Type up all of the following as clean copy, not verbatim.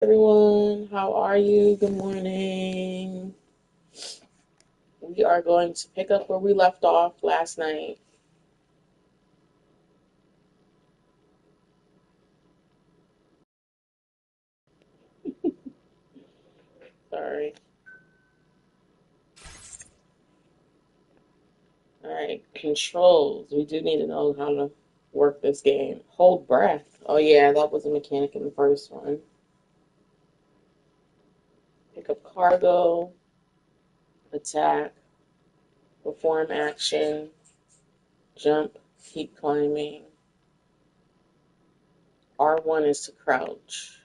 Everyone, how are you? Good morning. We are going to pick up where we left off last night. Sorry. All right, controls. We do need to know how to work this game. Hold breath. Oh, yeah, that was a mechanic in the first one. Pick up cargo, attack, perform action, jump, keep climbing. R1 is to crouch.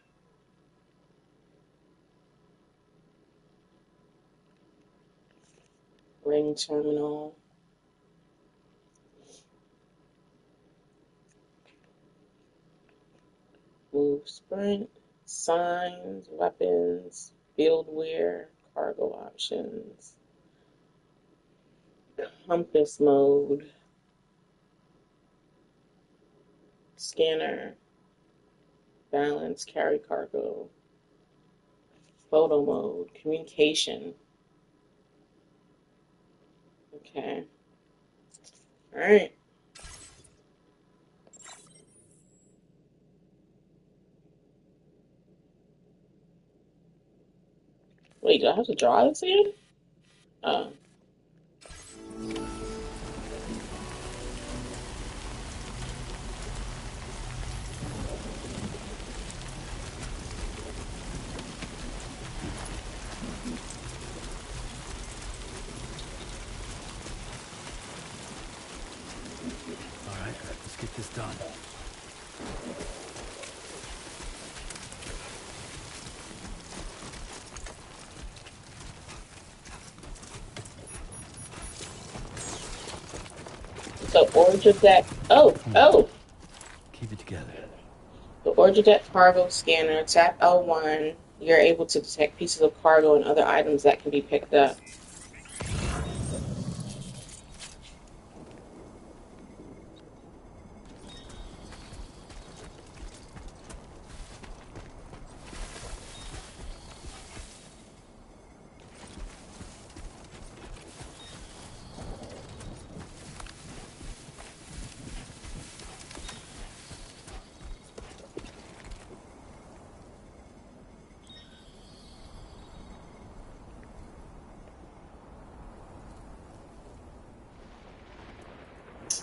Ring terminal. Move sprint, signs, weapons, field wear, cargo options, compass mode, scanner, balance, carry cargo, photo mode, communication. Okay. All right. Wait, do I have to draw this again? Oh. All right, let's get this done. So order deck. Oh. Keep it together. The order deck cargo scanner. Tap L1. You're able to detect pieces of cargo and other items that can be picked up.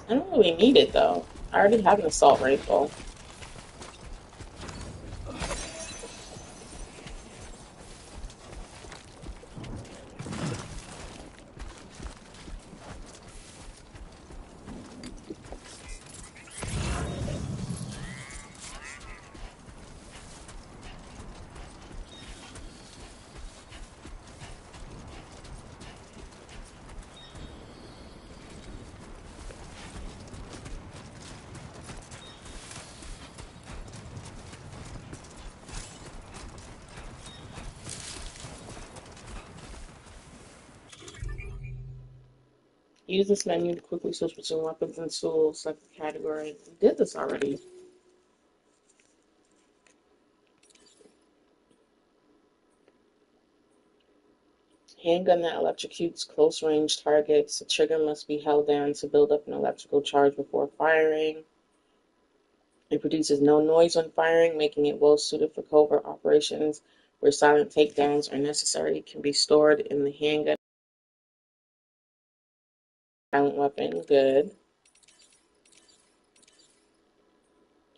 I don't really need it though. I already have an assault rifle. Use this menu to quickly switch between weapons and tools. Select the category. We did this already. Handgun that electrocutes close range targets. The trigger must be held down to build up an electrical charge before firing. It produces no noise when firing, making it well suited for covert operations where silent takedowns are necessary. It can be stored in the handgun. Silent weapon. Good.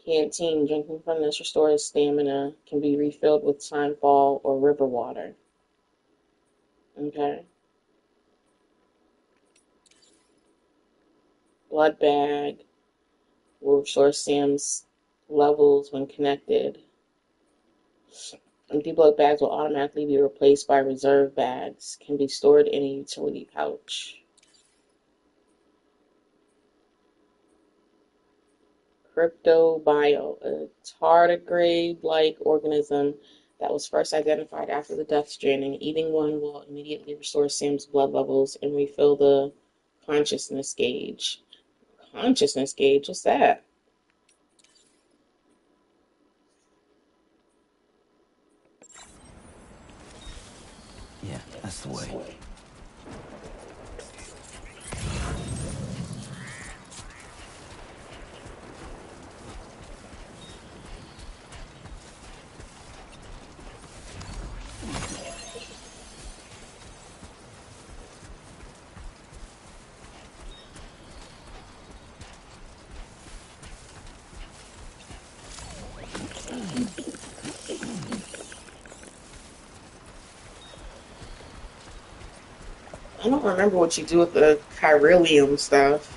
Canteen. Drinking from this restores stamina. Can be refilled with timefall or river water. Okay. Blood bag will restore Sam's levels when connected. Empty blood bags will automatically be replaced by reserve bags. Can be stored in a utility pouch. Cryptobio, a tardigrade-like organism that was first identified after the Death Stranding. Eating one will immediately restore Sam's blood levels and refill the consciousness gauge. Consciousness gauge? What's that? Yeah, that's the way. I don't remember what you do with the chiralium stuff.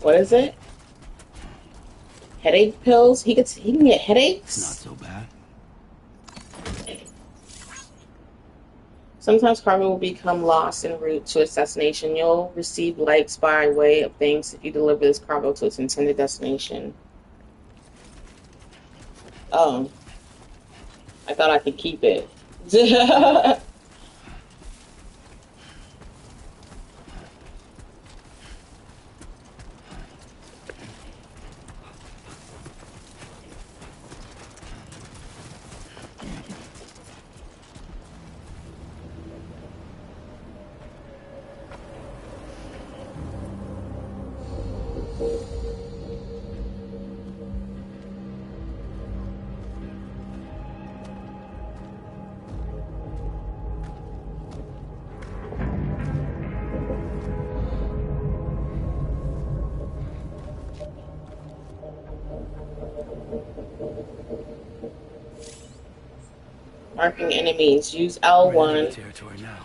What is it? Headache pills? He can get It's not headaches? so bad. Sometimes cargo will become lost en route to its destination. You'll receive lights by way of thanks if you deliver this cargo to its intended destination. Oh, I thought I could keep it. Marking enemies. Use We're in enemy L1 territory now.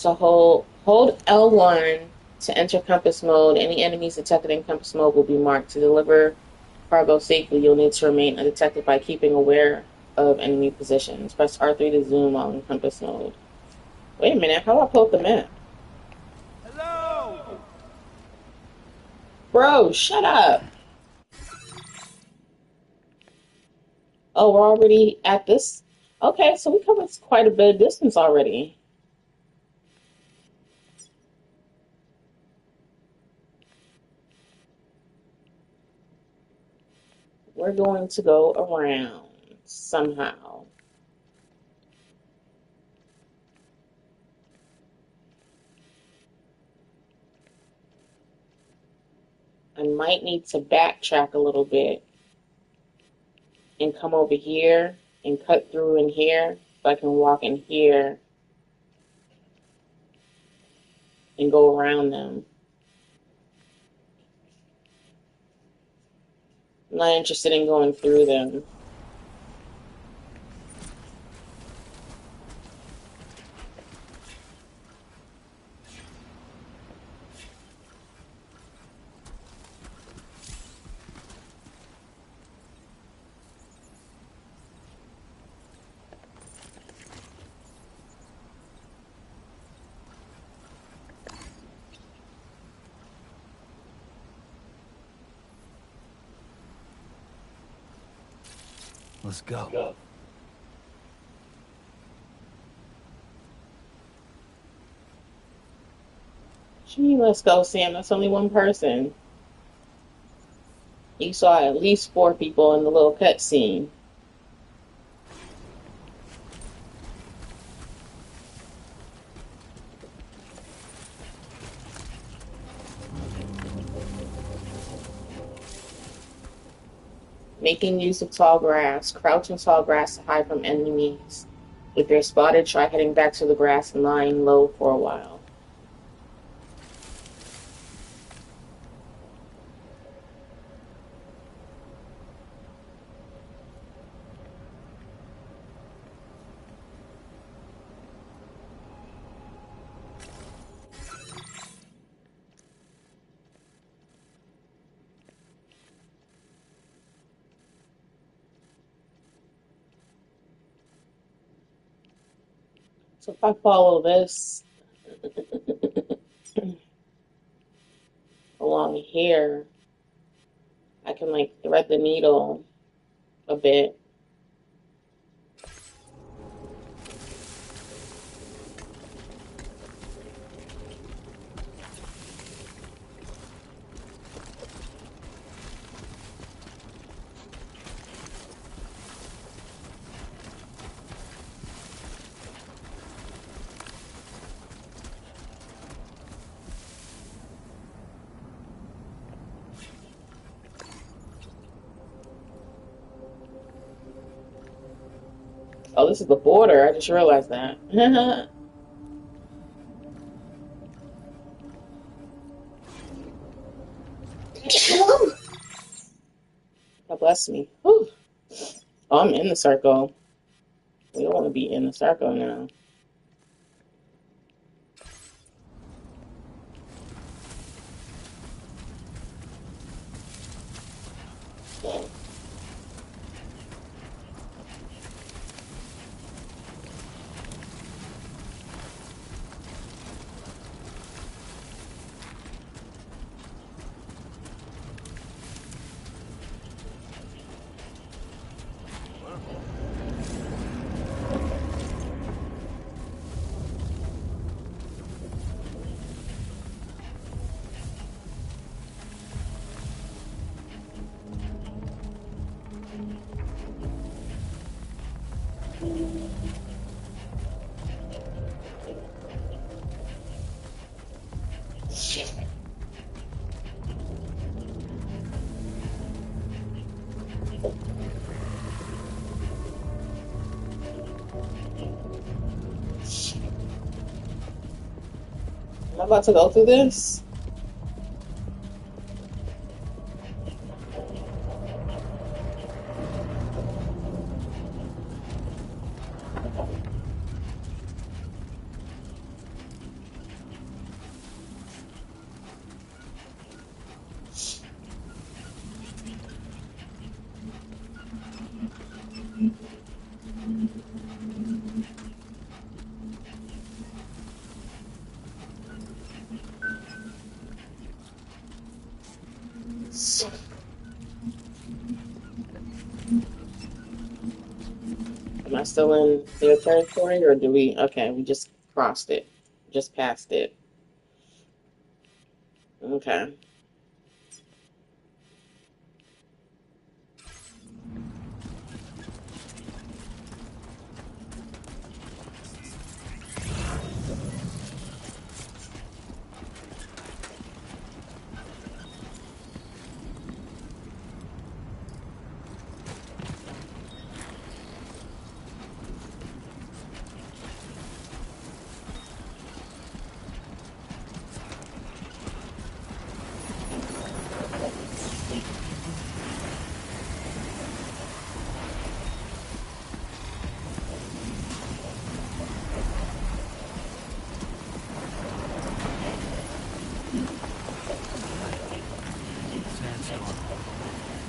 to hold L1 to enter compass mode. Any enemies detected in compass mode will be marked. To deliver cargo safely, you'll need to remain undetected by keeping aware of enemy positions. Press R3 to zoom while in compass mode. Wait a minute, how do I pull up the map? Hello! Bro, shut up. Oh, we're already at this. Okay, so we covered quite a bit of distance already. We're going to go around somehow. I might need to backtrack a little bit and come over here and cut through in here so I can walk in here and go around them. I'm not interested in going through them. Let's go. Gee, let's go, Sam. That's only one person. You saw at least 4 people in the little cutscene. Making use of tall grass. Crouch in tall grass to hide from enemies. If they're spotted, try heading back to the grass and lying low for a while. So if I follow this, along here, I can like thread the needle a bit. Oh, this is the border. I just realized that. God bless me. Whew. Oh, I'm in the circle. We don't want to be in the circle now. Am I about to go through this? Am I still in their territory, or do we? Okay, we just crossed it, just passed it. Okay.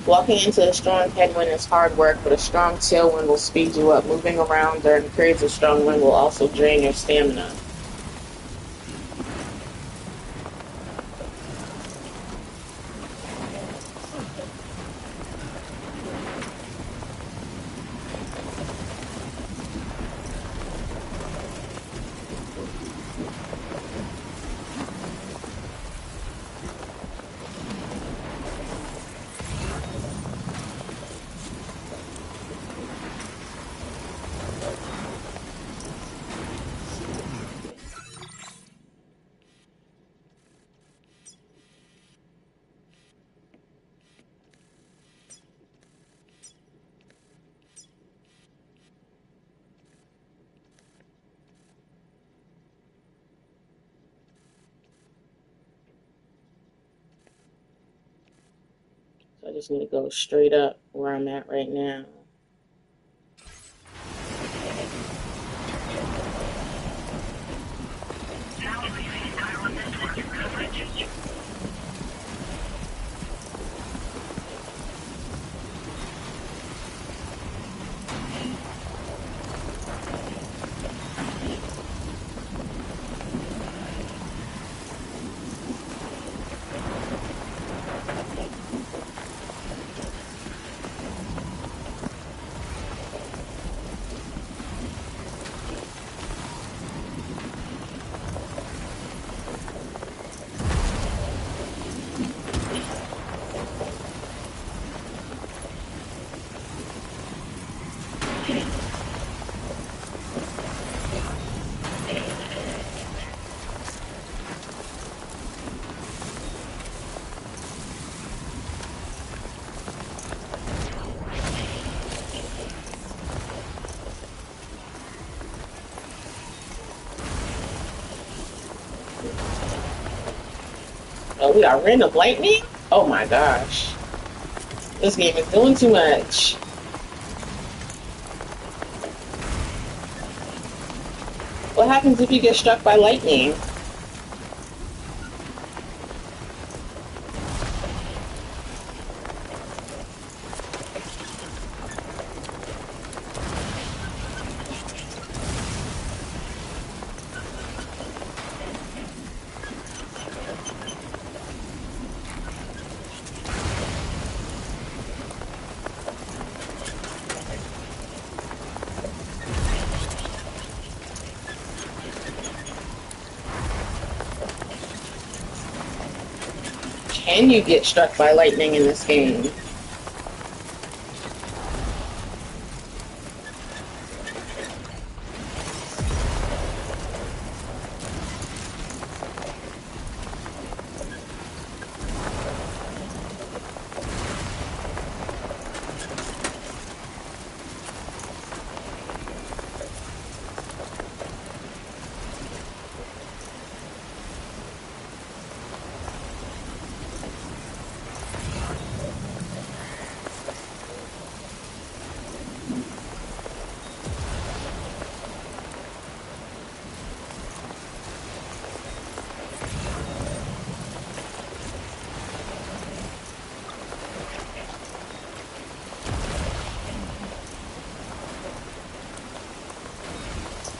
Walking into a strong headwind is hard work, but a strong tailwind will speed you up. Moving around during periods of strong wind will also drain your stamina. So I just need to go straight up where I'm at right now. Oh, we got random lightning? Oh my gosh. This game is doing too much. What happens if you get struck by lightning? Can you get struck by lightning in this game?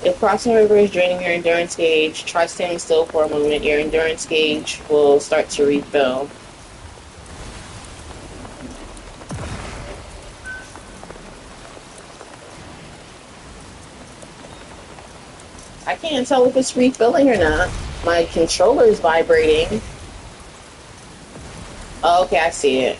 If crossing a river is draining your endurance gauge, try standing still for a moment. Your endurance gauge will start to refill. I can't tell if it's refilling or not. My controller is vibrating. Oh, okay, I see it.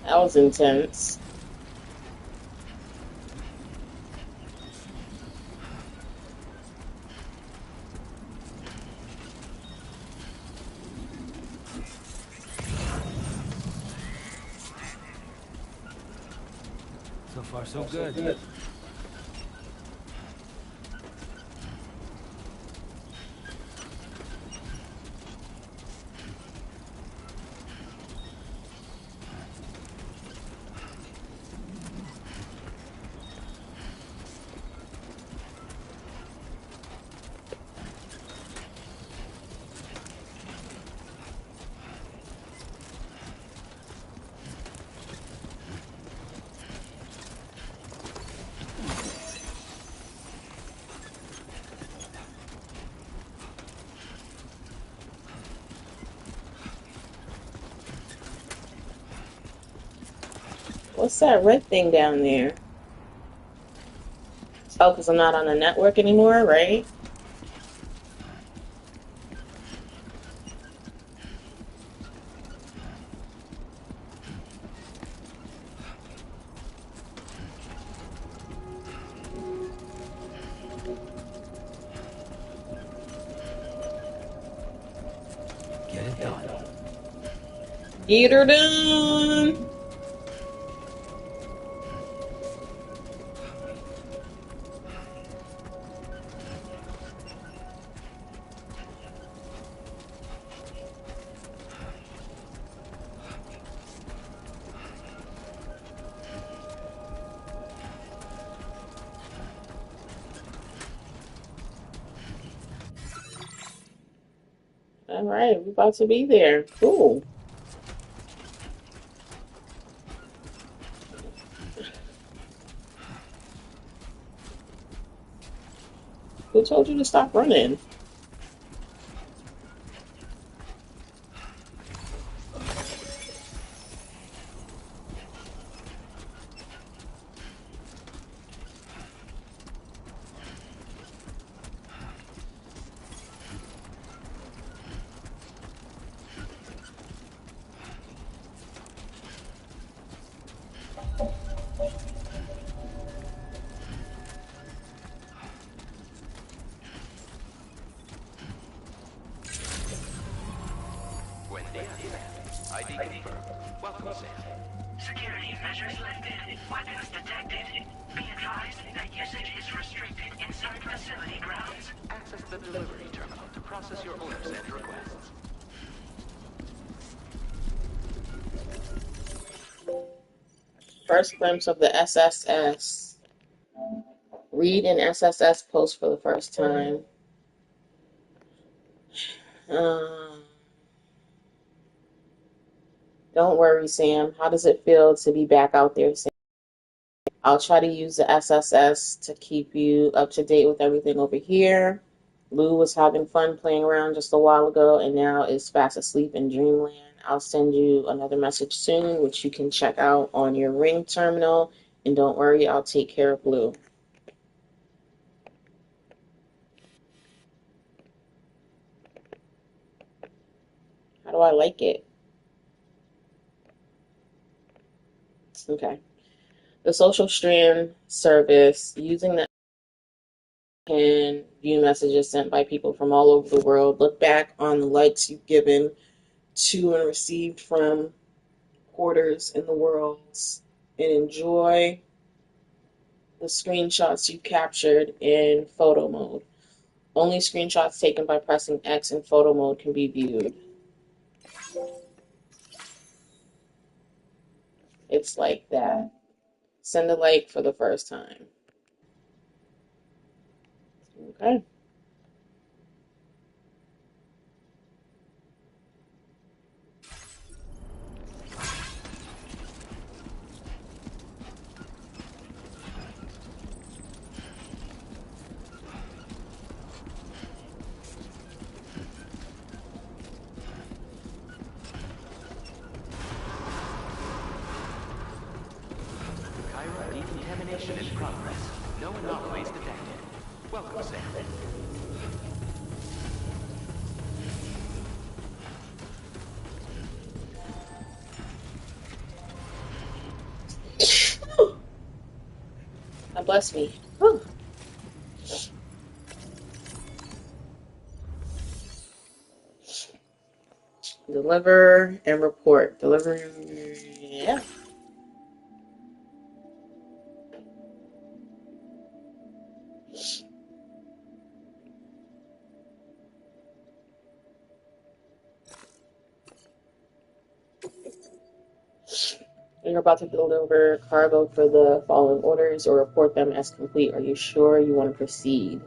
That was intense. So far, so good. What's that red thing down there? Oh, because I'm not on the network anymore, right? Get it done. Get her done! Alright, we're about to be there. Cool. Who told you to stop running? ID confirmed. Welcome, Sam. Security measures lifted. Weapons detected. Be advised that usage is restricted inside facility grounds. Access the delivery terminal to process your orders and requests. First glimpse of the SSS. Read an SSS post for the first time. Um, don't worry, Sam. How does it feel to be back out there, Sam? I'll try to use the SSS to keep you up to date with everything over here. Lou was having fun playing around just a while ago and now is fast asleep in dreamland. I'll send you another message soon, which you can check out on your Ring terminal. And don't worry, I'll take care of Lou. How do I like it? Okay. The social strand service, using the can view messages sent by people from all over the world. Look back on the likes you've given to and received from porters in the world and enjoy the screenshots you captured in photo mode. Only screenshots taken by pressing X in photo mode can be viewed. It's like that. Send a like for the first time. Okay. Chiral decontamination in progress. No anomalies detected. Welcome, Sam. God bless me. Whew. Deliver and report. Deliver. Yeah. You're about to deliver cargo for the following orders or report them as complete. Are you sure you want to proceed?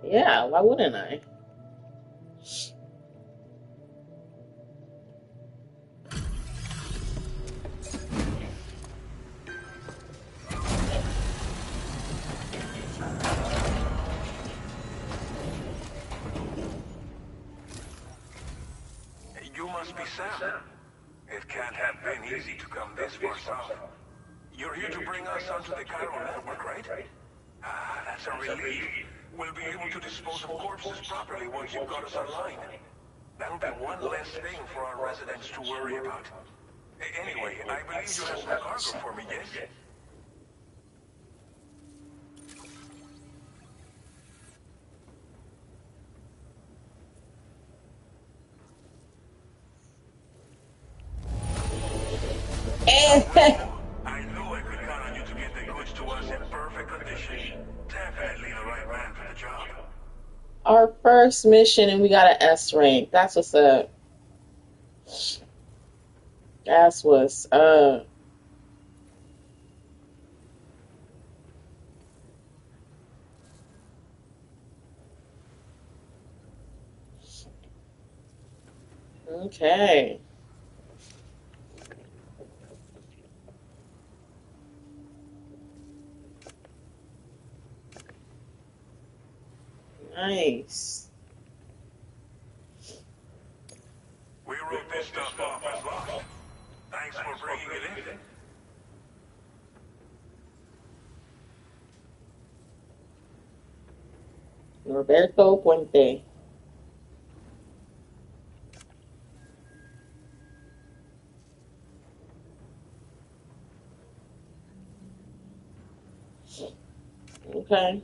Yeah, why wouldn't I? You must be Sam. It can't have been easy to come this far south. You're here to bring us onto the chiral network, right? Ah, that's a relief. We'll be able to dispose of corpses properly once you've got us online. That'll be one less thing for our residents to worry about. Anyway, I believe you have some cargo for me, yes? I knew I could count on you to get the goods to us in perfect condition. Definitely the right man for the job. Our first mission, and we got an S rank. That's what's up. That's what's up. Okay. Nice. We wrote this stuff off as lost. Thanks for bringing it in. Roberto Puente. Okay.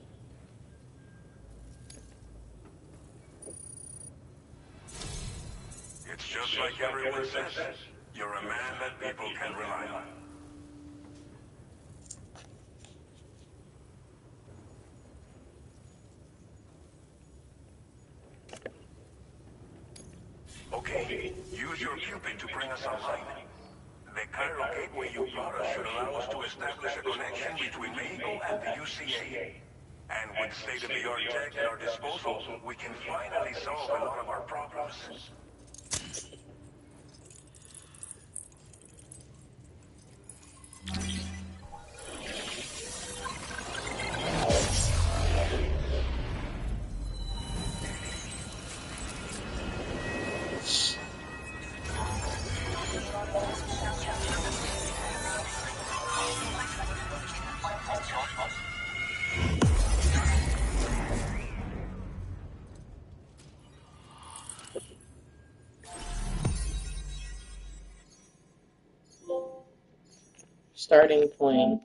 It's Just like everyone says, you're a man that people can rely on. Okay, use your Cupid to bring us online. The Cairo gateway you brought us should allow us to establish a connection between Mexico and the UCA. And with state-of-the-art tech at our disposal, we can finally solve a lot of our problems. Starting point.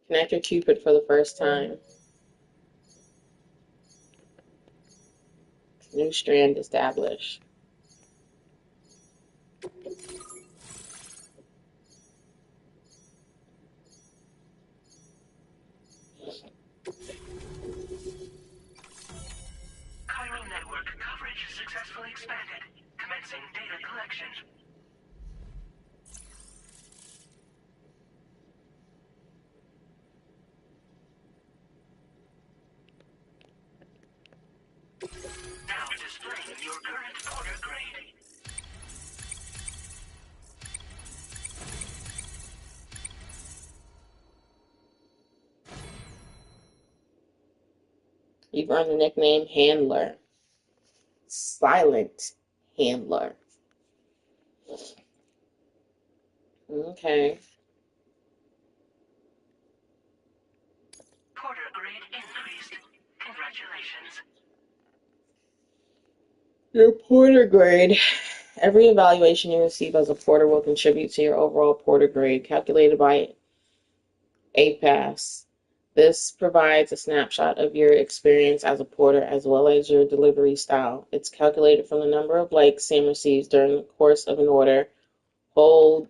Connect your Cupid for the first time. New strand established. Chiral network coverage successfully expanded. Commencing data collection. Now displaying your current porter grade. You've earned the nickname Handler. Silent Handler. Okay. Porter grade increased. Congratulations. Your porter grade. Every evaluation you receive as a porter will contribute to your overall porter grade, calculated by APAS. This provides a snapshot of your experience as a porter as well as your delivery style. It's calculated from the number of likes Sam receives during the course of an order. Hold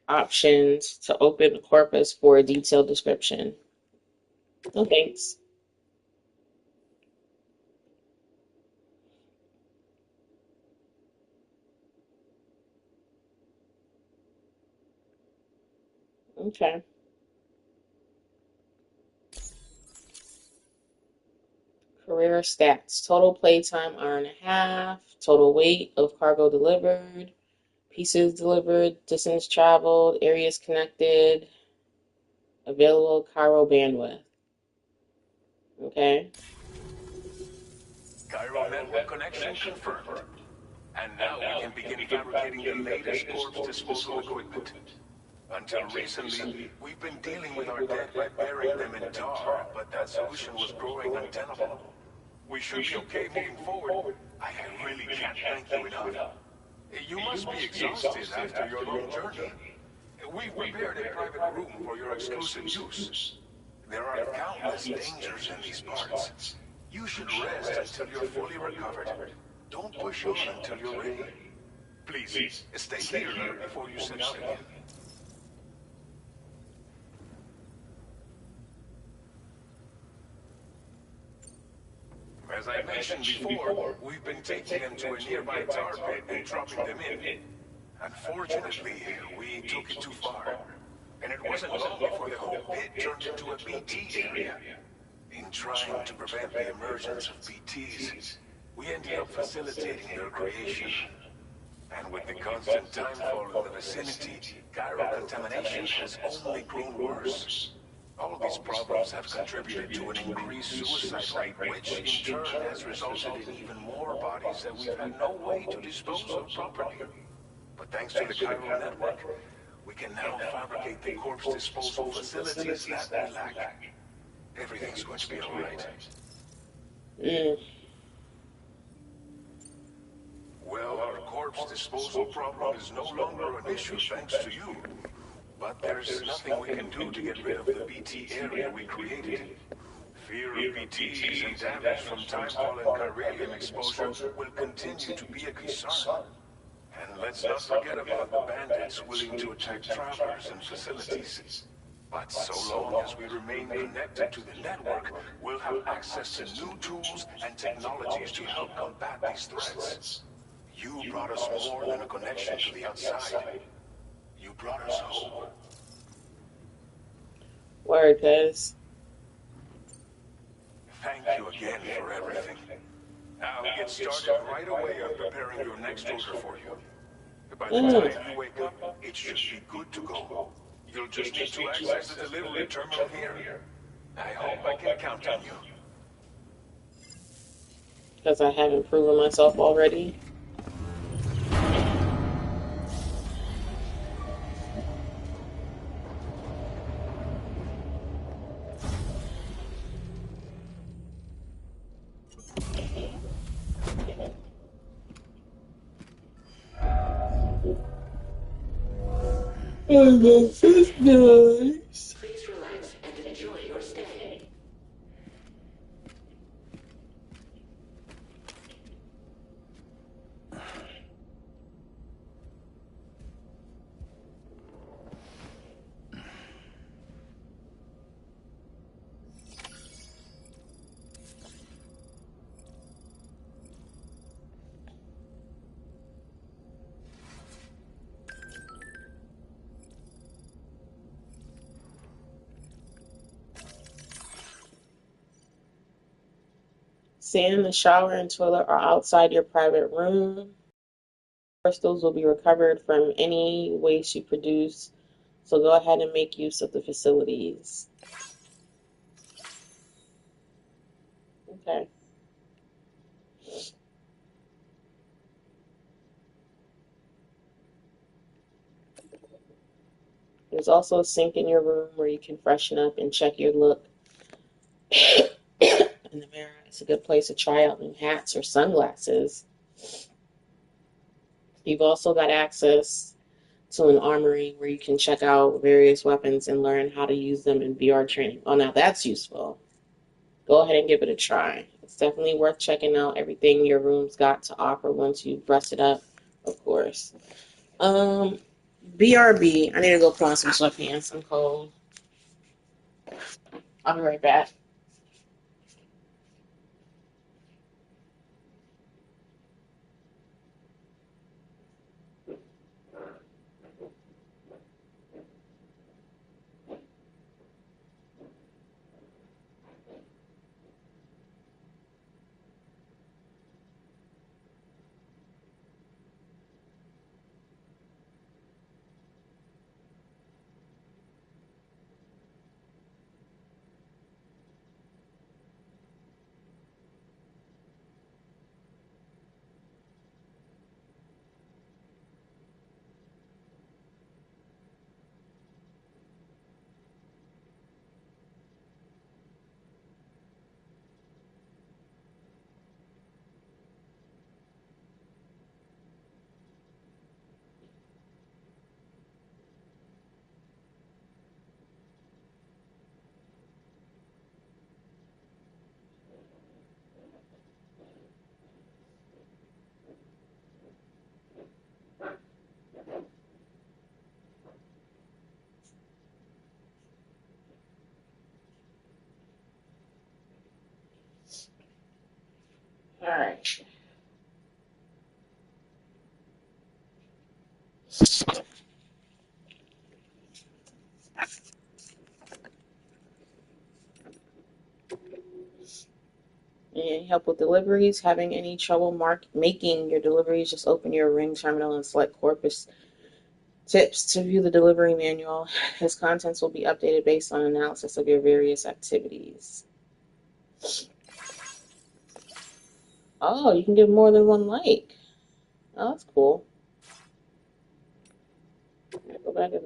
options to open corpus for a detailed description. No thanks. Okay. Career stats. Total playtime, hour and a half. Total weight of cargo delivered. Pieces delivered. Distance traveled. Areas connected. Available Cairo bandwidth. Okay. Cairo network connection confirmed. And now we can begin fabricating the latest corpse disposal equipment. Until recently, we've been dealing with our dead by burying them in tar, but that solution was growing untenable. We should be okay moving forward. I really can't thank you enough. You must be exhausted after your long journey. We've prepared a private room for your exclusive use. There are countless dangers in these parts. You should rest until you're fully recovered. Don't push on until you're ready. Please, stay here before you set out again. As I mentioned before, we've been taking them to a nearby tar pit and dropping them in. Unfortunately, we took it too far, and it wasn't long before the whole pit turned into a BT area. In trying to prevent the emergence of BTs, we ended up facilitating their creation. And with the constant timefall in the vicinity, chiral contamination has only grown worse. All these problems have contributed to an increased suicide rate, which in turn has resulted in even more bodies that we've had no way to dispose of properly. But thanks to the chiral network, we can now fabricate the corpse disposal facilities that we lack. Everything's going to be all right. Well, our corpse disposal problem is no longer an issue thanks to you. But there's nothing we can do to get rid of the BT area we created. Fear of BTs and damage from timefall and chiralium exposure will continue to be a concern. And let's not forget about the bandits willing to attack travelers and facilities. But so long as we remain connected to the network, we'll have access to new tools and technologies to help combat these threats. You brought us more than a connection to the outside. You brought us hope. Word, cuz. Thank you again for everything. I'll get started right away on preparing your next order for you. By the time you wake up, it should be good to go. You'll just need to access the delivery terminal here. I hope I can count on you. Because I haven't proven myself already. Oh, this is nice. Please relax and enjoy your stay. Sand, the shower, and toilet are outside your private room. Crystals will be recovered from any waste you produce, so go ahead and make use of the facilities. Okay. There's also a sink in your room where you can freshen up and check your look in the mirror. It's a good place to try out new hats or sunglasses. You've also got access to an armory where you can check out various weapons and learn how to use them in VR training. Oh, now that's useful. Go ahead and give it a try. It's definitely worth checking out everything your room's got to offer once you've brushed it up, of course. BRB. I need to go put on some sweatpants. I'm cold. I'll be right back. All right. And help with deliveries. Having any trouble making your deliveries, just open your Ring terminal and select Corpus Tips to view the delivery manual. Its contents will be updated based on analysis of your various activities. Oh, you can give more than one like. Oh, that's cool. Go back and...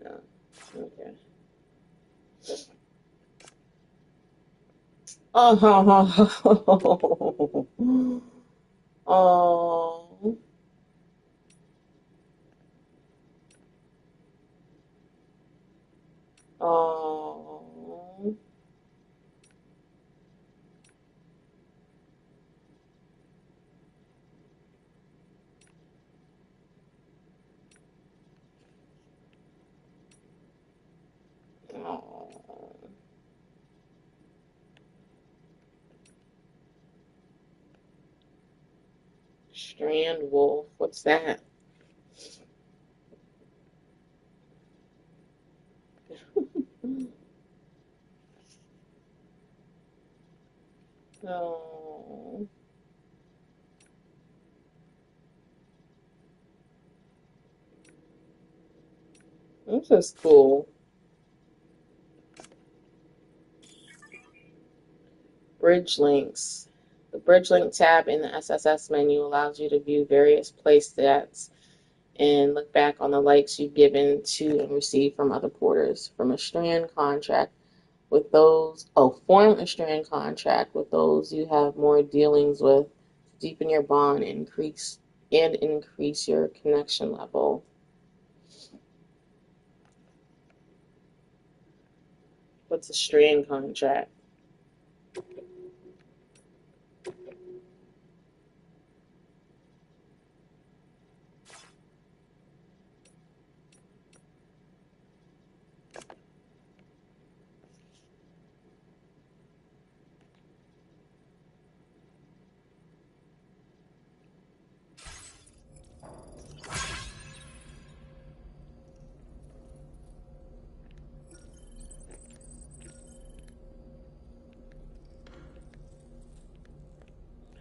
No. Okay. Oh. Oh. Oh. Strand wolf. What's that? Oh, this is cool. Bridge links. The bridge link tab in the SSS menu allows you to view various play stats and look back on the likes you've given to and received from other porters. Form a strand contract with those you have more dealings with to deepen your bond and increase your connection level. What's a strand contract?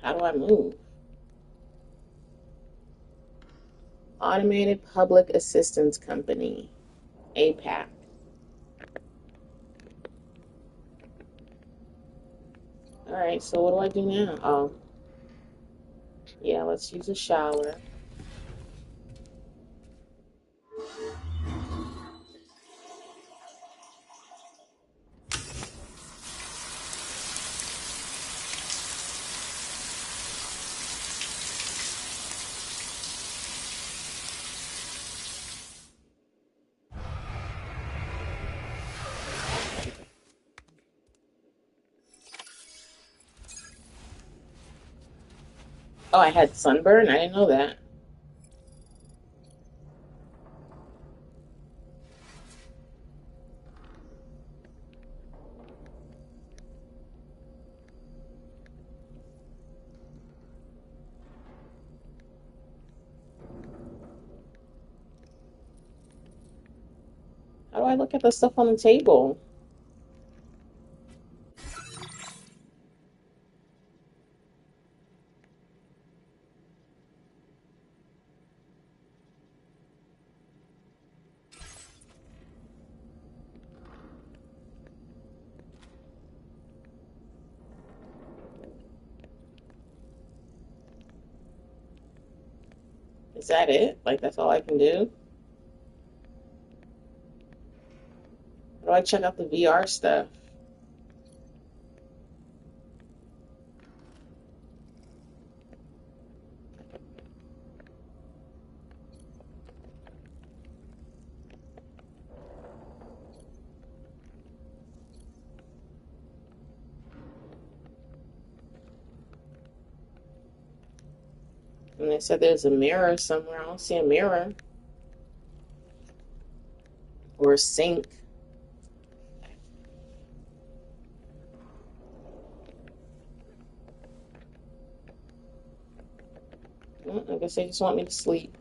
How do I move? Automated Public Assistance Company, APAC. Alright, so what do I do now? Oh, yeah, let's use a shower. Oh, I had sunburn? I didn't know that. How do I look at the stuff on the table? Is that it? Like, that's all I can do? How do I check out the VR stuff? And they said there's a mirror somewhere. I don't see a mirror. Or a sink. I guess they just want me to sleep.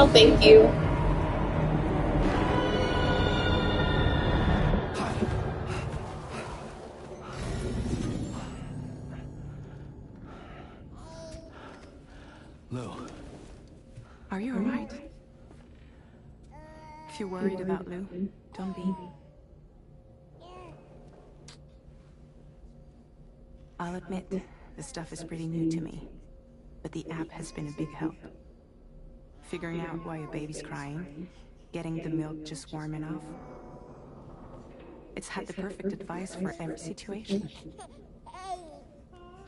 No, thank you. Lou. Are you alright? If you're worried about Lou, don't be. I'll admit, the stuff is pretty new to me, but the app has been a big help. Figuring out why your baby's crying, getting the milk just warm enough. It's had the perfect advice for every situation.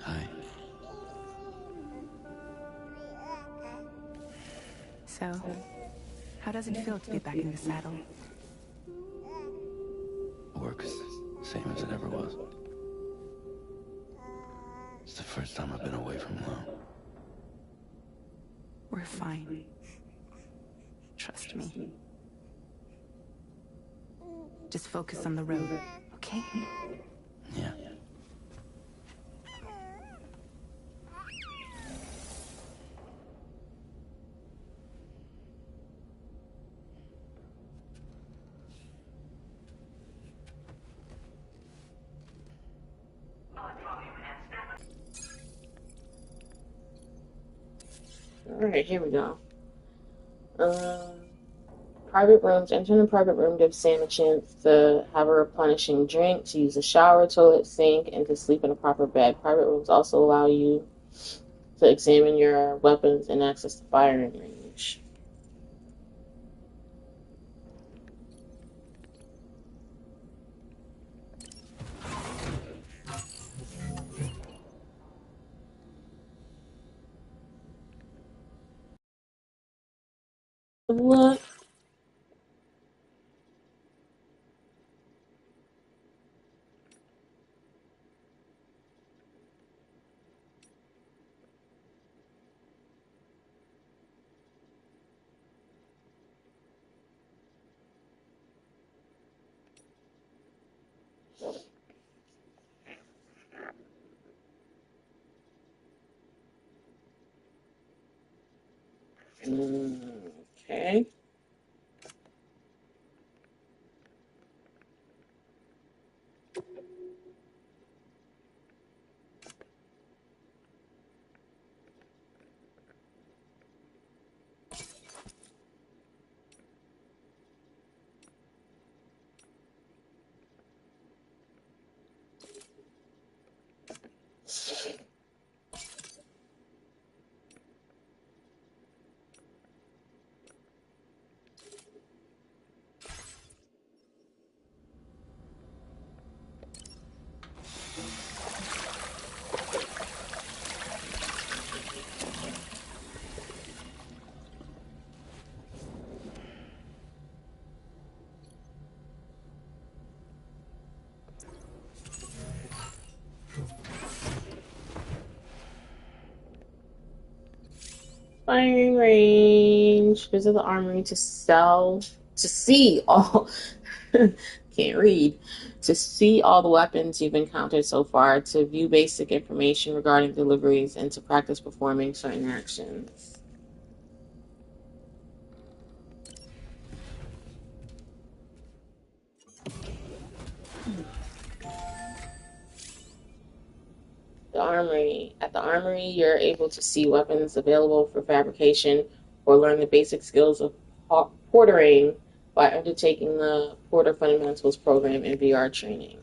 Hi. So, how does it feel to be back in the saddle? Work's same as it ever was. It's the first time I've been away from Lou. We're fine. Trust me. Just focus on the road, okay? Yeah. Alright, here we go. Private rooms. Entering a private room gives Sam a chance to have a replenishing drink, to use a shower, toilet, sink, and to sleep in a proper bed. Private rooms also allow you to examine your weapons and access the firing range. What? Okay. Firing range. Visit the armory to see all. Can't read. To see all the weapons you've encountered so far, to view basic information regarding deliveries, and to practice performing certain actions. The armory. At the armory, you're able to see weapons available for fabrication or learn the basic skills of portering by undertaking the Porter Fundamentals program in VR training.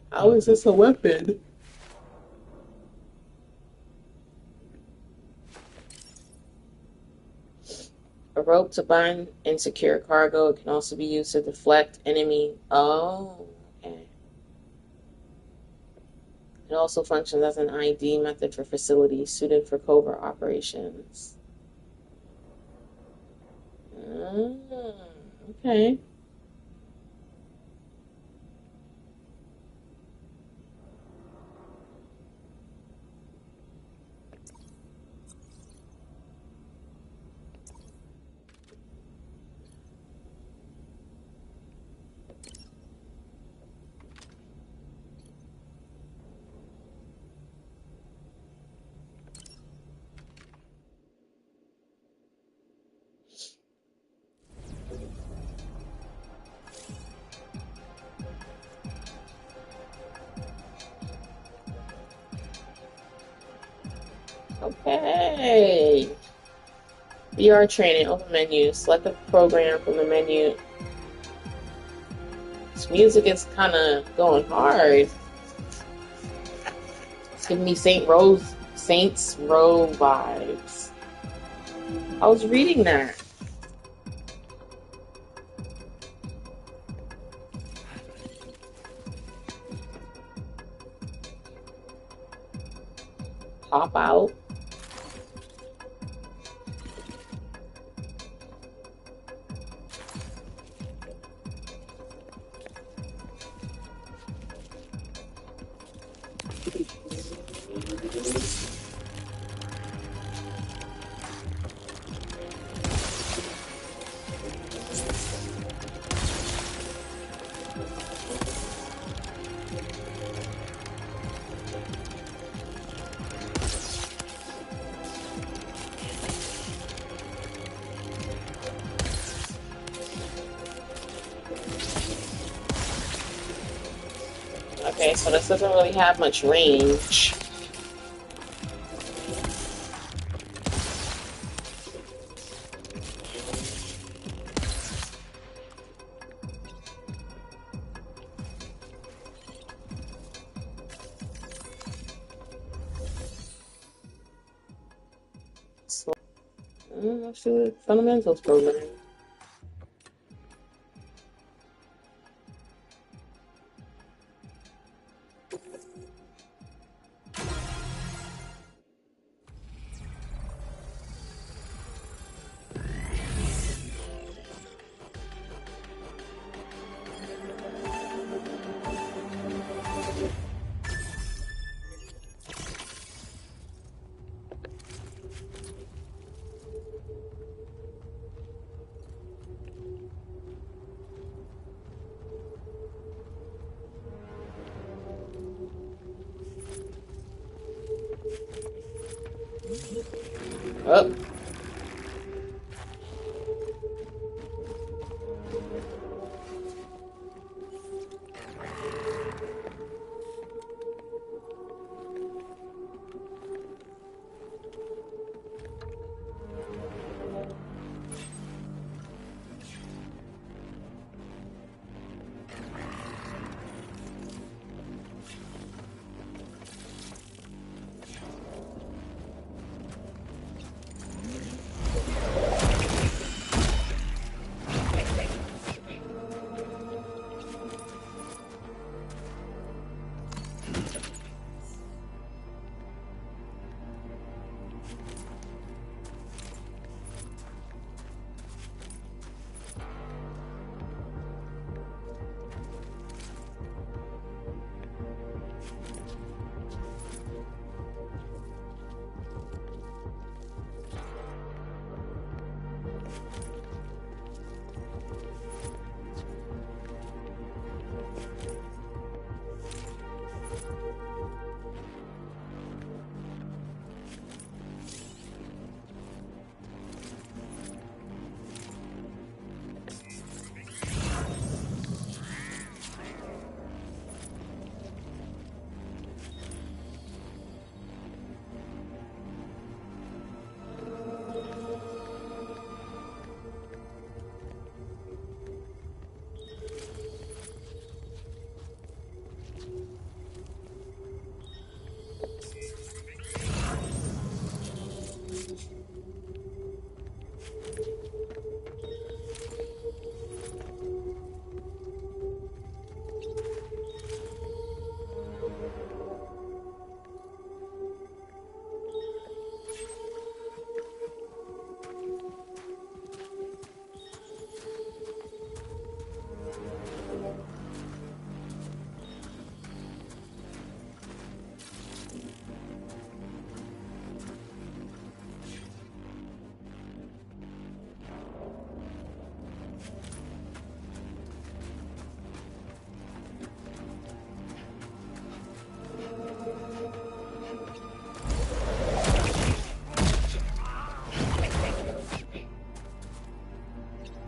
How is this a weapon? A rope to bind and secure cargo. It can also be used to deflect enemy. Oh, okay. It also functions as an ID method for facilities suited for covert operations. Okay. Okay. VR training, open menu. Select a program from the menu. This music is kind of going hard. It's giving me Saints Row vibes. I was reading that. Pop out. Okay, so this doesn't really have much range. Let's do the fundamentals program. Oh.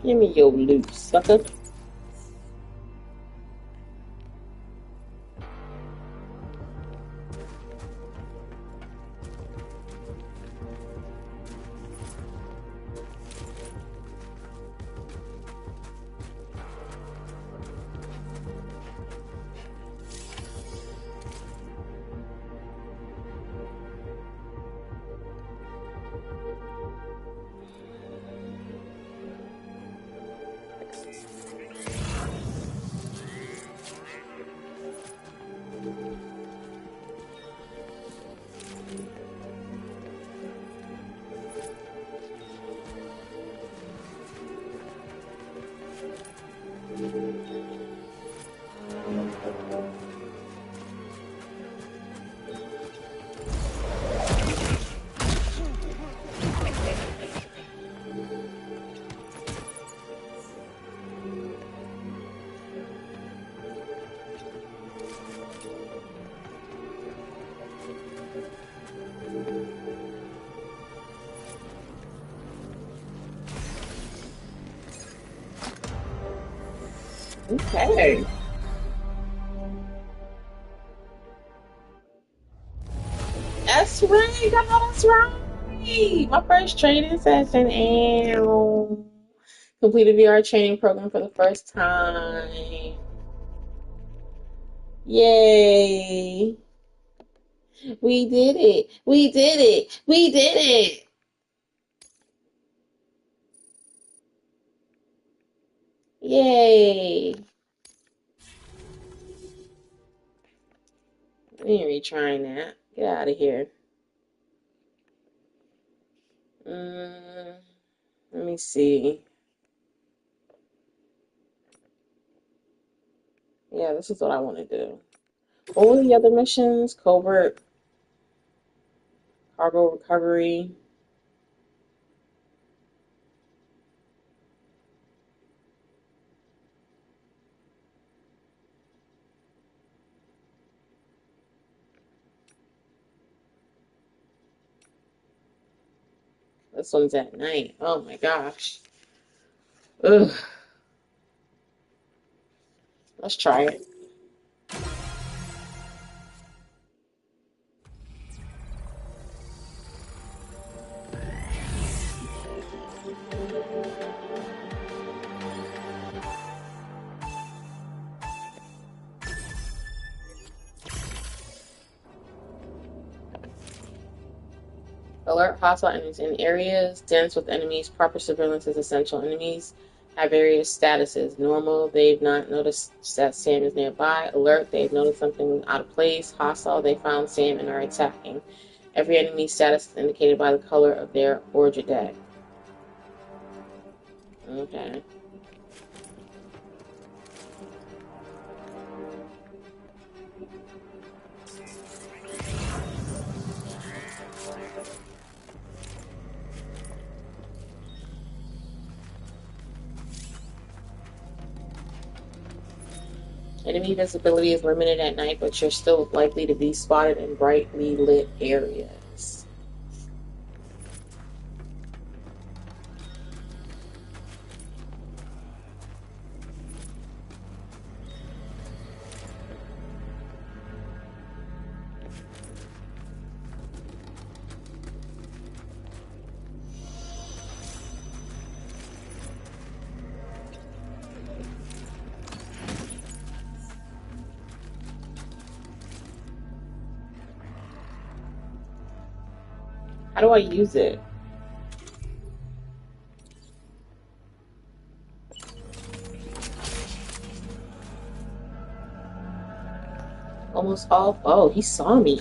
Give me your loot, sucker. Okay. That's right, God, that's right. My first training session and completed VR training program for the first time. Yay. We did it. We did it. We did it. Yay. We ain't retrying that. Get out of here. Mm, let me see. Yeah, this is what I want to do. What were the other missions? Covert, cargo recovery. This one's at night. Oh my gosh. Ugh. Let's try it. Alert hostile enemies in areas dense with enemies. Proper surveillance is essential. Enemies have various statuses. Normal, they've not noticed that Sam is nearby. Alert, they've noticed something out of place. Hostile, they found Sam and are attacking. Every enemy's status is indicated by the color of their origin deck. Okay. Enemy visibility is limited at night, but you're still likely to be spotted in brightly lit areas. How do I use it? Almost all. Oh, he saw me.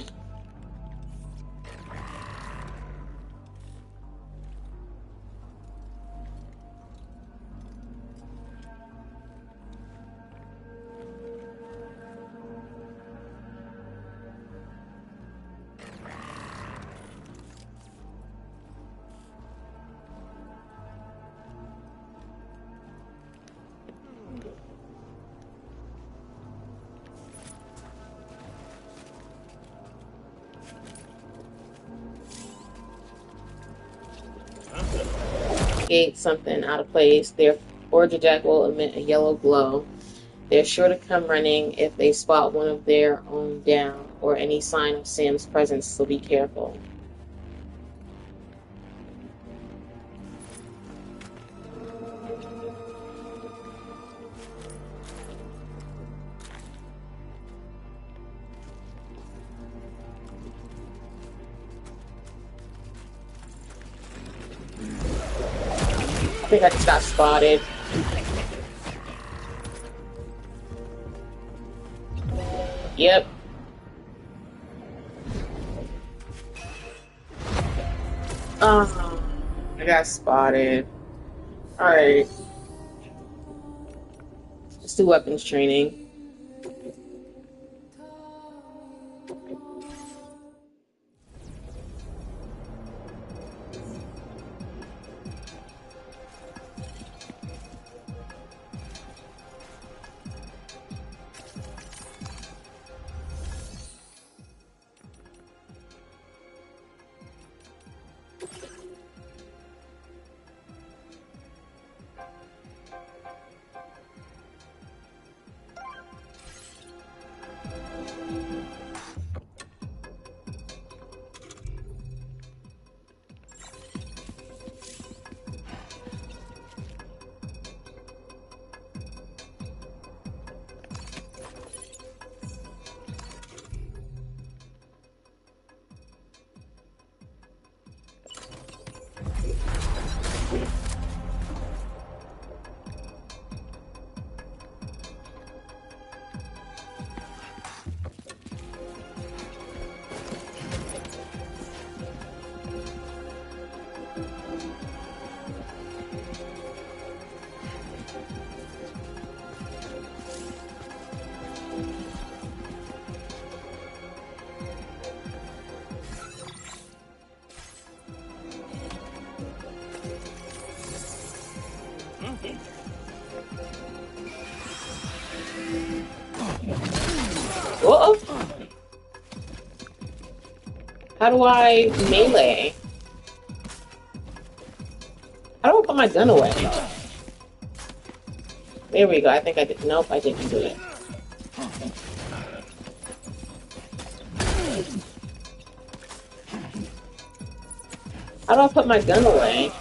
Gate something out of place. Their origin deck will emit a yellow glow. They're sure to come running if they spot one of their own down or any sign of Sam's presence, so be careful. I think I just got spotted. Yep. I got spotted. Alright. Let's do weapons training. Whoa! How do I melee? How do I put my gun away? There we go. I think I did. Nope, I didn't do it. How do I put my gun away?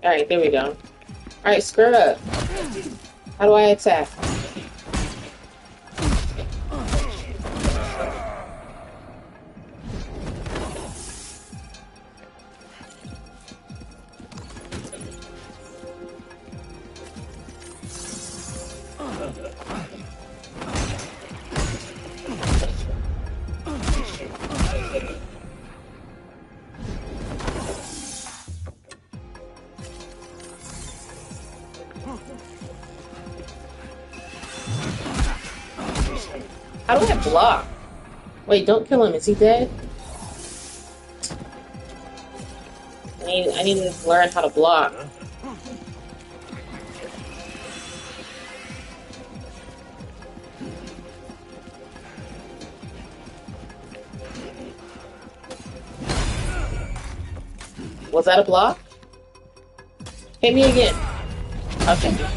Alright, there we go. Alright, skirt up. How do I attack? How do I block? Wait, don't kill him. Is he dead? I need to learn how to block. Was that a block? Hit me again. Okay.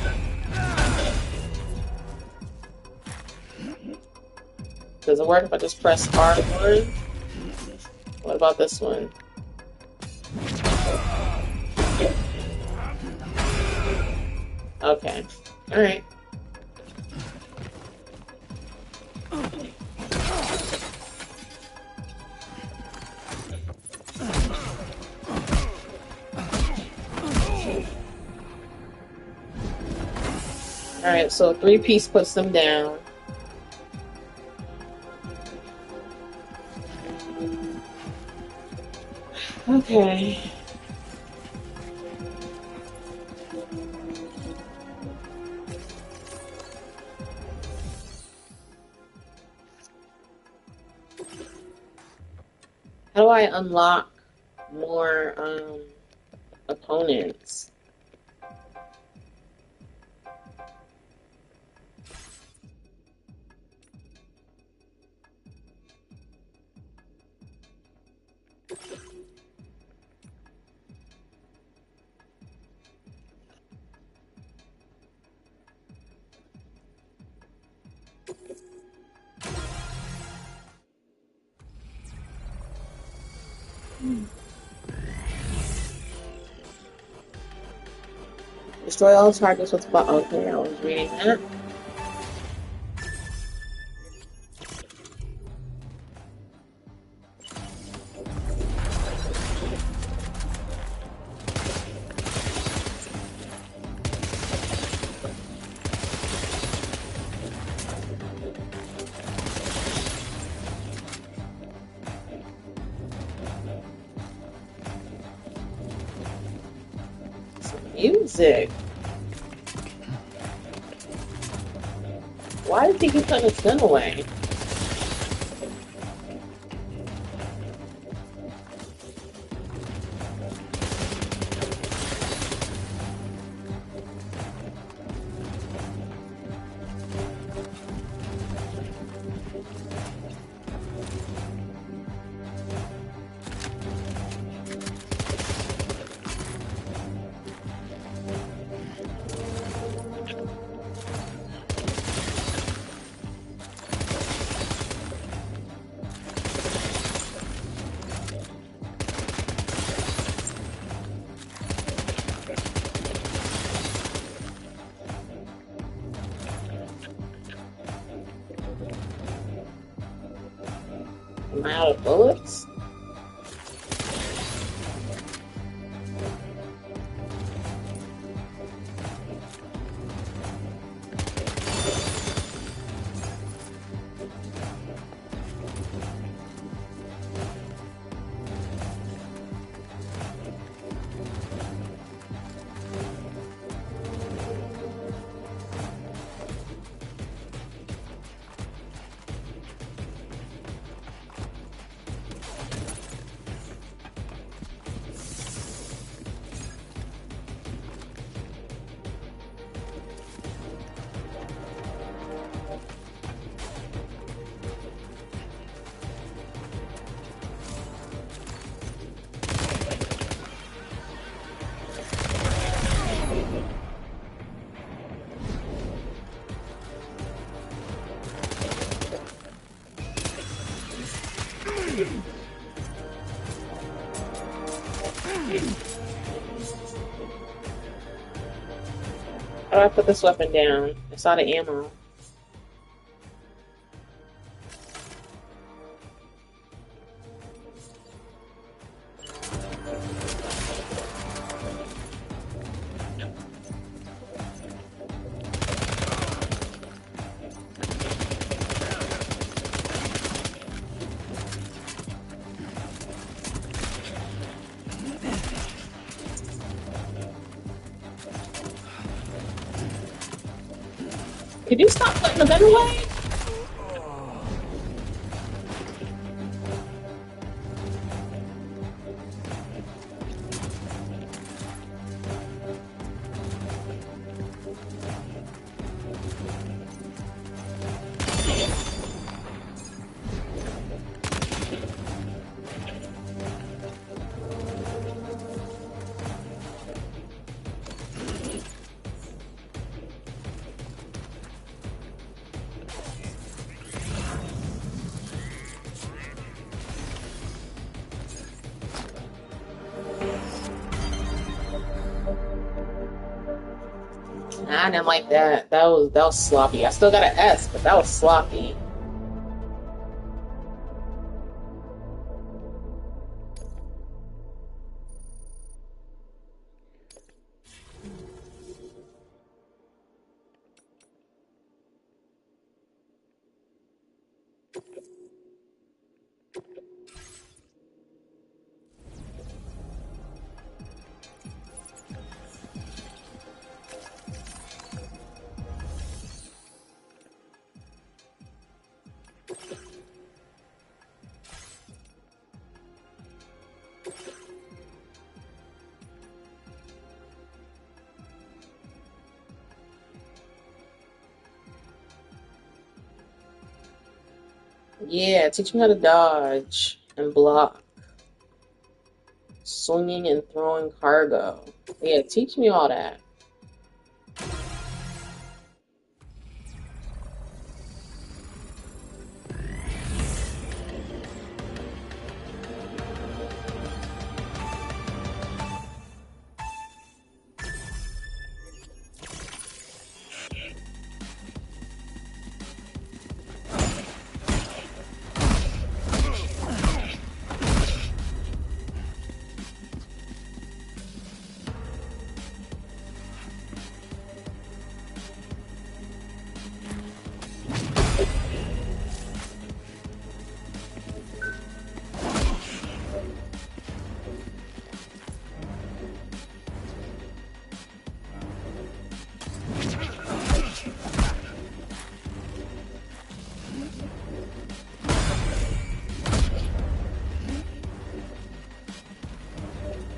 Does it work if I just press R1? What about this one? Okay. Alright. Alright, so 3-piece puts them down. Okay. How do I unlock more opponents? Destroy all targets with okay, I was reading that. Music. Why did he keep putting his gun away? Am I out of bullets? How do I put this weapon down? It's out of ammo. Could you stop putting the gun away? Nah, I didn't like that. That was sloppy. I still got an S, but that was sloppy. Yeah, teach me how to dodge and block. Swinging and throwing cargo. Yeah, teach me all that.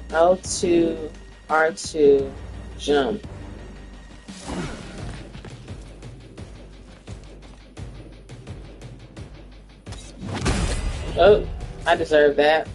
L2, R2, jump. Oh, I deserve that.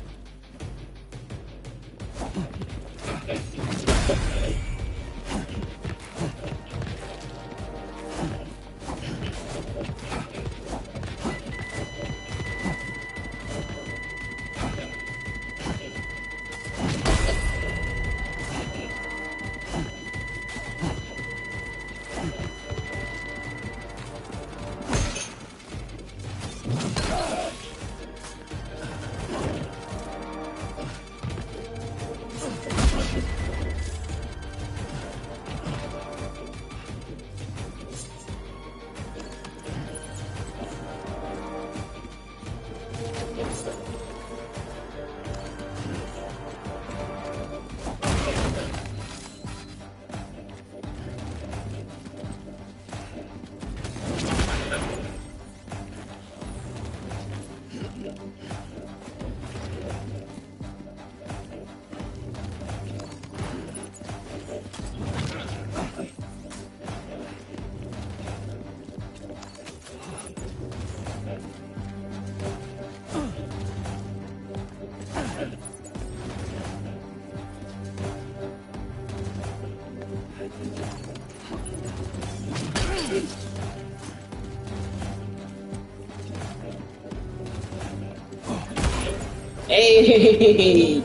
Hey!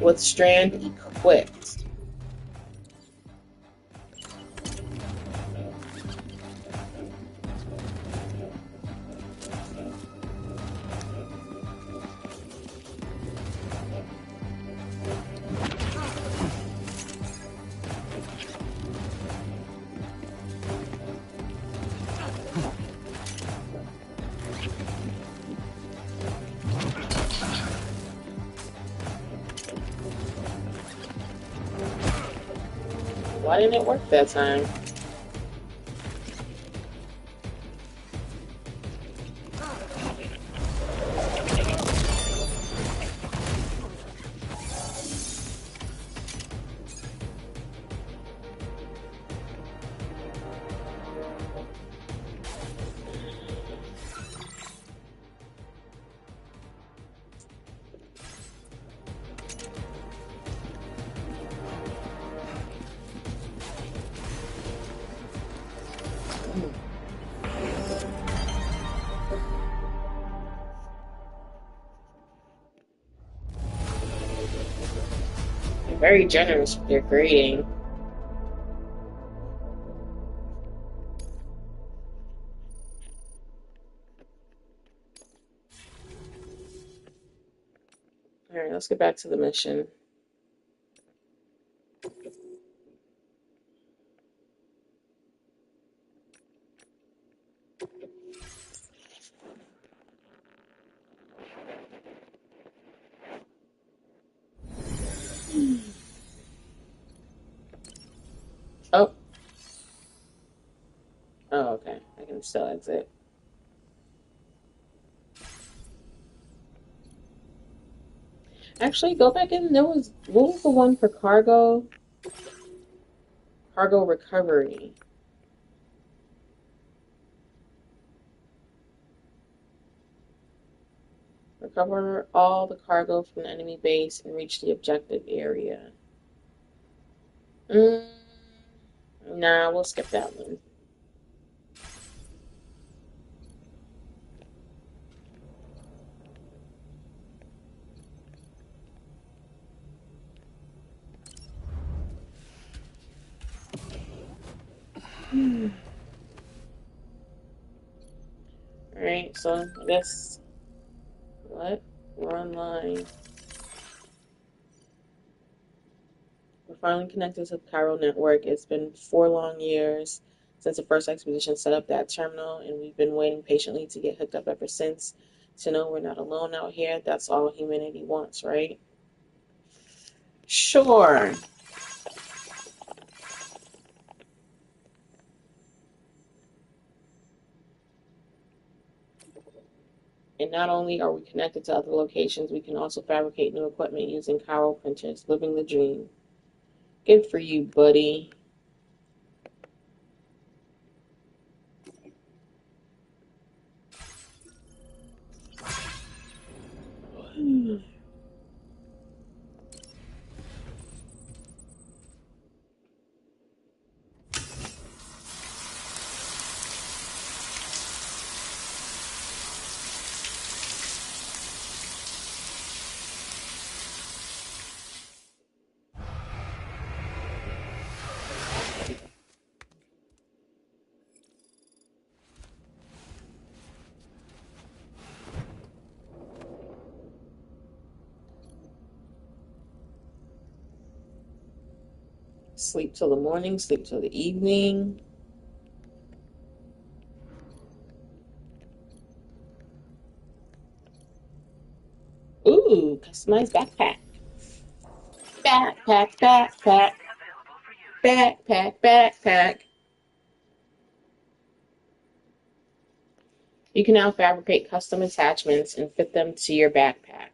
With Strand equipped. Why didn't it work that time? They're very generous with their grading. Alright, let's get back to the mission. Oh. Oh, okay. I can still exit. Actually, go back in. What was the one for cargo? Cargo recovery. Recover all the cargo from the enemy base and reach the objective area. Mm, nah, we'll skip that one. Alright, so I guess what? We're online. We're finally connected to the chiral network. It's been 4 long years since the first expedition set up that terminal, and we've been waiting patiently to get hooked up ever since. To know we're not alone out here, that's all humanity wants, right? Sure. And not only are we connected to other locations, we can also fabricate new equipment using chiral printers, living the dream. Good for you, buddy. Sleep till the morning, sleep till the evening. Ooh, customized backpack. Backpack, backpack, backpack, backpack. You can now fabricate custom attachments and fit them to your backpack.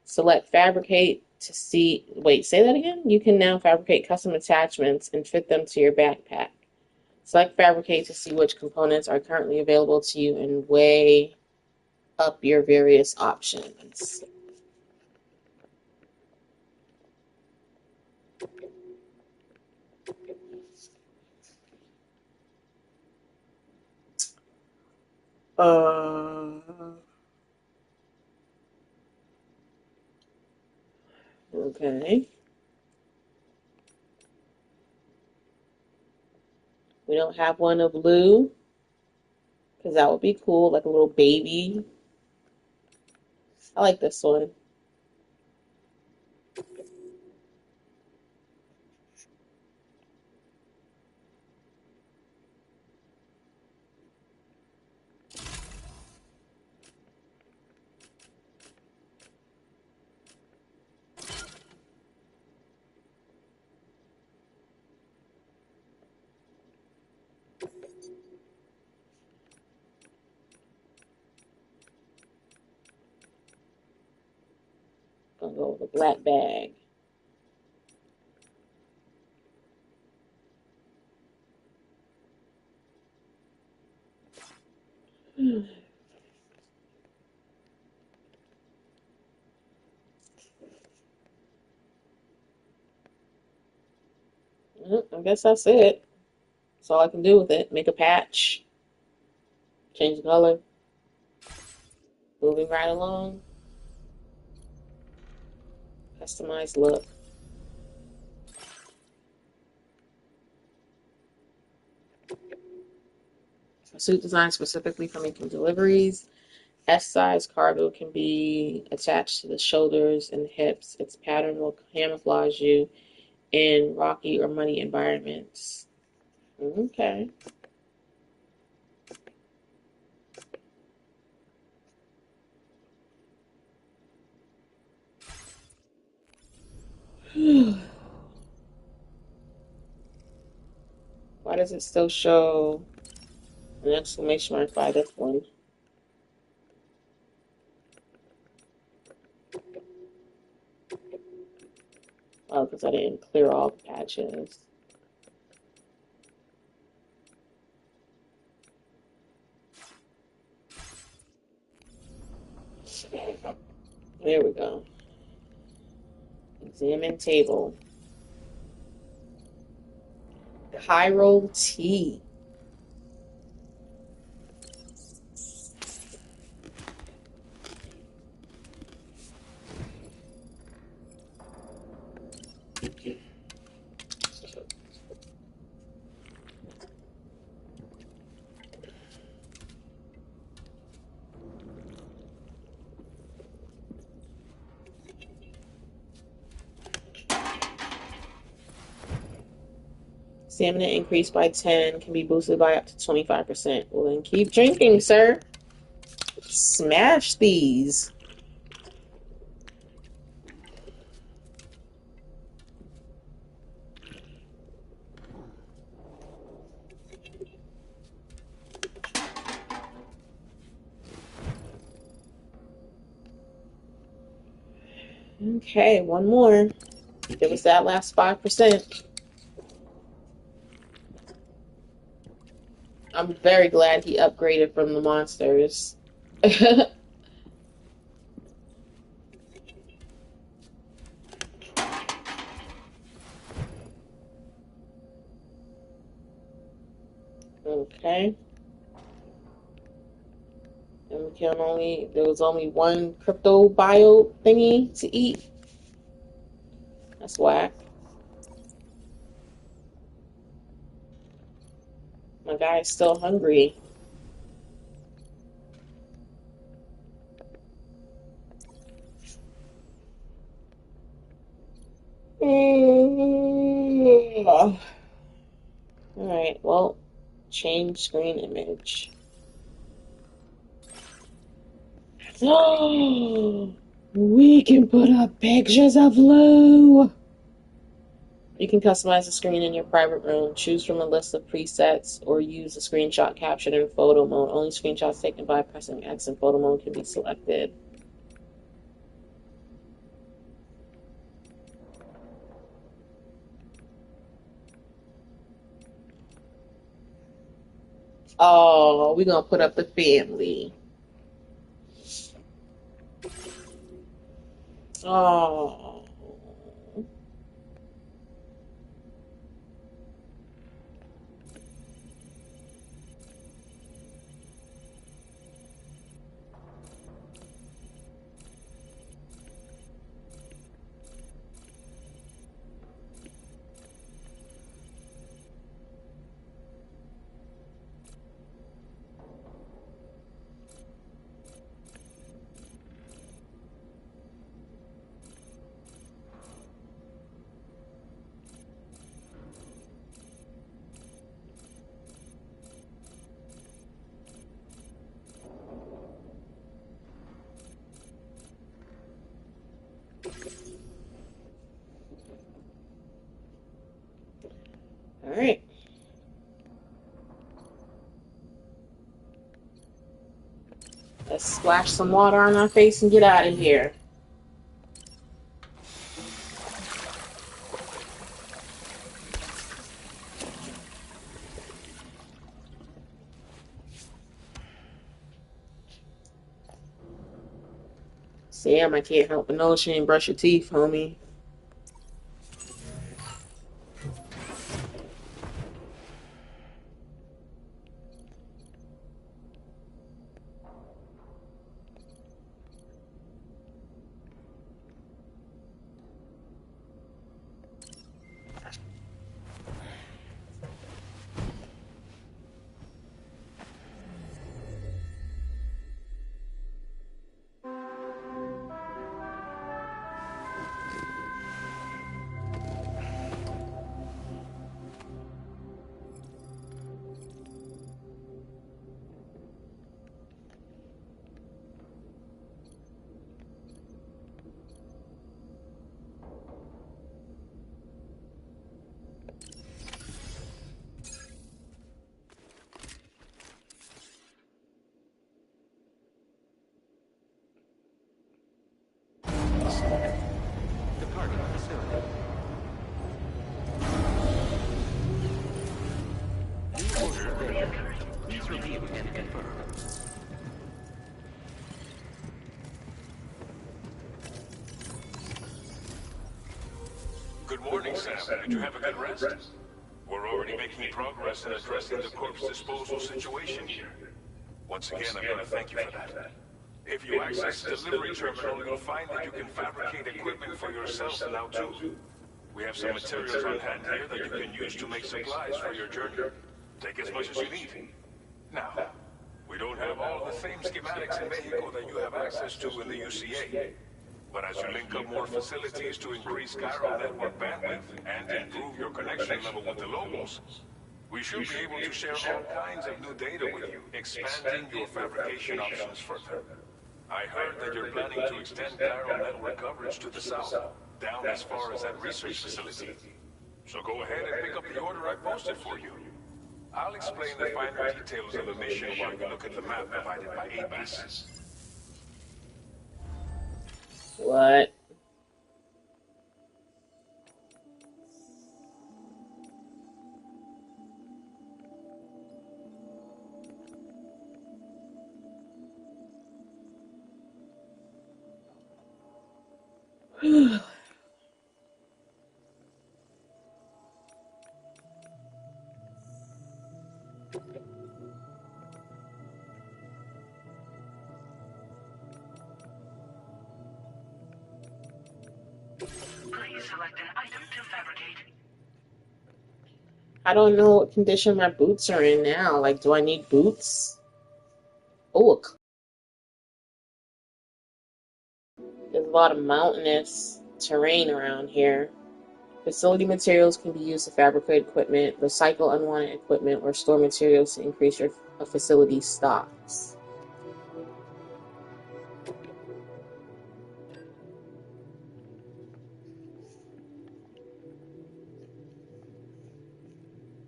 Select fabricate to see. Wait, say that again? You can now fabricate custom attachments and fit them to your backpack. Select fabricate to see which components are currently available to you and weigh up your various options. Okay. We don't have one of Lou, because that would be cool, like a little baby. I like this one. Gonna go with a black bag. I guess that's it. That's all I can do with it. Make a patch, change the color, moving right along, customized look. A suit designed specifically for making deliveries. S-size cargo can be attached to the shoulders and hips. Its pattern will camouflage you in rocky or muddy environments. Okay. Why does it still show an exclamation mark by this one? Oh, because I didn't clear all the patches. There we go. Examine table. Chiral tea. Stamina increased by 10, can be boosted by up to 25%. Well, then keep drinking, sir. Smash these. Okay, one more. Give us that last 5%. I'm very glad he upgraded from the monsters. Okay. And there was only one crypto bio thingy to eat. That's whack. My guy is still hungry. Alright, well, change screen image. We can put up pictures of Lou. You can customize the screen in your private room. Choose from a list of presets or use a screenshot captured in photo mode. Only screenshots taken by pressing X in photo mode can be selected. Oh, we're gonna put up the family. Oh. Splash some water on our face and get out of here. Sam, I can't help but notice you didn't brush your teeth, homie. Departing facility. New order available. Please review and confirm. Good morning, Sam. Did you have a good rest? We're already making progress in addressing the corpse disposal situation here. Once again, I'm going to thank you for that. If you access the delivery terminal, you'll find that you can fabricate equipment for yourself now too. We have some materials on hand here that you can use to make supplies for your journey. Take as much as you need. Now, we don't have all the same schematics in Mexico that you have access to in the UCA. But as you link up more facilities to increase chiral network bandwidth and improve your connection level with the locals, we should be able to share all kinds of new data with you, expanding your fabrication options further. I heard that you're planning to extend chiral network coverage to the south, down as far as that research facility. So go ahead and pick up the order I posted for you. I'll explain the finer details of the mission while you look at the map provided by ABAS. What? Please select an item to fabricate. I don't know what condition my boots are in now. Like, do I need boots? Oh, look. There's a lot of mountainous terrain around here. Facility materials can be used to fabricate equipment, recycle unwanted equipment, or store materials to increase your facility stocks.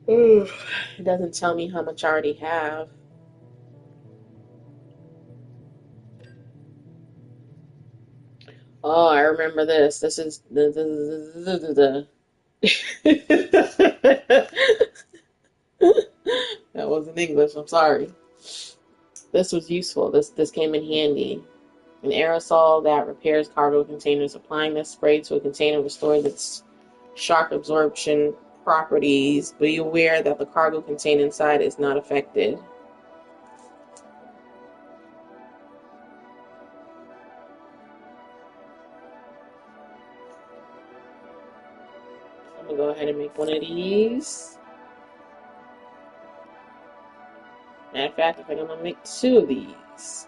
Ooh, it doesn't tell me how much I already have. Oh, I remember this. This is the that wasn't English. I'm sorry. This was useful. This came in handy. An aerosol that repairs cargo containers. Applying this spray to a container restores its shock absorption properties. Be aware that the cargo contained inside is not affected. I'm gonna go ahead and make one of these. Matter of fact, I think I'm gonna make two of these.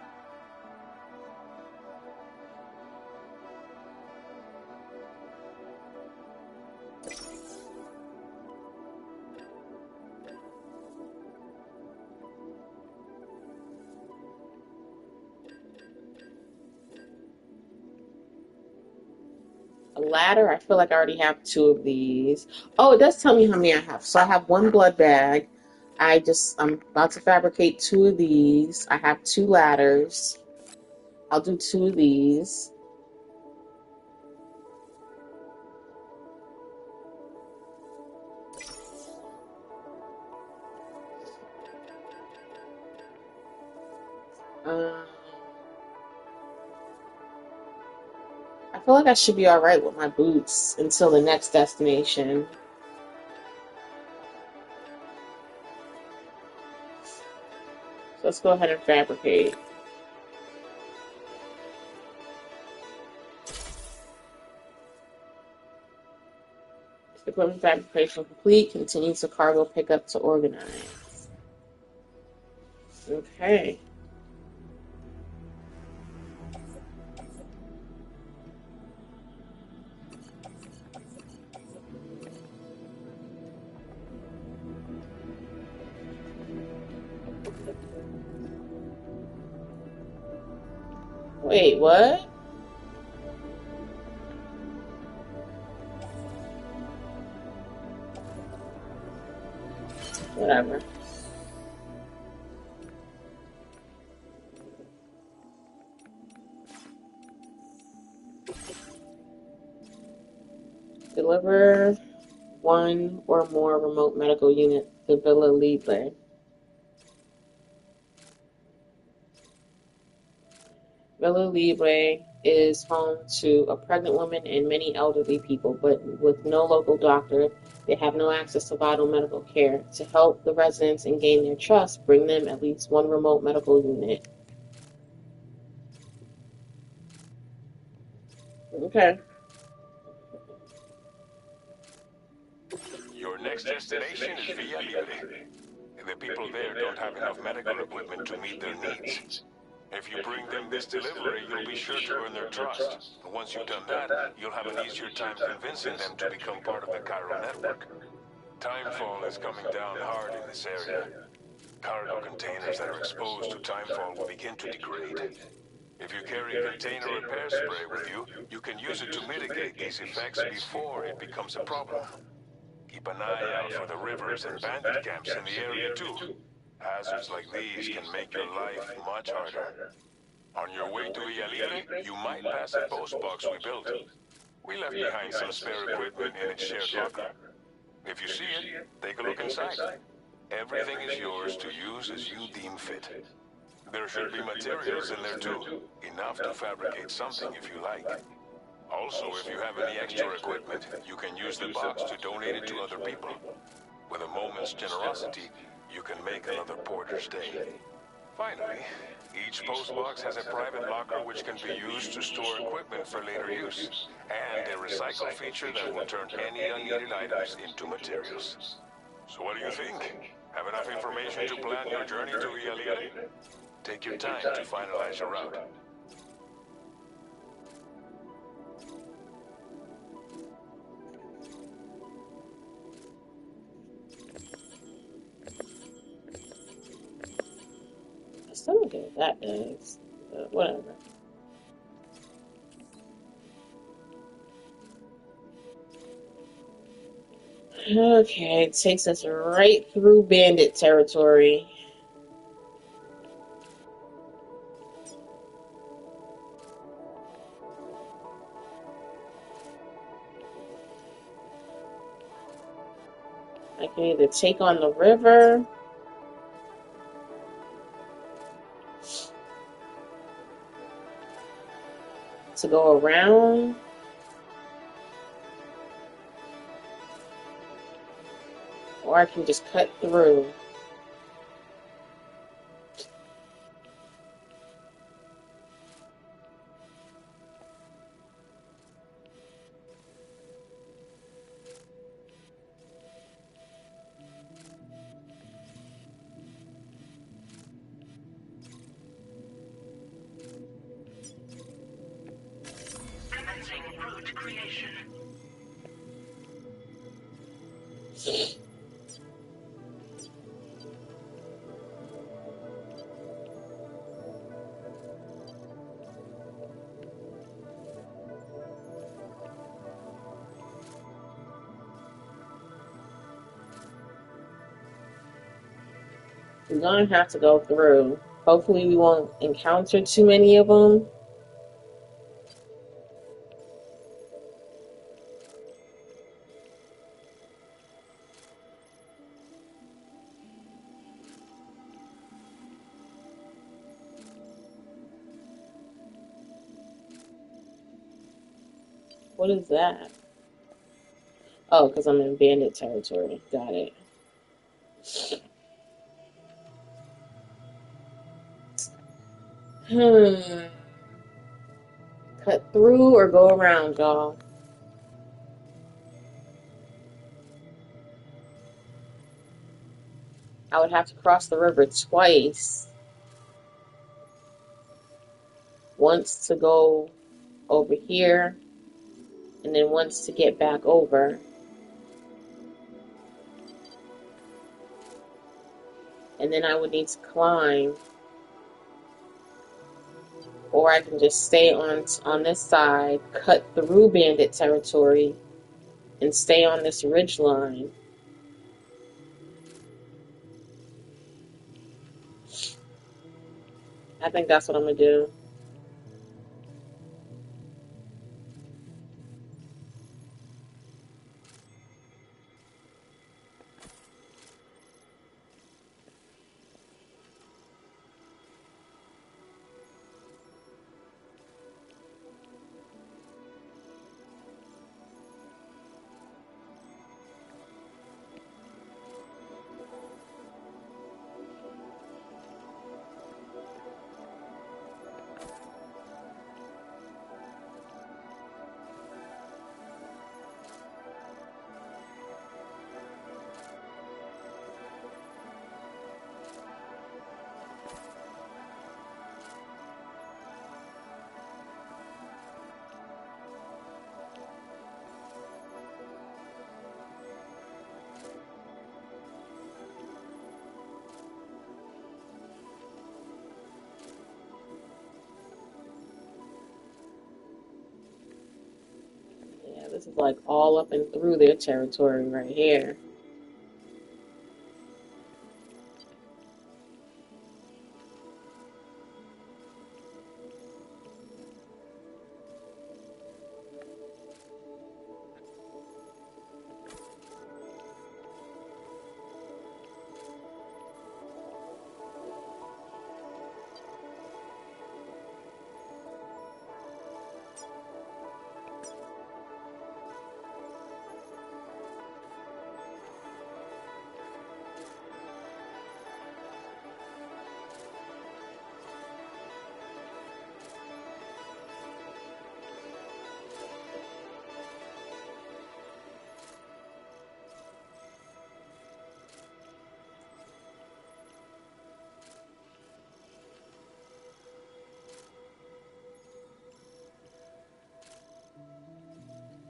A ladder, I feel like I already have two of these. Oh, it does tell me how many I have. So I have one blood bag. I'm about to fabricate two of these. I have two ladders. I'll do 2 of these. I feel like I should be alright with my boots until the next destination. So let's go ahead and fabricate. Equipment fabrication complete. Continue to cargo pickup to organize. Okay. Wait, what? Whatever. Deliver 1 or more remote medical unit to Villa Libre. Villa Libre is home to a pregnant woman and many elderly people, but with no local doctor, they have no access to vital medical care. To help the residents and gain their trust, bring them at least 1 remote medical unit. Okay. Your next destination is Villa Libre. The people there don't have enough medical equipment to meet their needs. If you bring them this delivery, you'll be sure to earn their trust. And once you've done that, you'll have an easier time convincing them to become part of the Cairo network. Timefall is coming down hard in this area. Cargo containers that are exposed to timefall will begin to degrade. If you carry a container repair spray with you, you can use it to mitigate these effects before it becomes a problem. Keep an eye out for the rivers and bandit camps in the area too. Hazards like these can make your life much harder. On your way to Villa Libre, you might pass a post box we built. We left behind some spare equipment in its shared locker. If you see it, take a look inside. Everything is yours to use as you deem fit. There should be materials in there too, enough to fabricate something if you like. Also, if you have any extra equipment, you can use the box to donate it to other people. With a moment's generosity, you can make another porter's day. Finally, each postbox has a private locker which can be used to store equipment for later use, and a recycle feature that will turn any unneeded items into materials. So what do you think? Have enough information to plan your journey to Villa Libre? Take your time to finalize your route. I still don't get what that does. But whatever. Okay, it takes us right through bandit territory. I can either take on the river to go around, or I can just cut through. Commencing route creation. We're gonna have to go through. Hopefully we won't encounter too many of them. What is that? Oh, because I'm in bandit territory. Got it. Cut through or go around, y'all. I would have to cross the river twice. Once to go over here, and then once to get back over. And then I would need to climb. Or I can just stay on this side, cut through bandit territory, and stay on this ridge line. I think that's what I'm going to do. Yeah, this is like all up and through their territory right here.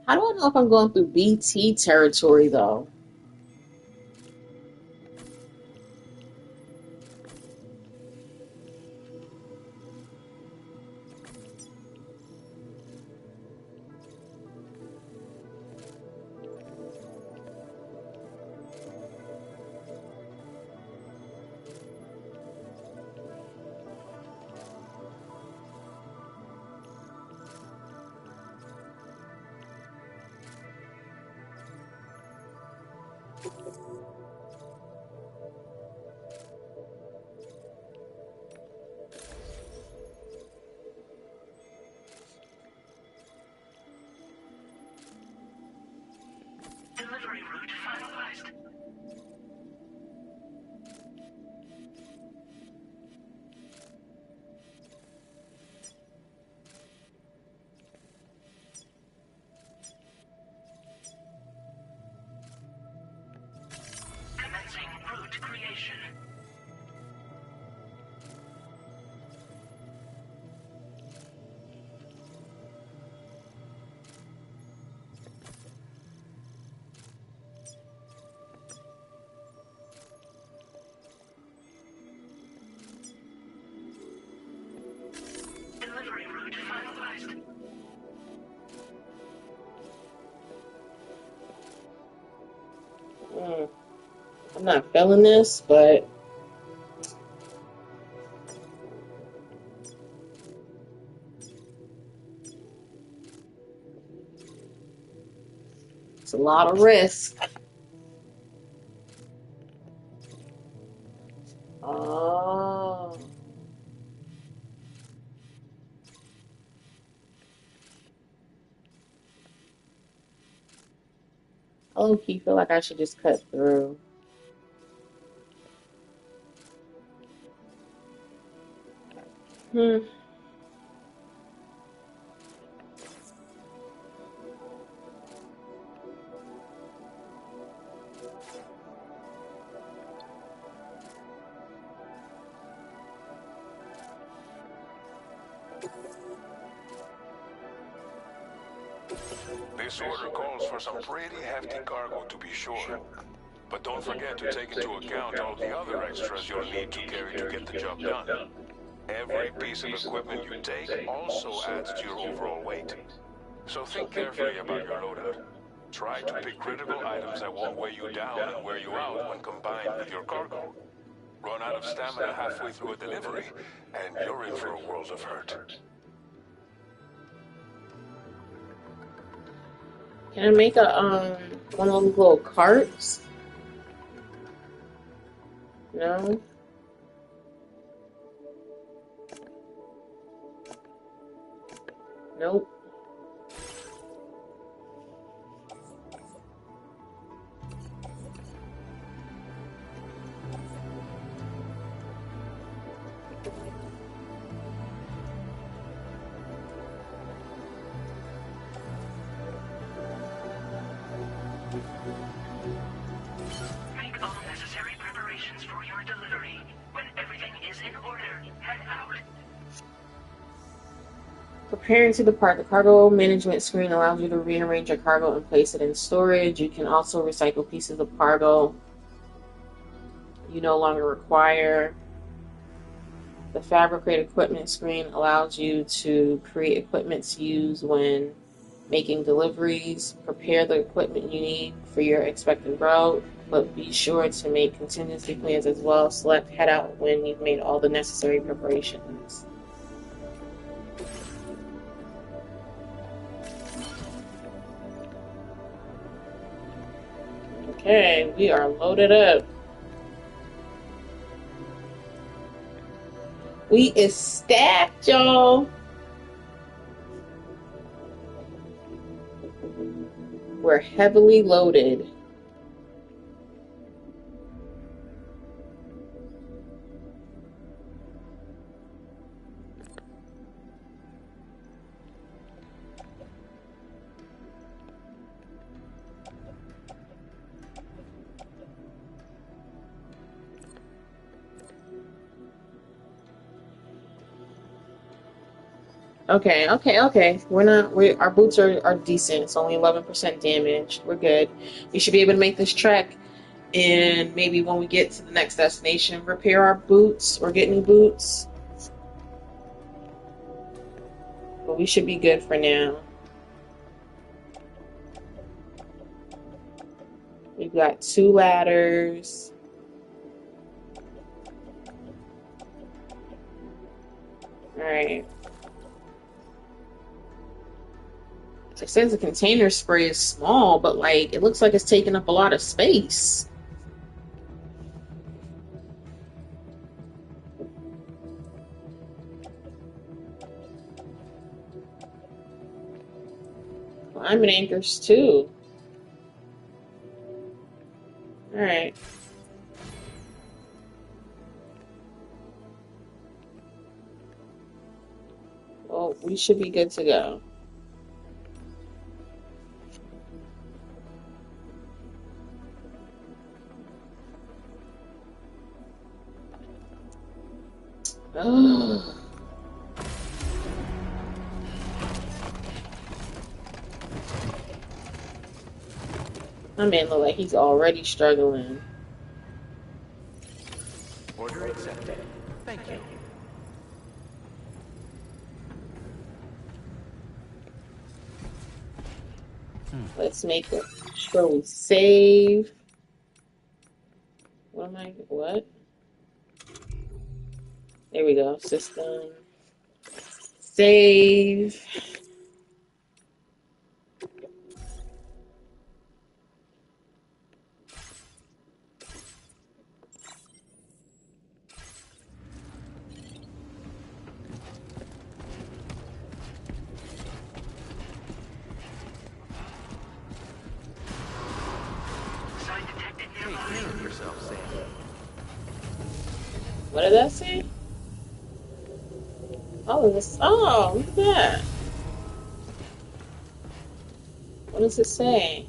How do I know if I'm going through BT territory, though? Delivery route finalized. Commencing route creation. Delivery route finalized. I'm not feeling this, but it's a lot of risk. Oh. I low-key feel like I should just cut through. Hmm. This order calls for some pretty hefty cargo to be sure. But don't forget to take into account all the other extras you'll need to carry to get the job done. Every piece of equipment you take also adds to your overall weight. So think carefully about your loadout. Try to pick critical items that won't weigh you down and wear you out when combined with your cargo. Run out of stamina halfway through a delivery, and you're in for a world of hurt. Can I make a one of those little carts? No. Nope. Make all necessary preparations for your delivery. When everything is in order, head out. Preparing to depart. The cargo management screen allows you to rearrange your cargo and place it in storage. You can also recycle pieces of cargo you no longer require. The fabricate equipment screen allows you to create equipment to use when making deliveries. Prepare the equipment you need for your expected route, but be sure to make contingency plans as well. Select head out when you've made all the necessary preparations. Okay, we are loaded up. We is stacked, y'all. We're heavily loaded. Okay. Our boots are decent. It's only 11% damaged. We're good. We should be able to make this trek, and maybe when we get to the next destination, repair our boots or get new boots. But we should be good for now. We've got 2 ladders. Alright. It says the container spray is small, but like it looks like it's taking up a lot of space. Climbing anchors too. Alright. Well, we should be good to go. Ugh. My man look like he's already struggling. Order accepted. Thank you. Let's make sure we save. What? There we go. System. Save. yourself, Sam. What did that say? Oh, this. Oh, look at that. What does it say?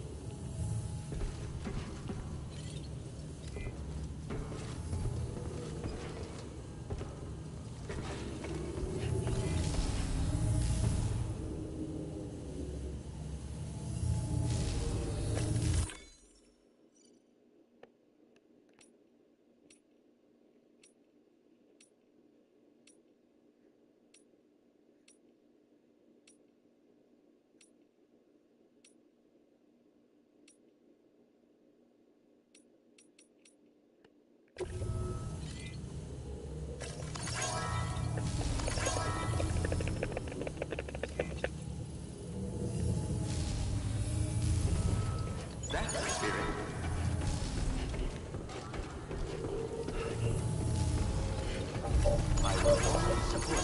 That's the spirit. I will always support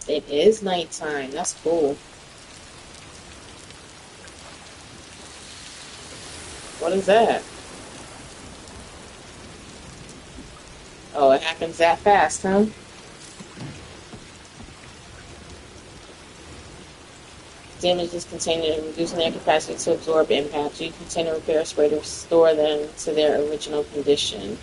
you. It is nighttime. That's cool. What is that? Oh, it happens that fast, huh? Damages container reducing their capacity to absorb impact. Use container repair spray to restore them to their original condition.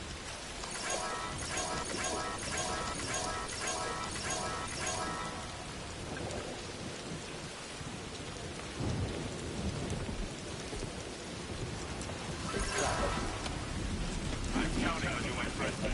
I'm counting on you, my friend.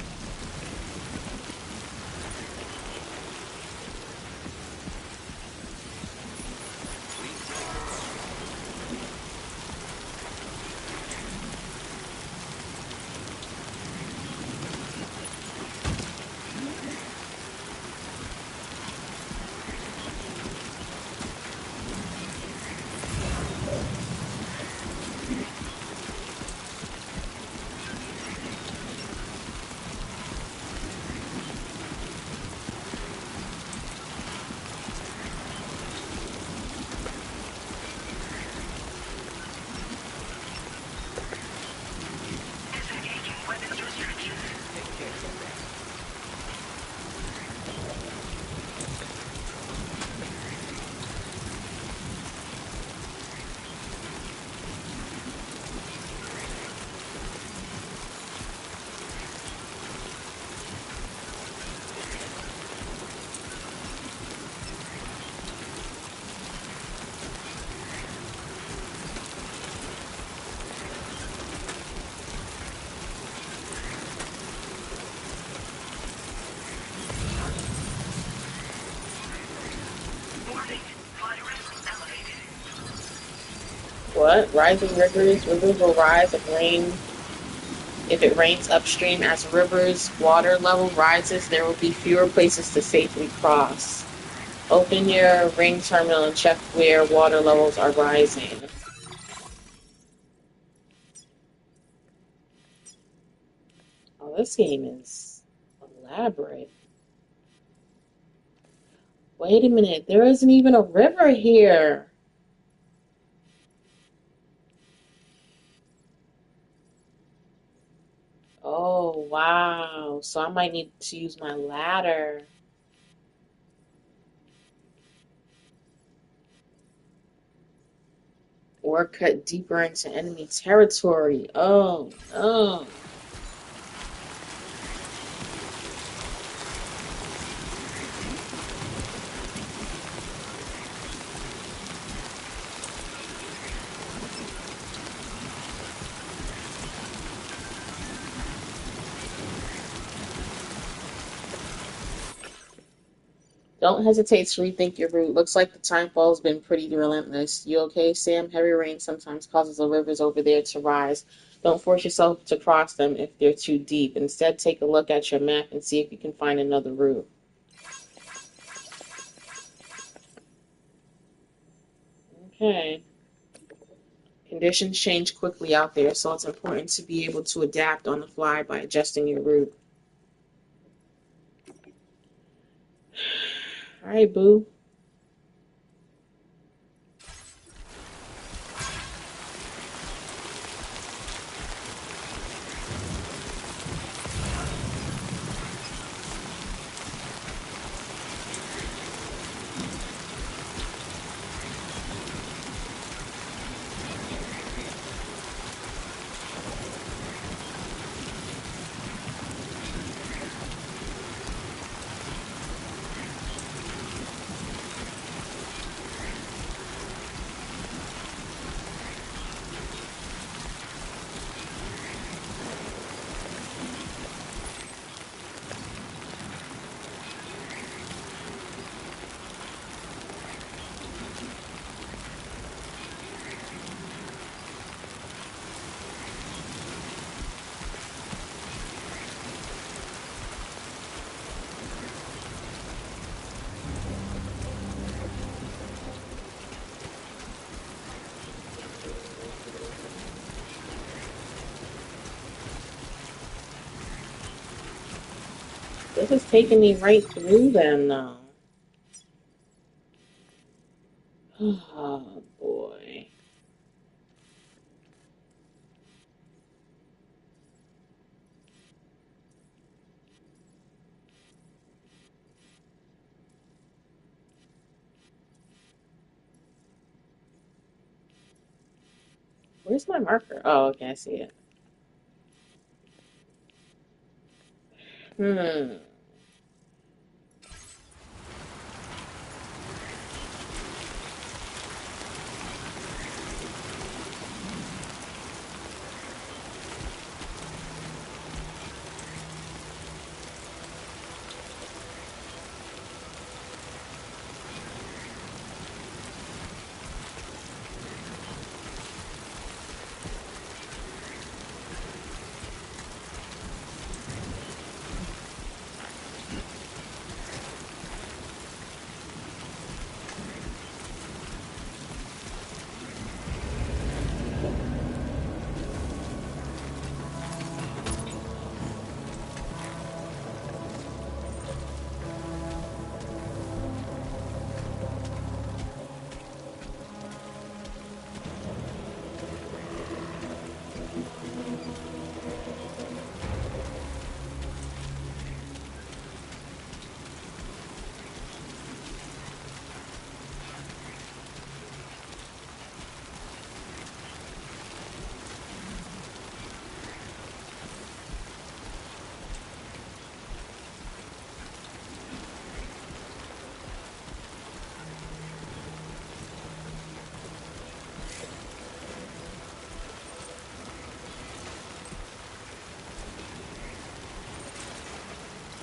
Disengaging weapons restriction. Take care, Sam. Warning. Flight risk elevated. What? Rising rivers. Rivers will rise if it rains upstream. As rivers' water level rises, there will be fewer places to safely cross. Open your ring terminal and check where water levels are rising. Oh, this game is elaborate. Wait a minute, there isn't even a river here. Oh, wow. So I might need to use my ladder. Or cut deeper into enemy territory. Oh, no. Don't hesitate to rethink your route. Looks like the timefall's been pretty relentless. You okay, Sam? Heavy rain sometimes causes the rivers over there to rise. Don't force yourself to cross them if they're too deep. Instead, take a look at your map and see if you can find another route. Okay. Conditions change quickly out there, so it's important to be able to adapt on the fly by adjusting your route. Hi, boo. This is taking me right through them, though. Oh, boy. Where's my marker? Oh, okay, I see it. Hmm.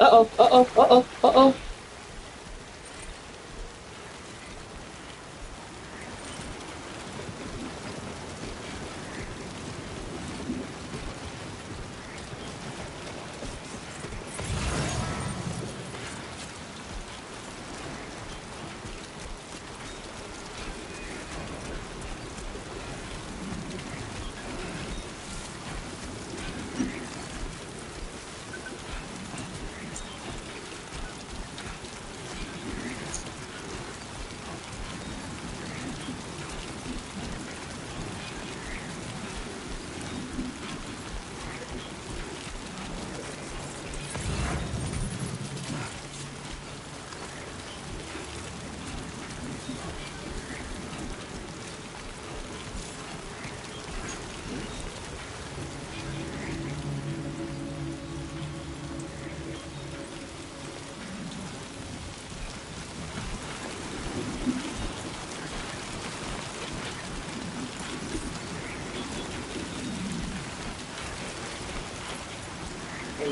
Uh-oh, uh-oh, uh-oh, uh-oh.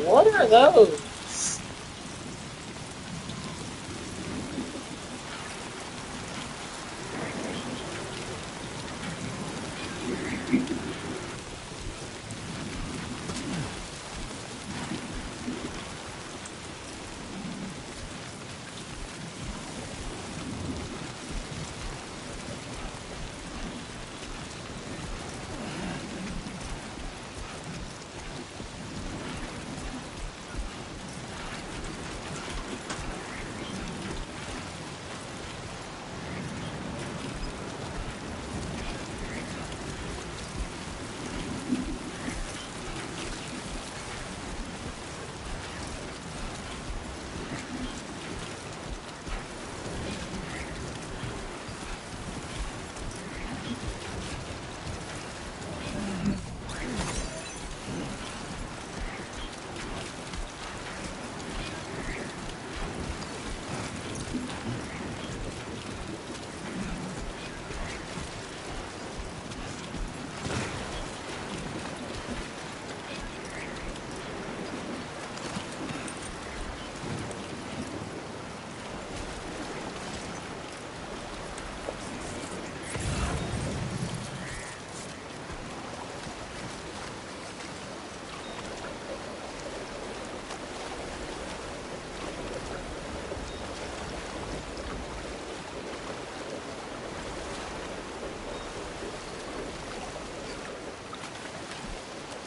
What are those?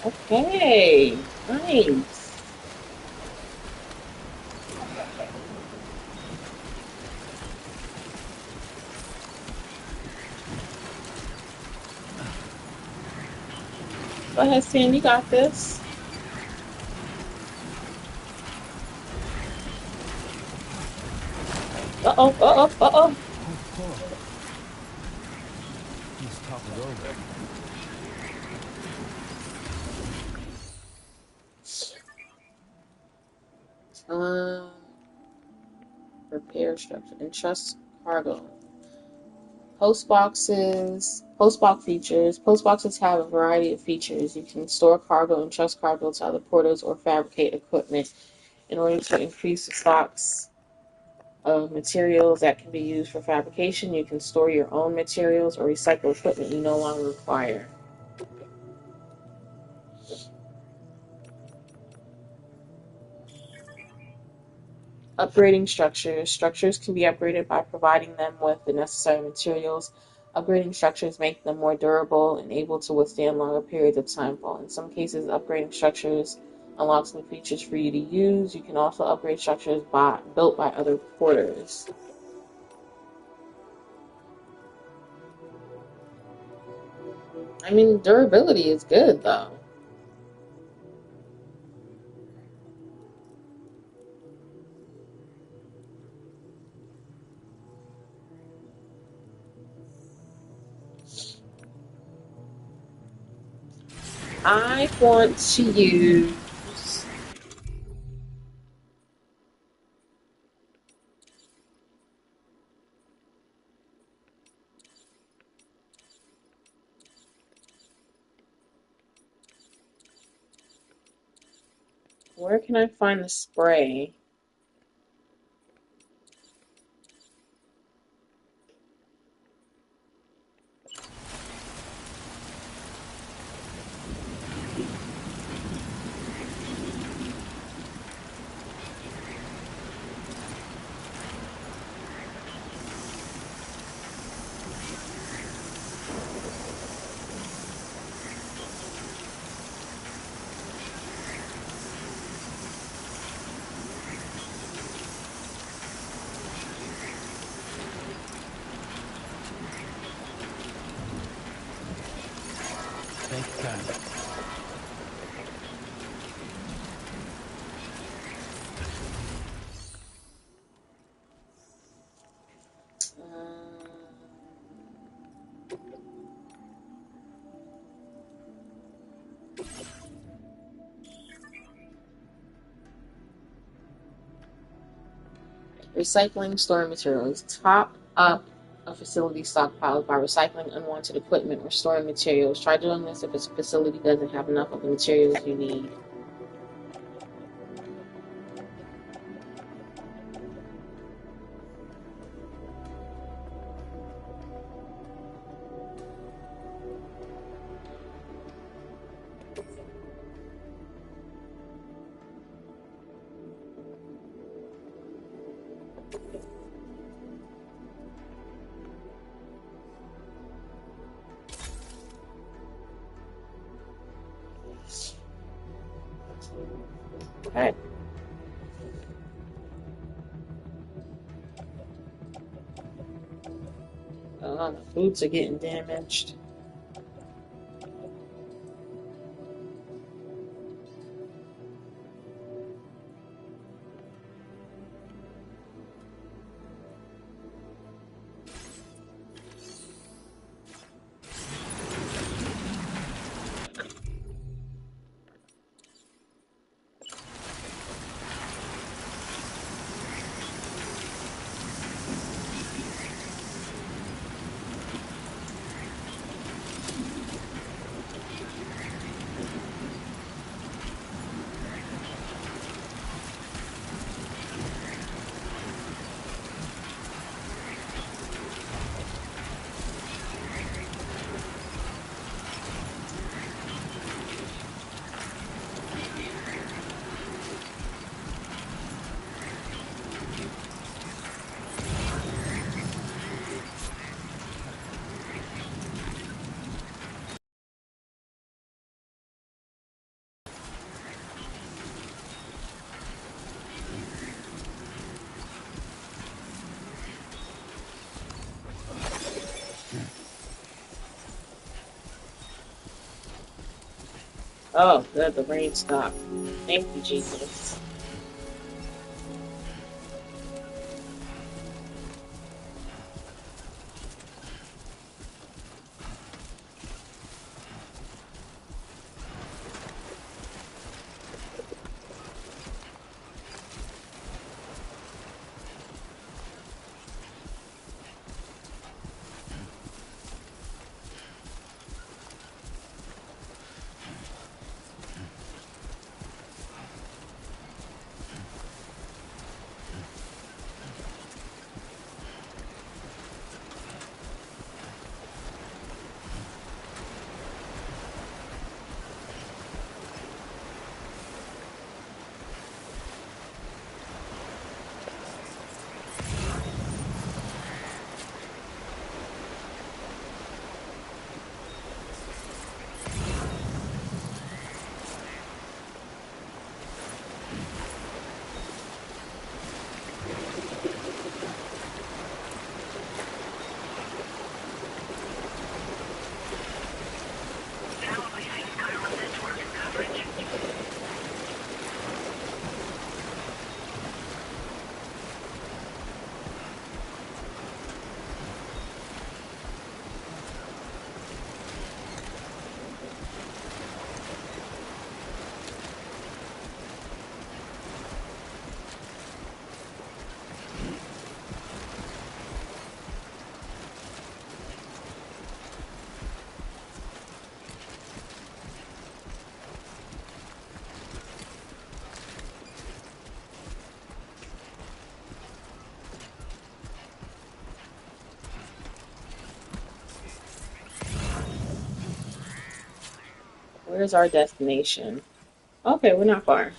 Okay, nice. Go ahead, Sam, you got this. Uh-oh, uh-oh, uh-oh. He's toppled over. Um, repair structure, entrust cargo. Postbox features. Postboxes have a variety of features. You can store cargo and trust cargo to other porters or fabricate equipment in order to increase the stocks of materials that can be used for fabrication. You can store your own materials or recycle equipment you no longer require. Upgrading structures. Structures can be upgraded by providing them with the necessary materials. Upgrading structures make them more durable and able to withstand longer periods of timefall. In some cases, upgrading structures unlocks new features for you to use. You can also upgrade structures built by other porters. I mean, durability is good, though. I want to use... Where can I find the spray? Thank God. Recycling storing materials. Top up a facility stockpiles by recycling unwanted equipment or storing materials. Try doing this if a facility doesn't have enough of the materials you need. Okay. My boots are getting damaged. Oh, good. The rain stopped. Thank you, Jesus. Now leaving chiral network coverage. Where's our destination? Okay, we're not far.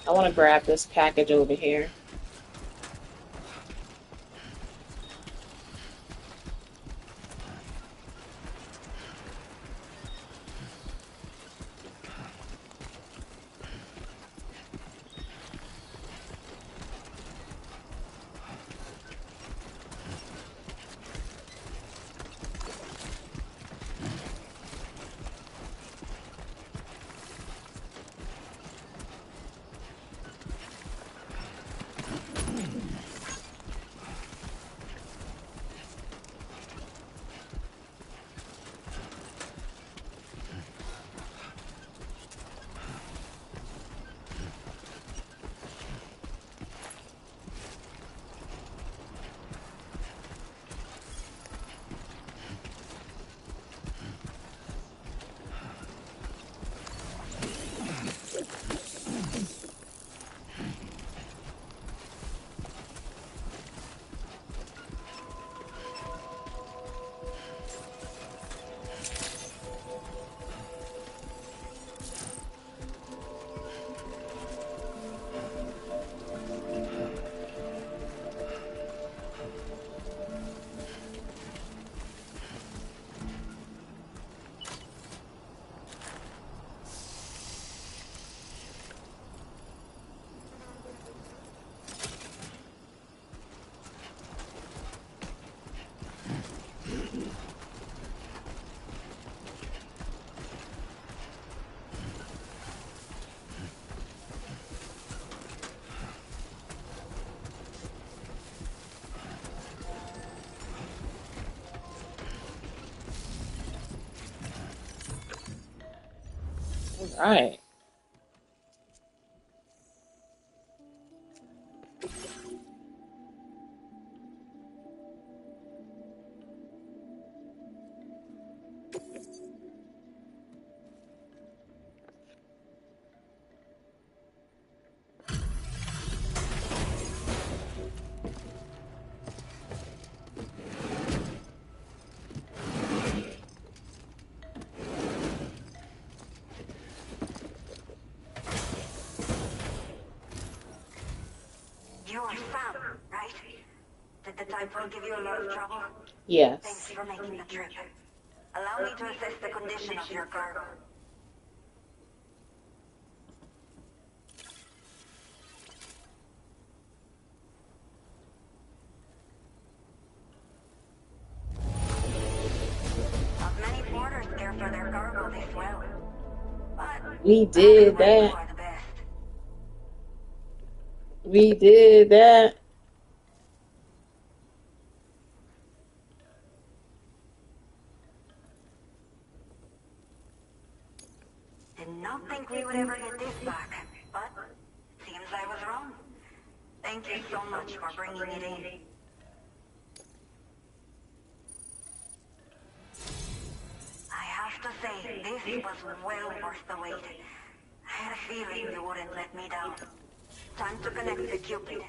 I want to grab this package over here. All right. type will give you a lot of trouble? Thanks Yes. for making the trip. Allow me to assess the condition of your cargo. Not many porters care for their cargo this well. But We did that's why you that. are the best. We did that. Did not think we would ever get this back, but seems I was wrong. Thank you so much for bringing it in. I have to say, this was well worth the wait. I had a feeling you wouldn't let me down. Time to connect to Cupid.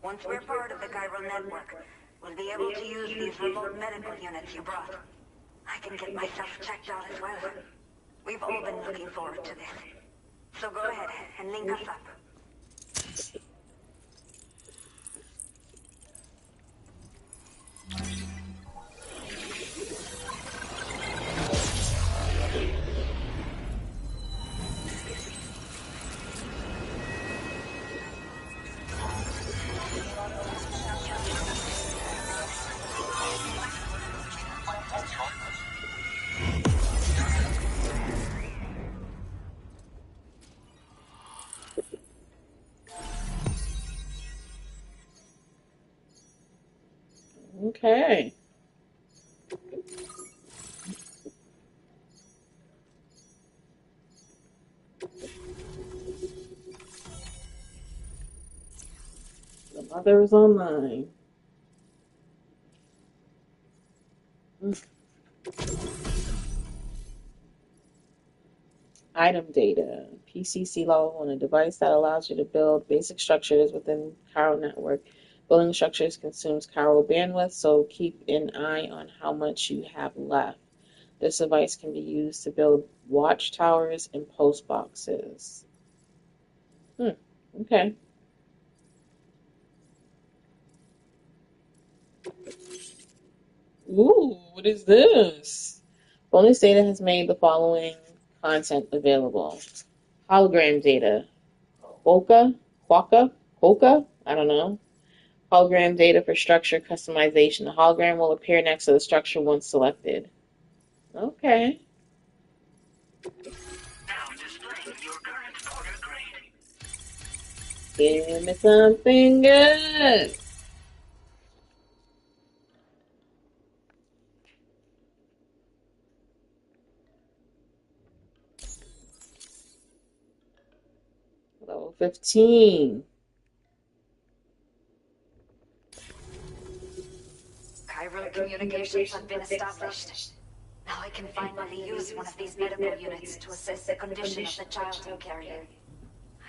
Once we're part of the chiral network, we'll be able to use these remote medical units you brought. I can get myself checked out as well. We've all been looking forward to this. So go ahead and link us up. Okay. The mother is online. Item data. PCC level on a device that allows you to build basic structures within chiral network. Building structures consumes chiral bandwidth, so keep an eye on how much you have left. This device can be used to build watchtowers and post boxes. Okay. Ooh, what is this? Bonus data has made the following content available. Hologram data. Quokka? I don't know. Hologram data for structure customization. The hologram will appear next to the structure once selected. Okay. Now displaying your current porter grade. Give me something good. Level 15. Chiral communications have been established. Now I can finally use one of these medical units to assess the condition of the child I'm carrying.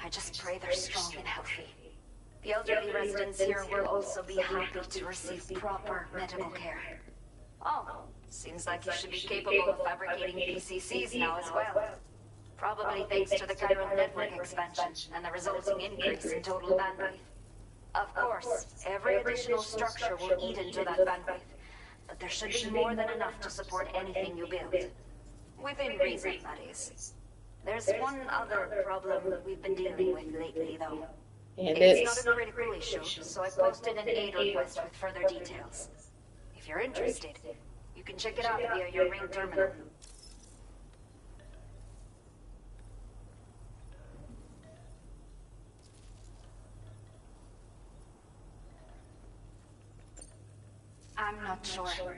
I just pray they're strong and healthy. The elderly residents here will also be happy to receive proper medical care. Oh, seems like you should be capable of fabricating PCCs now as well. Probably thanks to the chiral network expansion and the resulting increase in total bandwidth. Of course, every additional structure will eat into that bandwidth, but there should be more than enough to support anything you build. Within reason, that is. There's one other problem we've been dealing with lately, though. And It's not a critical issue, so I posted an aid request with further details. If you're interested, you can check it out via your Ring terminal. I'm not sure.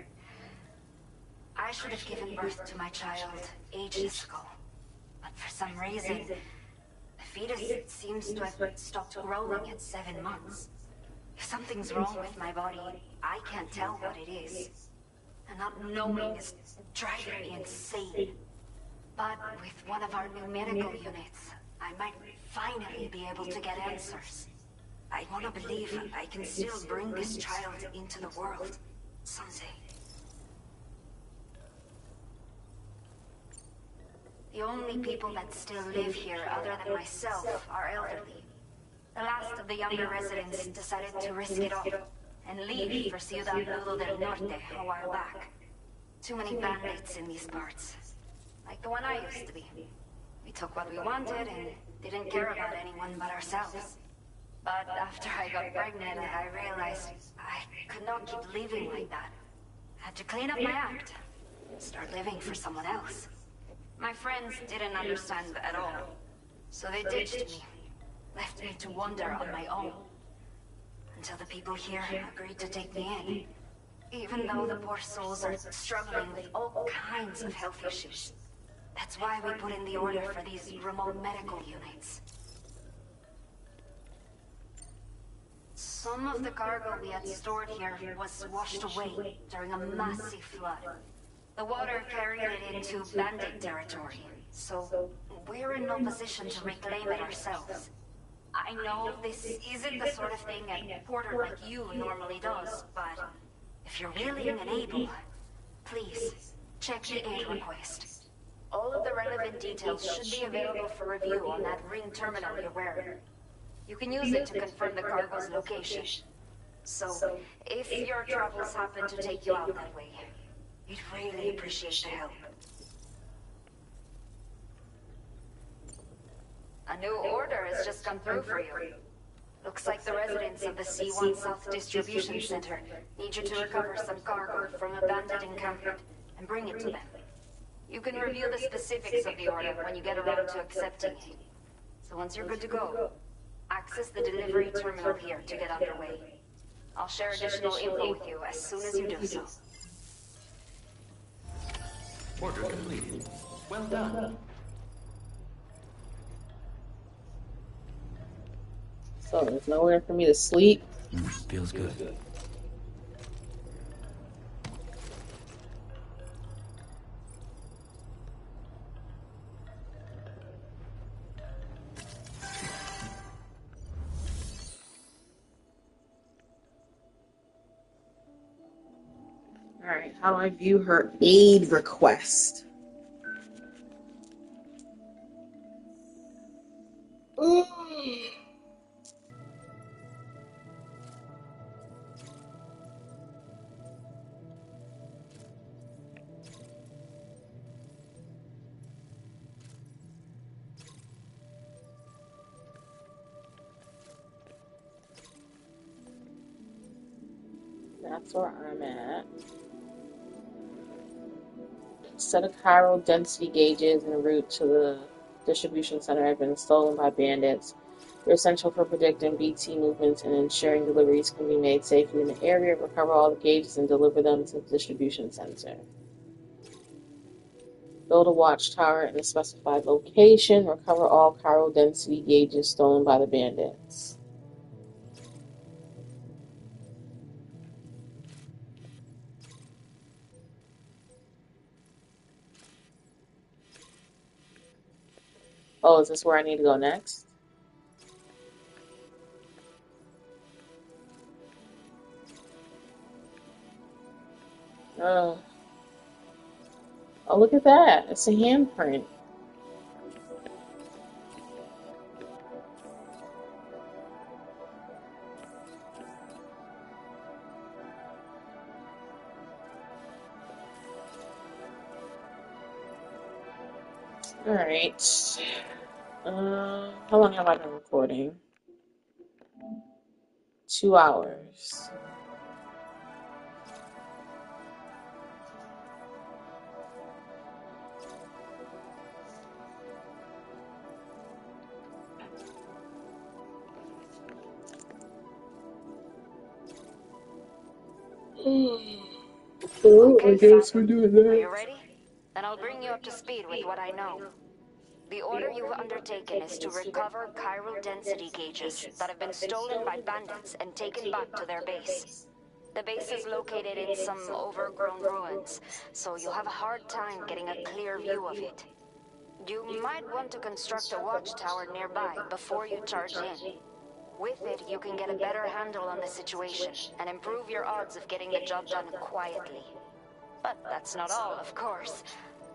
I should have given birth to my child ages ago. But for some reason, the fetus seems to have stopped growing at 7 months. If something's wrong with my body, I can't tell what it is. And not knowing is driving me insane. But with one of our new medical units, I might finally be able to get answers. I want to believe I can still bring this child into the world someday. The only people that still live here other than myself are elderly. The last of the younger residents decided to risk it all and leave for Ciudad Nudo del Norte a while back. Too many bandits in these parts. Like the one I used to be. We took what we wanted and didn't care about anyone but ourselves. But after I got pregnant, I realized I could not keep living like that. I had to clean up my act. Start living for someone else. My friends didn't understand at all. So they ditched me. Left me to wander on my own. Until the people here agreed to take me in. Even though the poor souls are struggling with all kinds of health issues. That's why we put in the order for these remote medical units. Some of the cargo we had stored here was washed away during a massive flood. The water carried it into bandit territory, so we're in no position to reclaim it ourselves. I know this isn't the sort of thing a porter like you normally does, but if you're willing and able, please check the aid request. All of the relevant details should be available for review on that ring terminal you're wearing. You can use it to confirm the cargo's location. So, if your travels happen to take you out that way, we'd really appreciate the help. A new order has just come through for you. Looks like the residents of the C1 South Distribution Center need you to recover some cargo from a bandit encampment and bring it to them. You can review the specifics of the order when you get around to accepting it. So once you're good to go, access the delivery terminal here to get underway. I'll share additional info with you as soon as you do so. Order completed. Well done. So there's nowhere for me to sleep. Feels good. Alright, how do I view her aid request? Ooh. That's where I'm at. Set of chiral density gauges en route to the distribution center have been stolen by bandits. They're essential for predicting BT movements and ensuring deliveries can be made safely in the area. Recover all the gauges and deliver them to the distribution center. Build a watchtower in a specified location. Recover all chiral density gauges stolen by the bandits. Oh, is this where I need to go next? Oh, look at that. It's a handprint. Alright. How long have I been recording? 2 hours. Okay, I guess we're doing that. Are you ready? Then I'll bring you up to speed with what I know. The order you've undertaken is to recover chiral density gauges that have been stolen by bandits and taken back to their base. The base is located in some overgrown ruins, so you'll have a hard time getting a clear view of it. You might want to construct a watchtower nearby before you charge in. With it, you can get a better handle on the situation and improve your odds of getting the job done quietly. But that's not all, of course.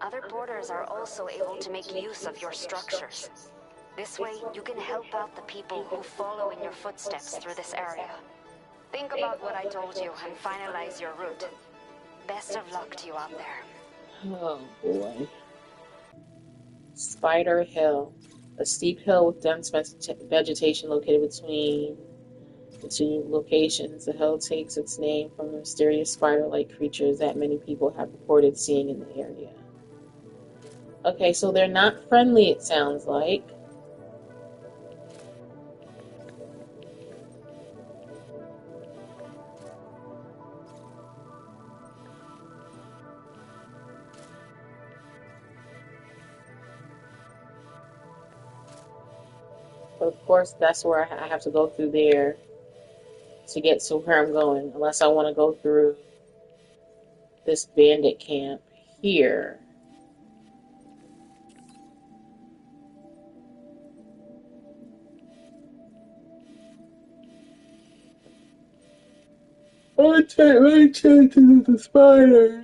Other porters are also able to make use of your structures. This way, you can help out the people who follow in your footsteps through this area. Think about what I told you and finalize your route. Best of luck to you out there. Oh boy. Spider Hill. A steep hill with dense vegetation located between the two locations. The hill takes its name from the mysterious spider-like creatures that many people have reported seeing in the area. Okay, so they're not friendly, it sounds like. But of course, that's where I have to go through there to get to where I'm going, unless I want to go through this bandit camp here. I'll take my chances with the spiders.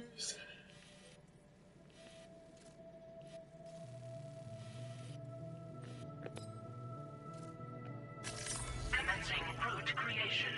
Commencing route creation.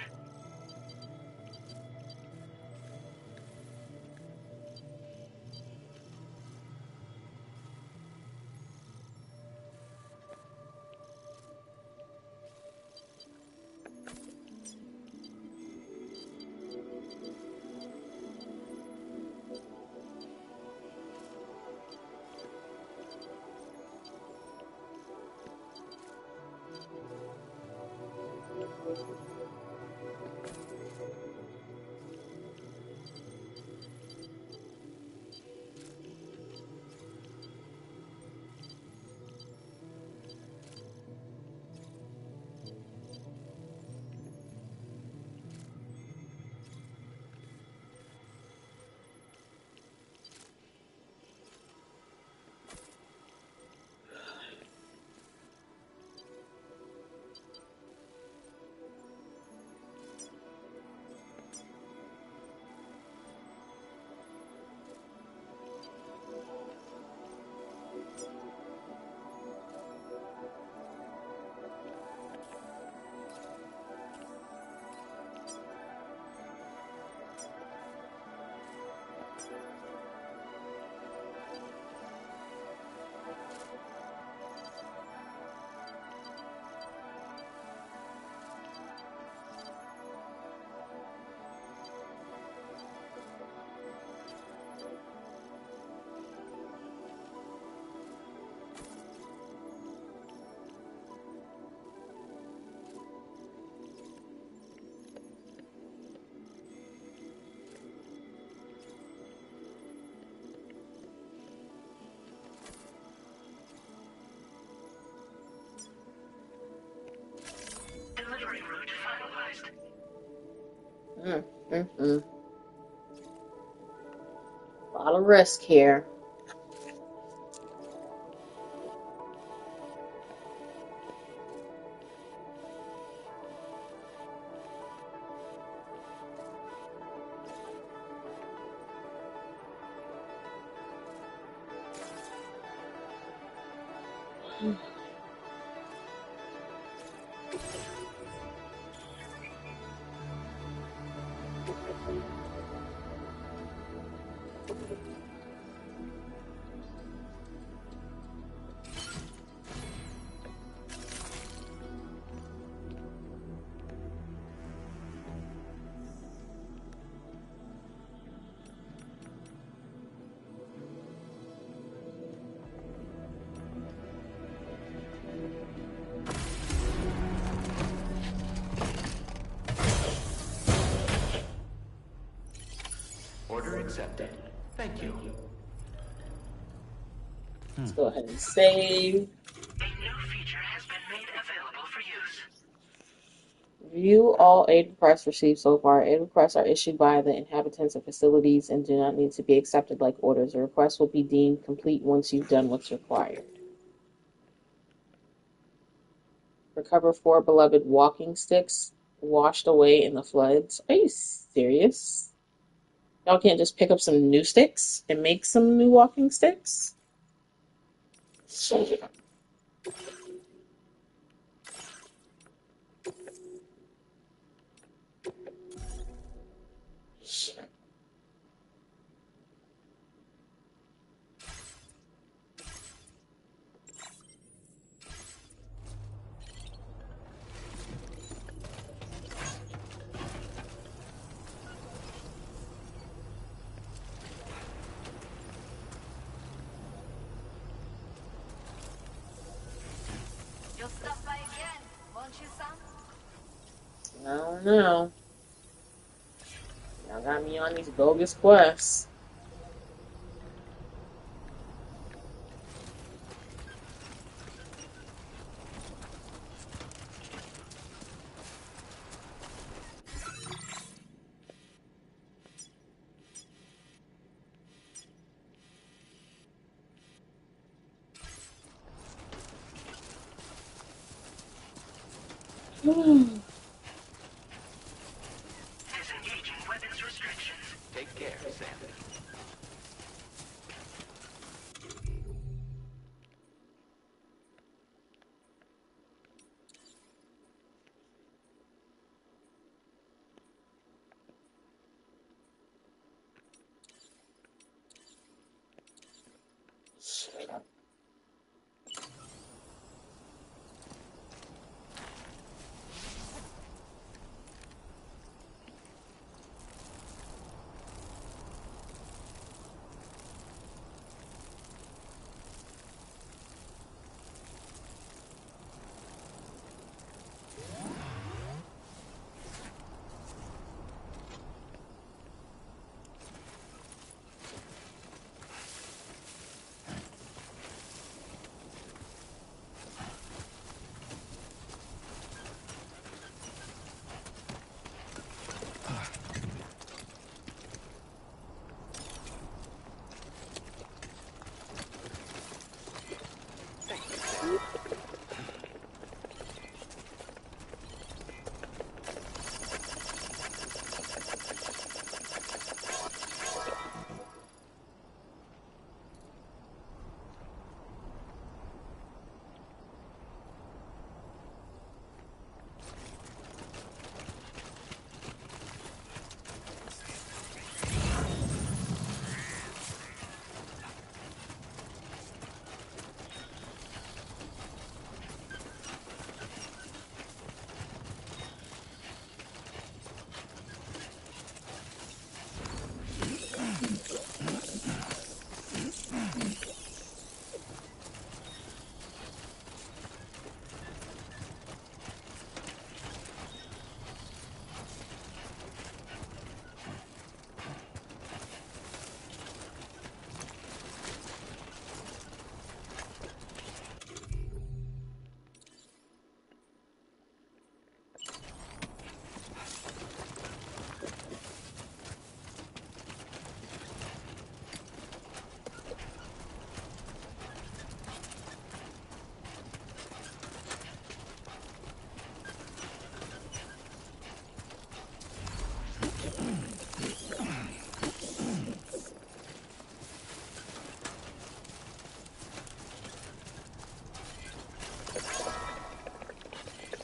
Delivery route finalized. A lot of risk here. Order accepted. Thank you. Let's go ahead and save. A new feature has been made available for use. View all aid requests received so far. Aid requests are issued by the inhabitants of facilities and do not need to be accepted like orders. A request will be deemed complete once you've done what's required. Recover 4 beloved walking sticks washed away in the floods. Are you serious? Y'all can't just pick up some new sticks and make some new walking sticks? You'll stop by again, won't you, son? I don't know. Y'all got me on these bogus quests. Disengaging weapons restrictions. Take care, Sam.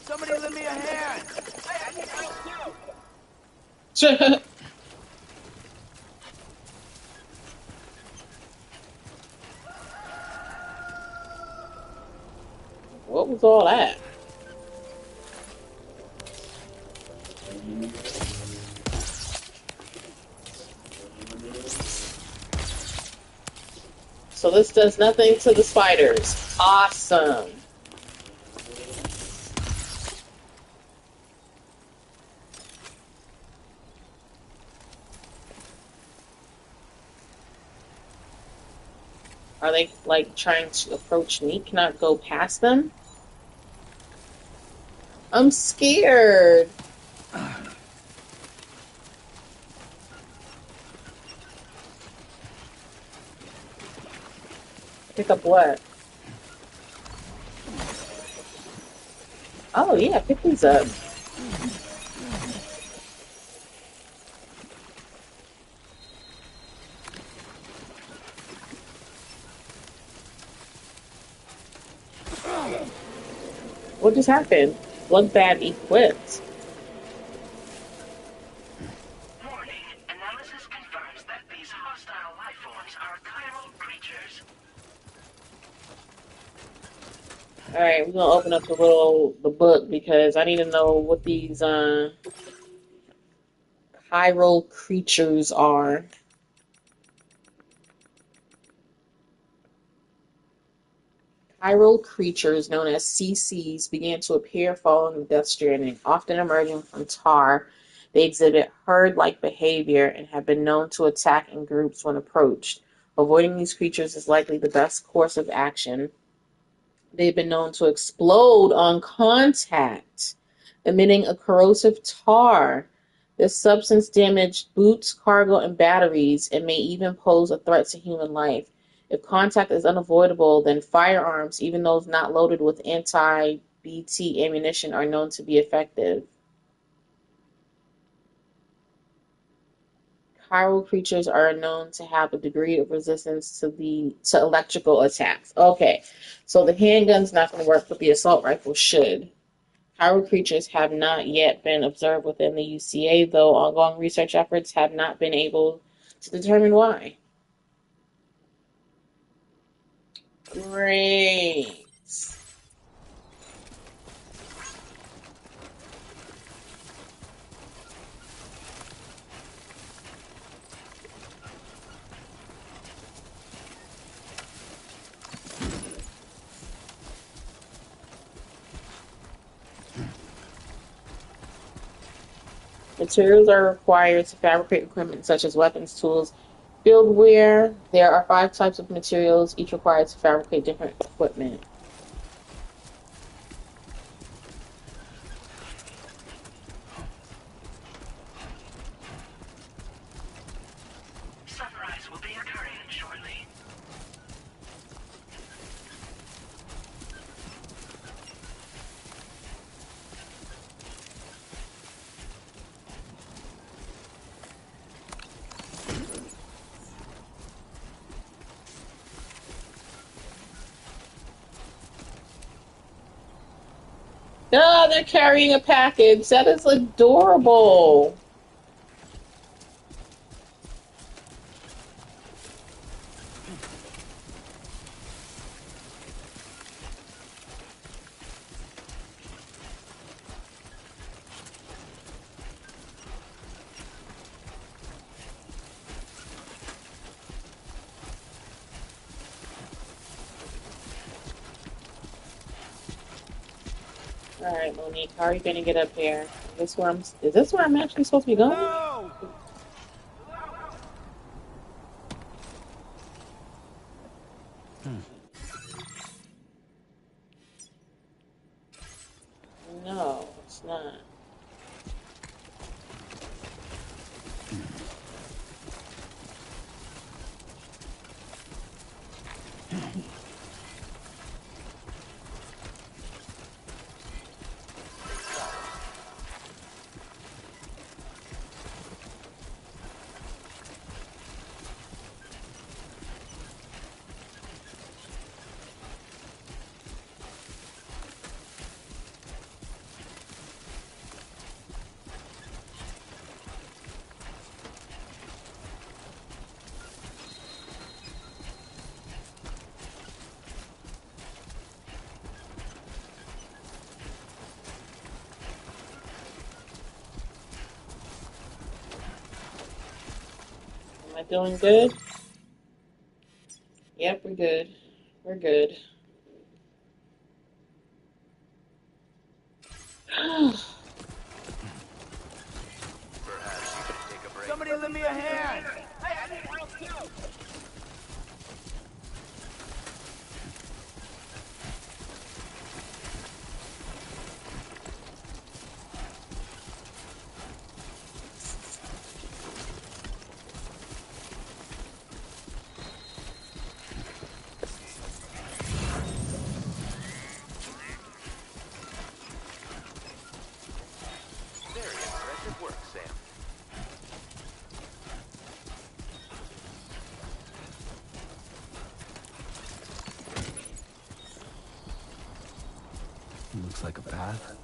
Somebody lend me a hand! What was all that? So this does nothing to the spiders. Awesome. Are they like trying to approach me? Can I go past them? I'm scared. Pick up what? Oh yeah, pick these up. What just happened? Bloodbath equipped. Warning. Analysis confirms that these hostile life forms are chiral creatures. Alright, we're gonna open up the book because I need to know what these chiral creatures are. Chiral creatures known as CCs began to appear following the Death Stranding, often emerging from tar. They exhibit herd-like behavior and have been known to attack in groups when approached. Avoiding these creatures is likely the best course of action. They've been known to explode on contact, emitting a corrosive tar. This substance damaged boots, cargo, and batteries, and may even pose a threat to human life. If contact is unavoidable, then firearms, even those not loaded with anti-BT ammunition, are known to be effective. Chiral creatures are known to have a degree of resistance to electrical attacks. Okay, so the handgun's not going to work, but the assault rifle should. Chiral creatures have not yet been observed within the UCA, though ongoing research efforts have not been able to determine why. Great. Materials are required to fabricate equipment such as weapons, tools, fieldware. There are 5 types of materials, each required to fabricate different equipment. Sunrise will be occurring shortly. Ah, they're carrying a package. That is adorable. All right, Monique, how are you gonna get up there? Is this where I'm actually supposed to be going? No! No, it's not. Am I doing good? Yep, we're good. We're good. Somebody lend me a hand! Hey, I need help too! Very impressive work, Sam. Looks like a path.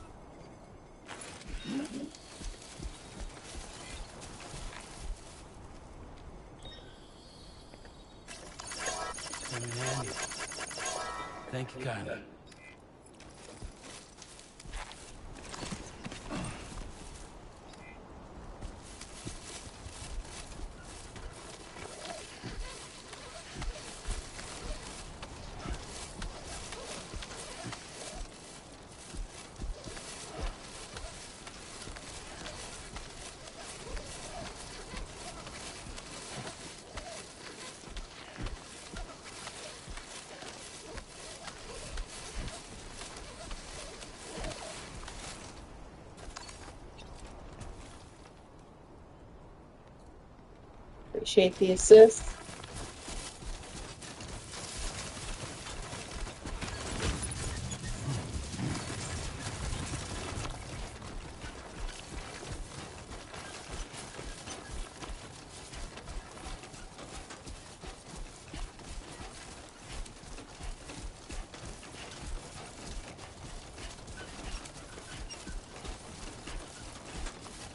Come in handy. Thank you kindly. Appreciate the assist.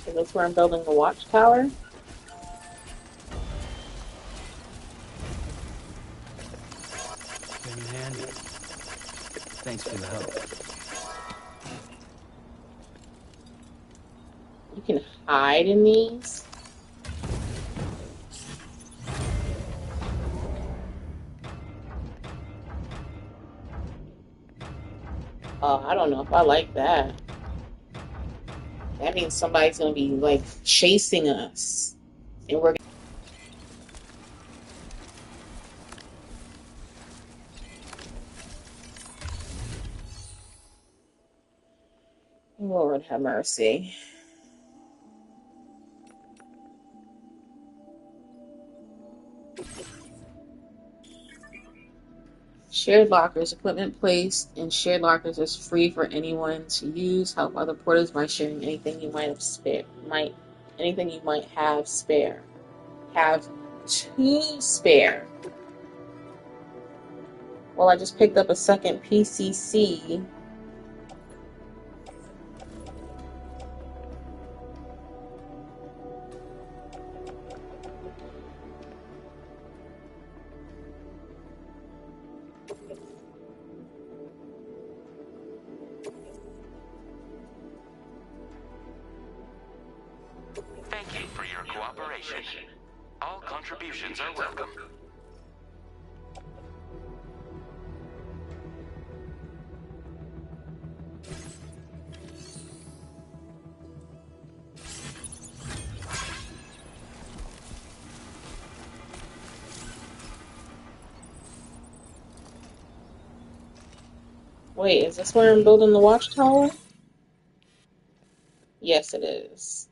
Is this where I'm building the watchtower? Came in handy. Thanks for the help. You can hide in these. Oh, I don't know if I like that. That means somebody's gonna be like chasing us, and we're. Lord have mercy. Shared lockers. Equipment placed in shared lockers is free for anyone to use. Help other porters by sharing anything you might have spare. Anything you might have spare. Have two spare. Well, I just picked up a second PCC. Thank you for your cooperation. All contributions are welcome. Wait, is this where I'm building the watchtower? Yes, it is.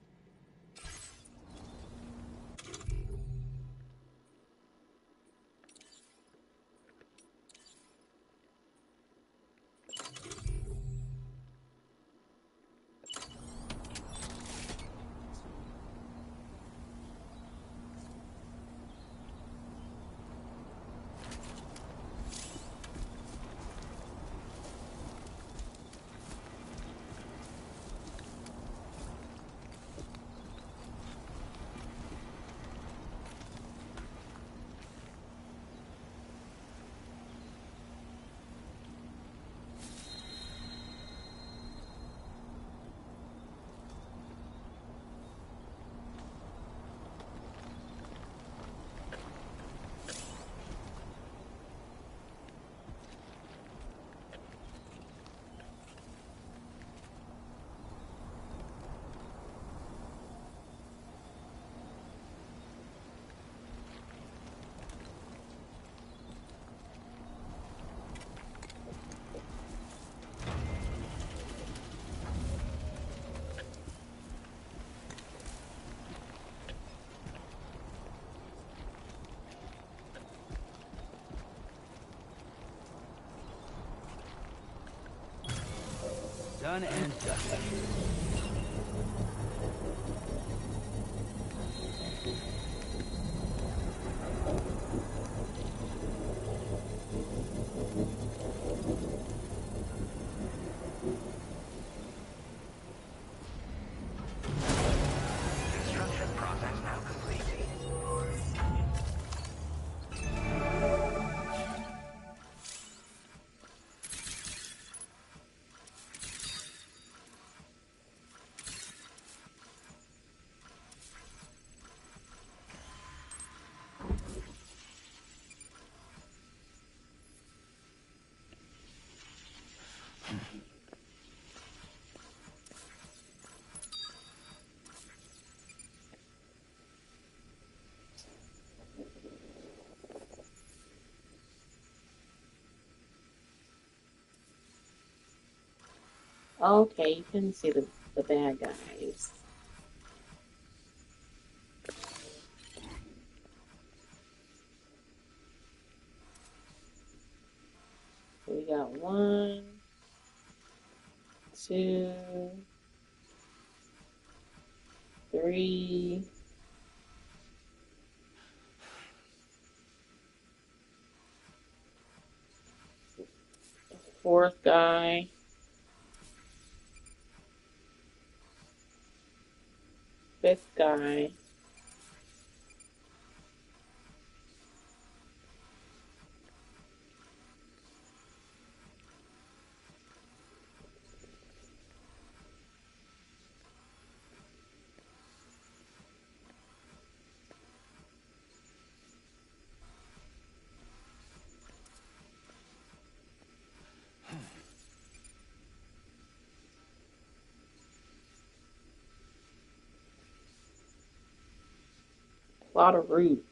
Done and dusted. Construction process now complete. Okay, you couldn't see the bad guys. got 1, 2, 3, 4th guy, 5th guy, a lot of root.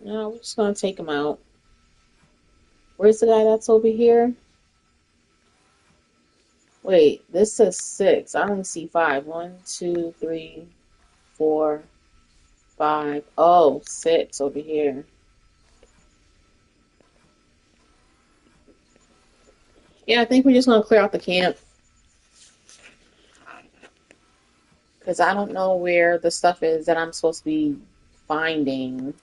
No, we're just gonna take him out. Where's the guy that's over here? Wait, this says 6. I don't see 5. 1, 2, 3, 4, 5. Oh, 6 over here. Yeah, I think we're just gonna clear out the camp. Because I don't know where the stuff is that I'm supposed to be finding.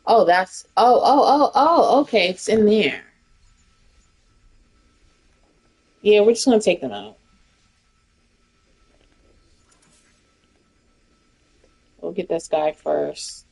Oh, okay, it's in there. Yeah, we're just gonna take them out. We'll get this guy first.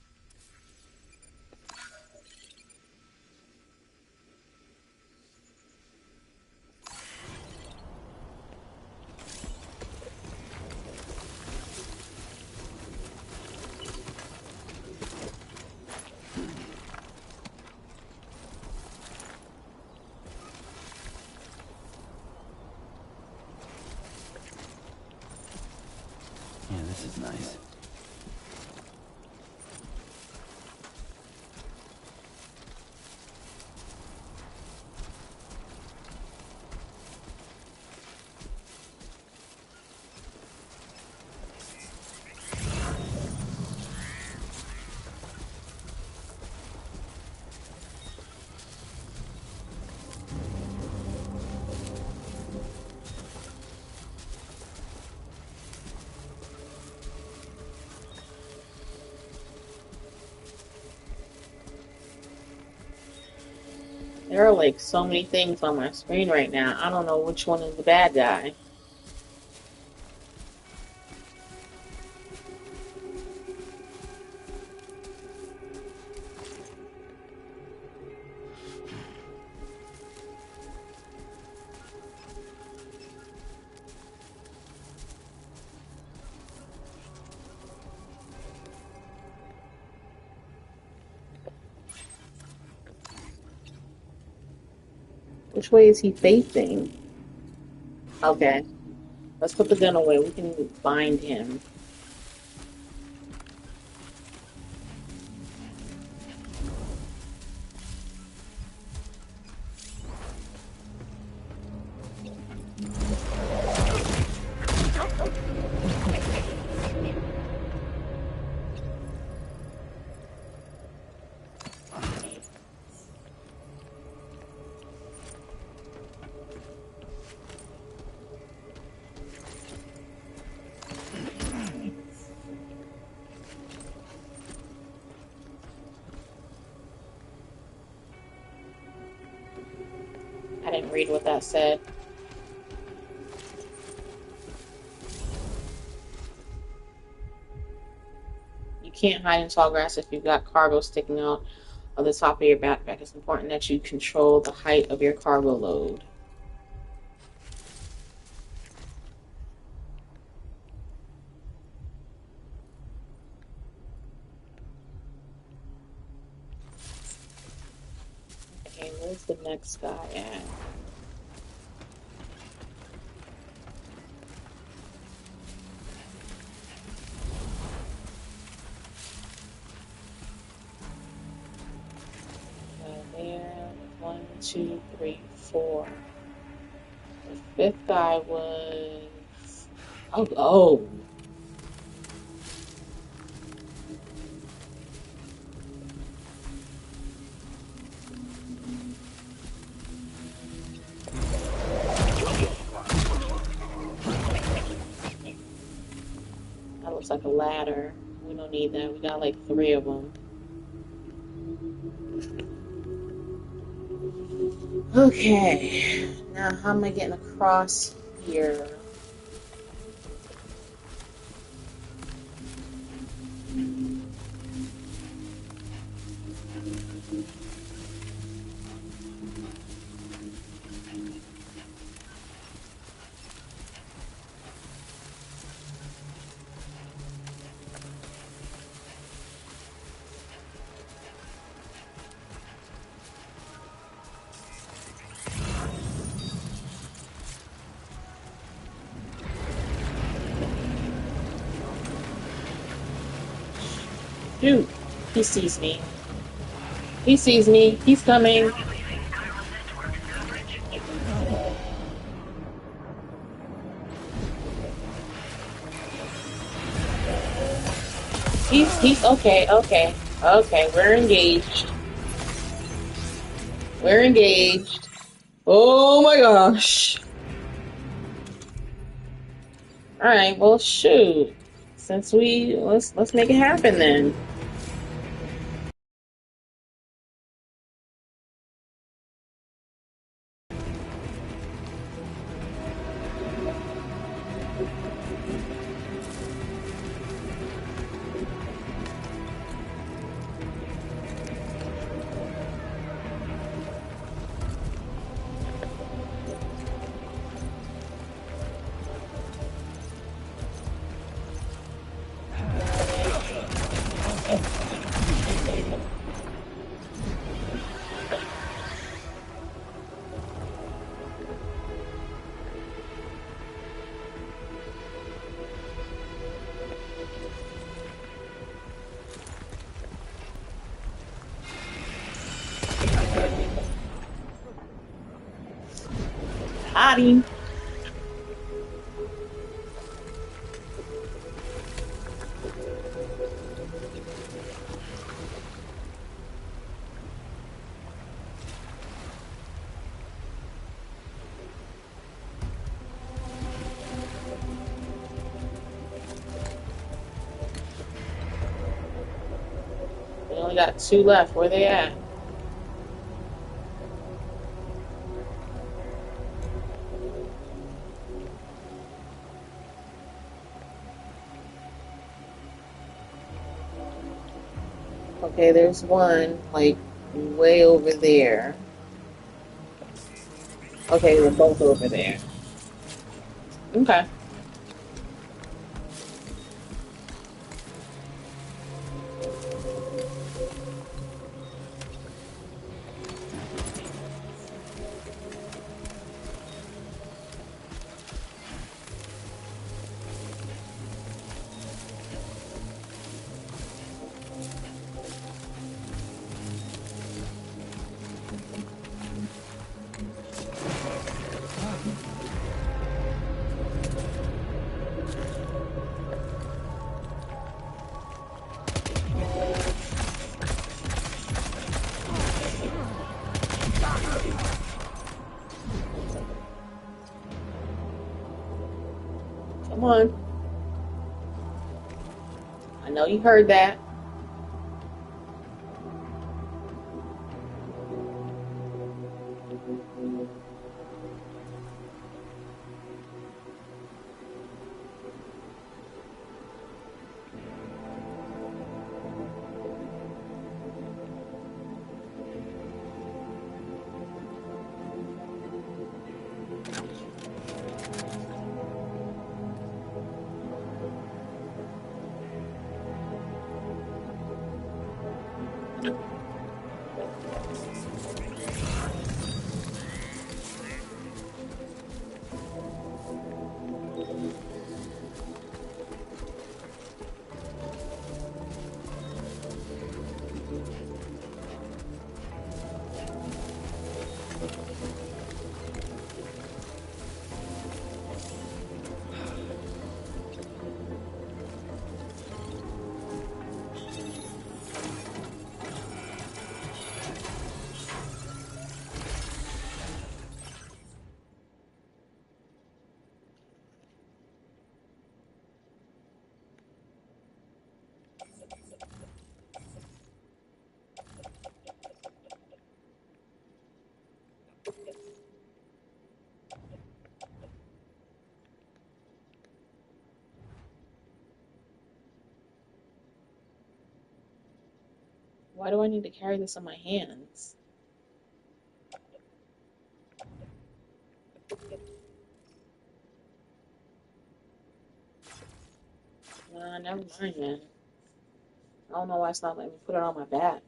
Yeah, this is nice. There are like so many things on my screen right now. I don't know which one is the bad guy. Which way is he facing? Okay. Let's put the gun away. We can find him. I didn't read what that said. You can't hide in tall grass if you've got cargo sticking out of the top of your backpack. It's important that you control the height of your cargo load. Okay, where's the next guy at? There. 1, 2, 3, 4. The 5th guy was... Oh. looks like a ladder. We don't need that. We got like 3 of them. Okay. Now, how am I getting across here? Dude, he sees me. He sees me. He's coming. He's okay, okay. Okay, we're engaged. We're engaged. Oh my gosh. Alright, well shoot. Since let's make it happen then. Hottie. We only got 2 left. Where they at? Okay, there's one, like, way over there. Okay, we're both over there. Okay. Come on. I know you heard that. Why do I need to carry this in my hands? Nah, never mind, man. I don't know why it's not letting me put it on my back.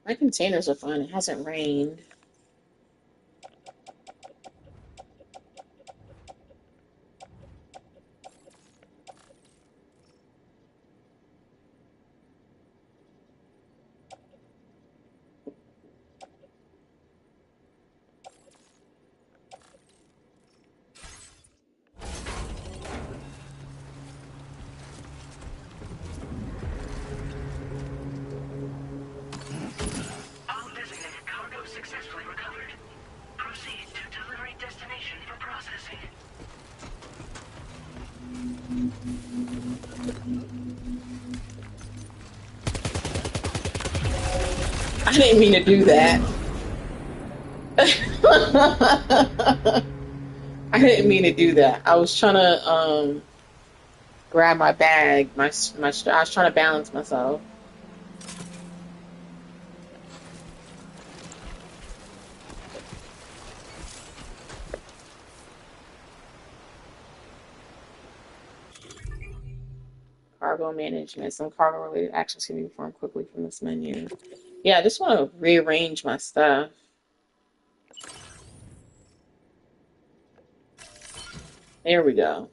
My containers are fine. It hasn't rained. All designated cargo successfully recovered. Proceed to delivery destination for processing. I didn't mean to do that. I didn't mean to do that. I was trying to grab my bag. I was trying to balance myself. Cargo management. Some cargo-related actions can be performed quickly from this menu. Yeah, I just want to rearrange my stuff. There we go.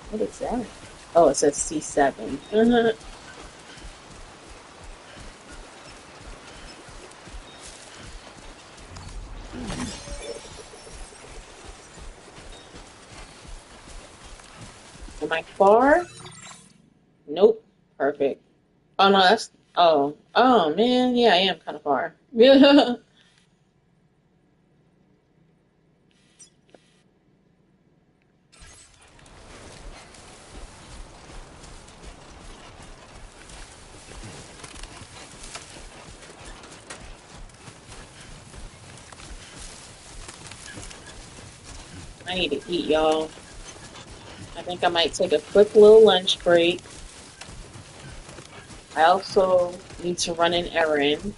What is that? Oh, it says C7. Am I far? Nope. Perfect. Oh no, that's oh man, yeah, I am kind of far. I need to eat, y'all. I think I might take a quick little lunch break. I also need to run an errand,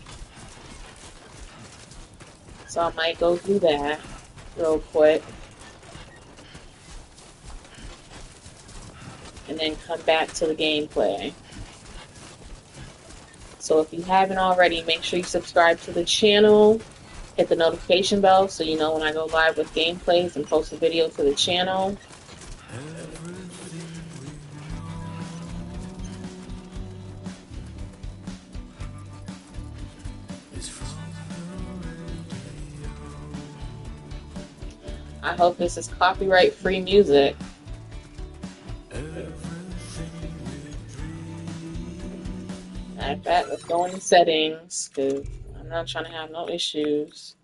so I might go do that real quick, and then come back to the gameplay. So if you haven't already, make sure you subscribe to the channel, hit the notification bell so you know when I go live with gameplays and post a video to the channel. I hope this is copyright-free music. Matter of fact, let's go into settings, because I'm not trying to have no issues.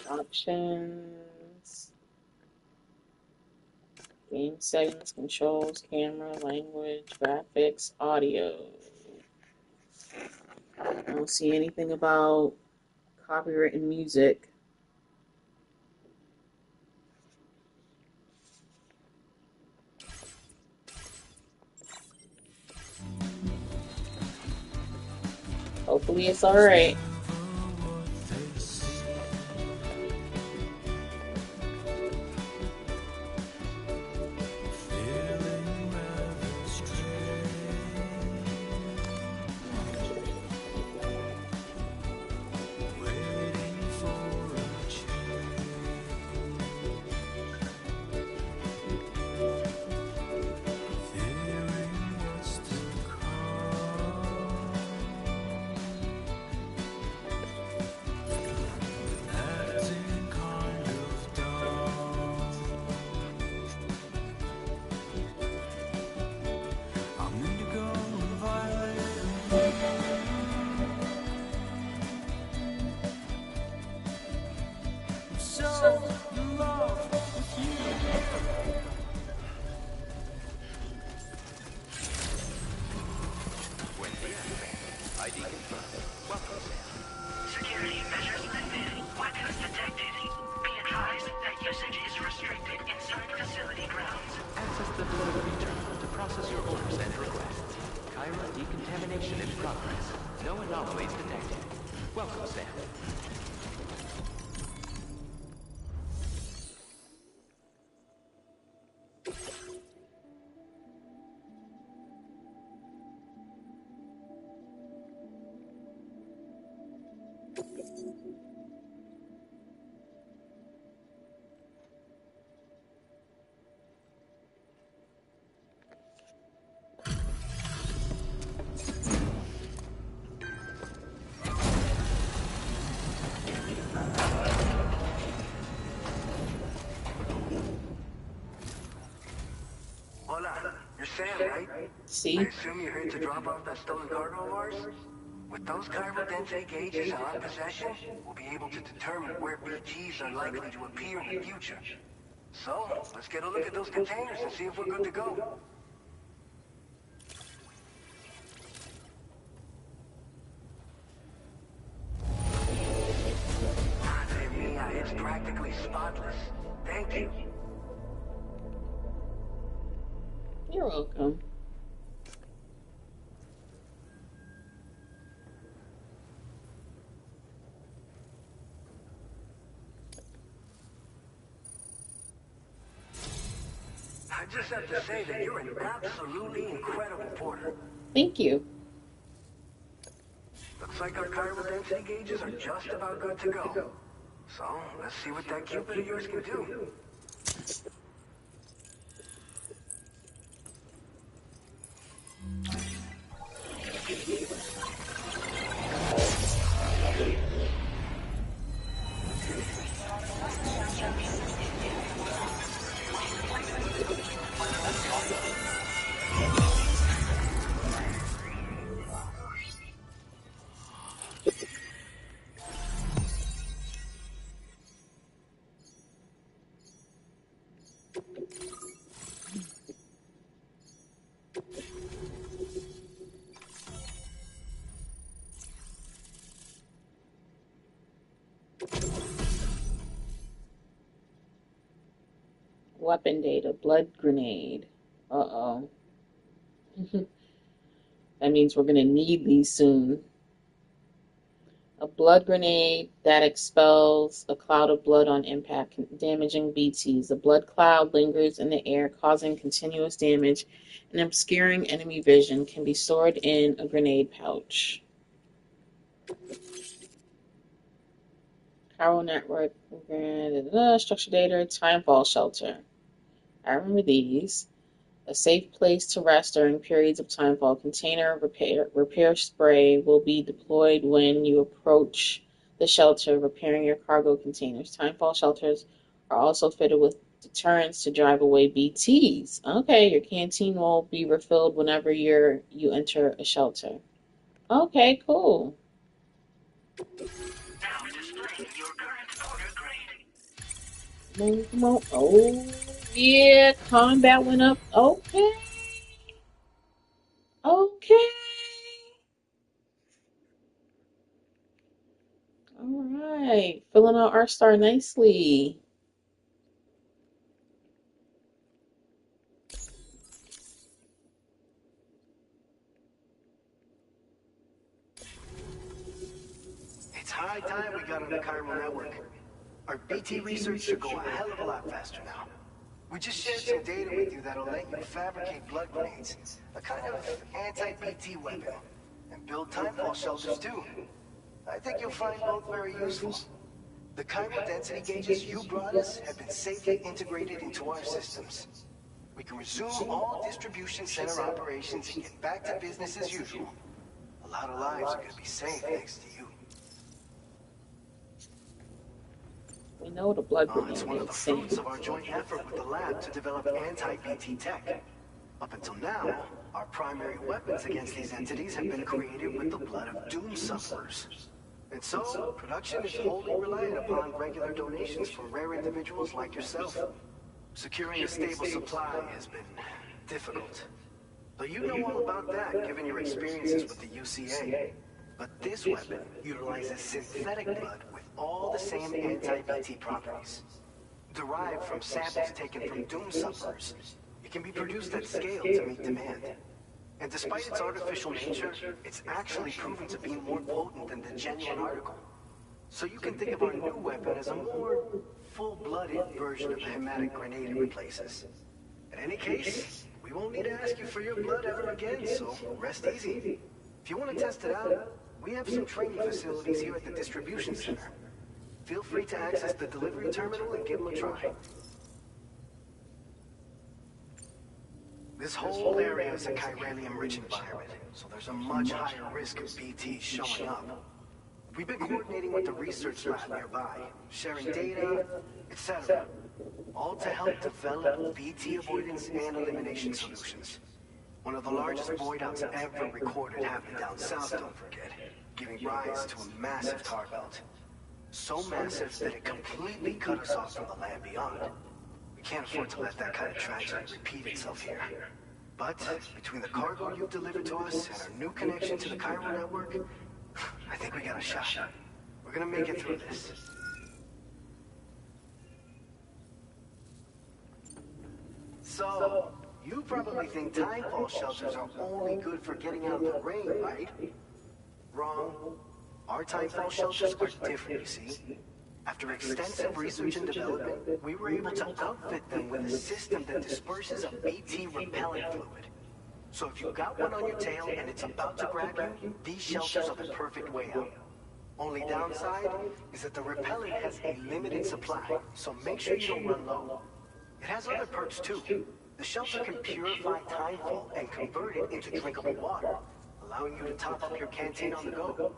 Options, game settings, controls, camera, language, graphics, audio. I don't see anything about copyrighted music. Hopefully it's alright. process your orders and requests. Kyra decontamination in progress. No anomalies detected. Welcome, Sam. Hola, you're Sam, right? I See? assume you're here to drop off that stolen cargo of ours? With those chiral density gauges in our possession, we'll be able to determine where BGs are likely to appear in the future. So, let's get a look at those containers and see if we're good to go. Madre mia, it's practically spotless. Thank you. You're welcome. I just have to say that you're an absolutely incredible porter. Thank you. Looks like our chiral density gauges are just about good to go. So, let's see what that Cupid of yours can do. Weapon data, blood grenade. Uh-oh. That means we're going to need these soon. A blood grenade that expels a cloud of blood on impact, damaging BTs. The blood cloud lingers in the air, causing continuous damage and obscuring enemy vision. Can be stored in a grenade pouch. Chiral network, structure data, timefall shelter. I remember these. A safe place to rest during periods of timefall. Container repair spray will be deployed when you approach the shelter, repairing your cargo containers. Timefall shelters are also fitted with deterrents to drive away BTs. Okay, your canteen will be refilled whenever you enter a shelter. Okay, cool. Now displaying your current order grade. Come on. Oh, yeah, combat went up. Okay. Okay. All right. Filling out our star nicely. It's high time we got on the chiral network. Our BT research should go a hell of a lot faster now. We just shared some data with you that'll let you fabricate blood grenades, a kind of anti-BT weapon, and build timefall shelters too. I think you'll find both very useful. The chiral density gauges you brought us have been safely integrated into our systems. We can resume all distribution center operations and get back to business as usual. A lot of lives are gonna be saved thanks to you. We know the blood It's one of the grenade fruits of our joint effort with the lab to develop anti-BT tech. Up until now, our primary weapons against these entities have been created with the blood of doom sufferers. And so, production is wholly reliant upon regular donations from rare individuals like yourself. Securing a stable supply has been difficult. But you know all about that, given your experiences with the UCA. But this weapon utilizes synthetic blood with all the same anti-BT properties. Derived from samples taken from doom sufferers, it can be produced at scale to meet demand. And despite its artificial nature, it's actually proven to be more potent than the genuine article. So you can think of our new weapon as a more full-blooded version of the hematic grenade it replaces. In any case, we won't need to ask you for your blood ever again, so rest easy. If you want to test it out, we have some training facilities here at the distribution center. Feel free to access the delivery terminal and give them a try. This whole area is a chiralium-rich environment, so there's a much higher risk of BTs showing up. We've been coordinating with the research lab nearby, sharing data, etc. All to help develop BT avoidance and elimination solutions. One of the largest void outs ever recorded happened down south, don't forget, giving rise to a massive tar belt. So massive that it completely cut us off from the land beyond. We can't afford to let that kind of tragedy repeat itself here. But between the cargo you've delivered to us and our new connection to the Cairo network, I think we got a shot. We're gonna make it through this. So, you probably think timefall shelters are only good for getting out of the rain, right? Wrong. Our timefall shelters are different, you see. After extensive research and development, we were able to outfit them with a system that disperses a BT repellent fluid. So if you've got one on your tail and it's about to grab you, these shelters are the perfect way out. Only downside is that the repellent has a limited supply, so make sure you don't run low. It has other perks too. The shelter can purify timefall and convert it into drinkable water, allowing you to top up your canteen on the go.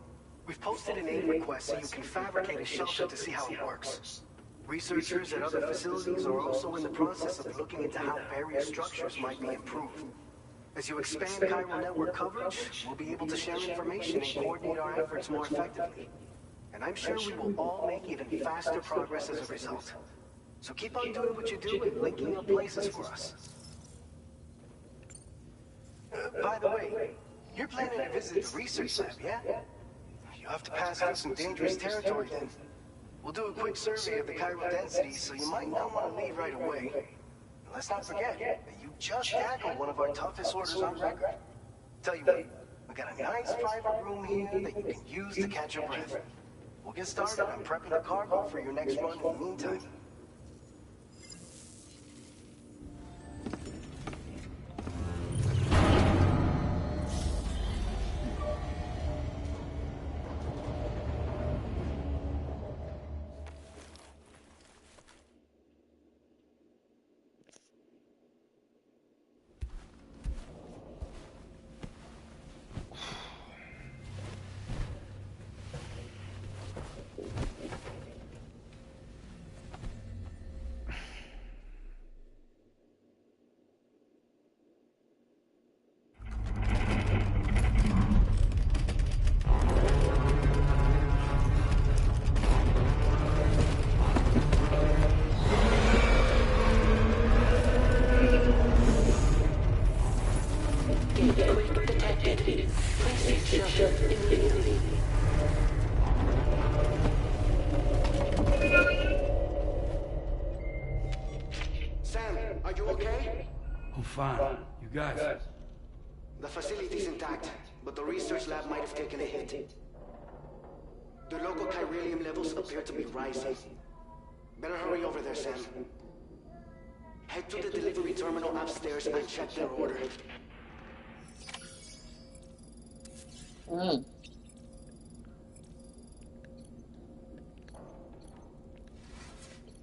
We've posted an aid request so you can fabricate a shelter to see how it works. Researchers at other facilities are also in the process of looking into how various structures might be improved. As you expand Cairo network coverage, we'll be able to share information and coordinate our efforts more effectively. And I'm sure we will all make even faster progress as a result. So keep on doing what you do and linking up places for us. By the way, you're planning to visit the research lab, yeah? You'll have to pass through some dangerous territory then. We'll do a quick survey of the Cairo density, so you might not want to leave right away. And let's not forget that you just tackled one of our toughest orders on record. Tell you what, we got a nice private room here that you can use to catch your breath. We'll get started on prepping the cargo for your next run in the meantime. Sam, are you okay? I'm fine. You guys? The facility's intact, but the research lab might have taken a hit. The local chiralium levels appear to be rising. Better hurry over there, Sam. Head to the delivery terminal upstairs and check their order.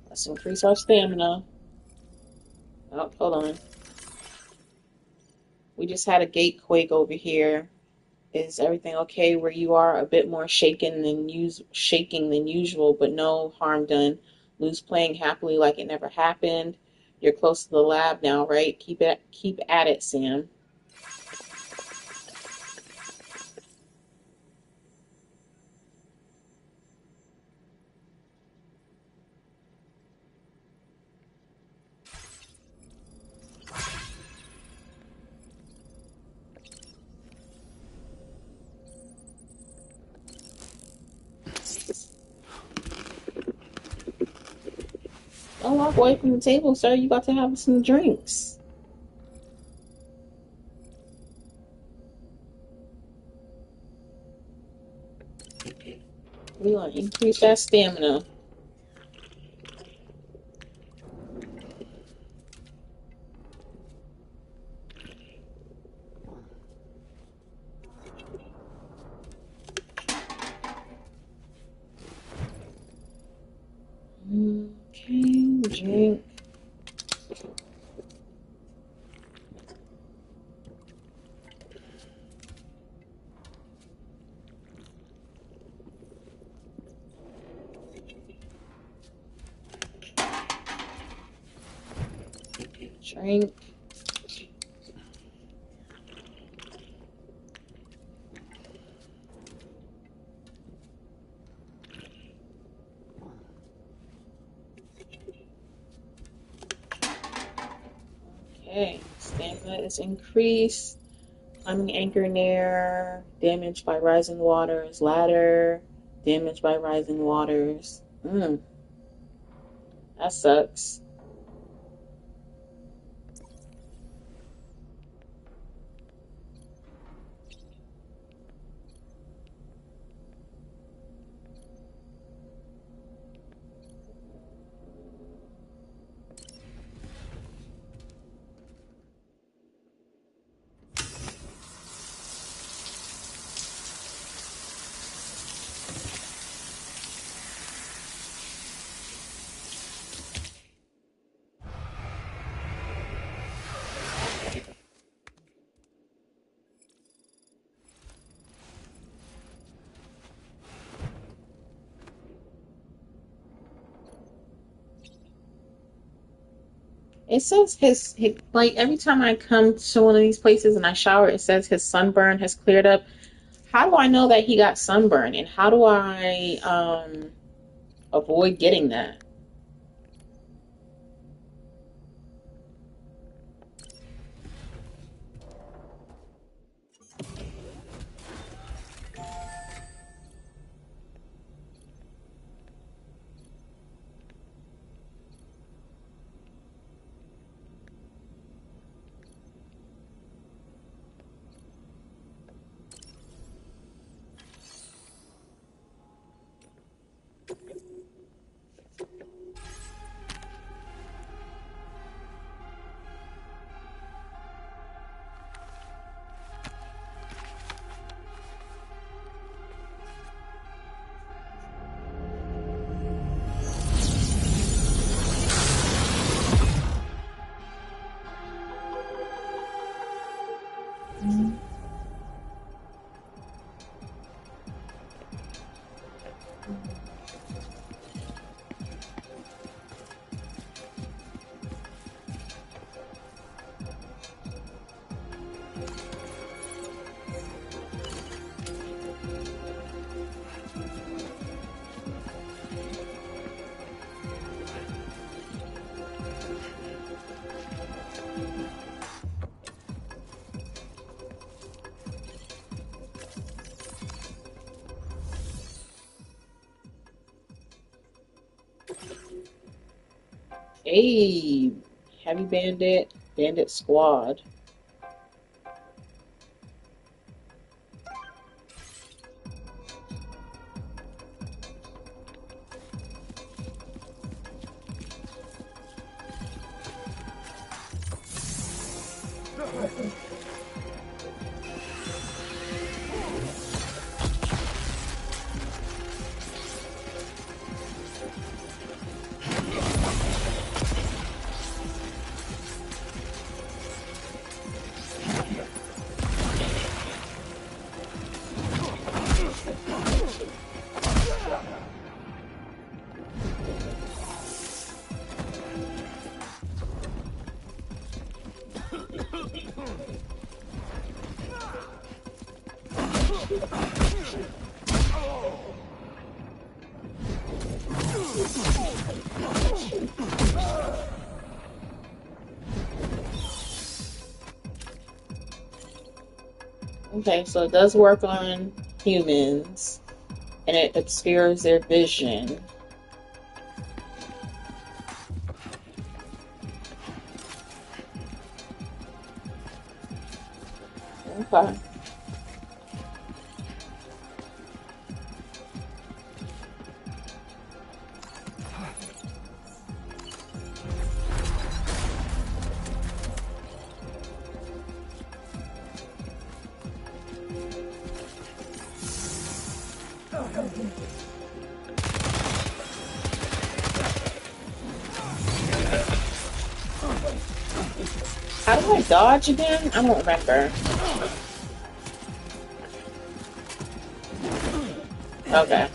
Let's increase our stamina. Oh, hold on. We just had a gate quake over here. Is everything okay where you are? A bit more shaking than usual, but no harm done. Lou's playing happily like it never happened. You're close to the lab now, right? Keep at it, Sam. Don't walk away from the table, sir. You got to have some drinks. We want to increase that stamina. Okay, drink. Drink. Okay, stamina is increased. Climbing anchor near. Damaged by rising waters. Ladder. Damaged by rising waters. That sucks. It says his like every time I come to one of these places and I shower, it says his sunburn has cleared up. How do I know that he got sunburn, and how do I avoid getting that? Hey, heavy bandit squad. Okay, so it does work on humans, and it obscures their vision. Okay. How do I dodge again? I don't remember. Okay.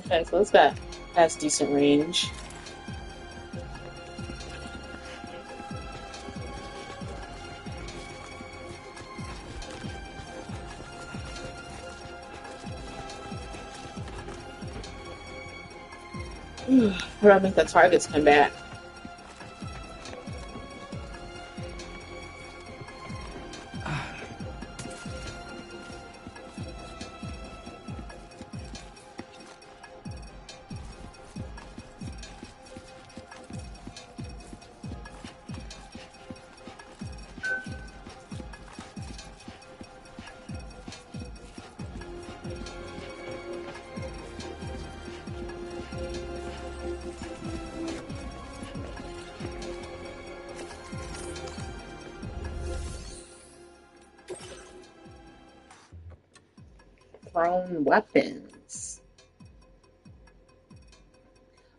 Okay, so this guy has decent range. How do I make the targets come back? Thrown weapons.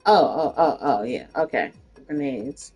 Oh, yeah. Okay. Grenades.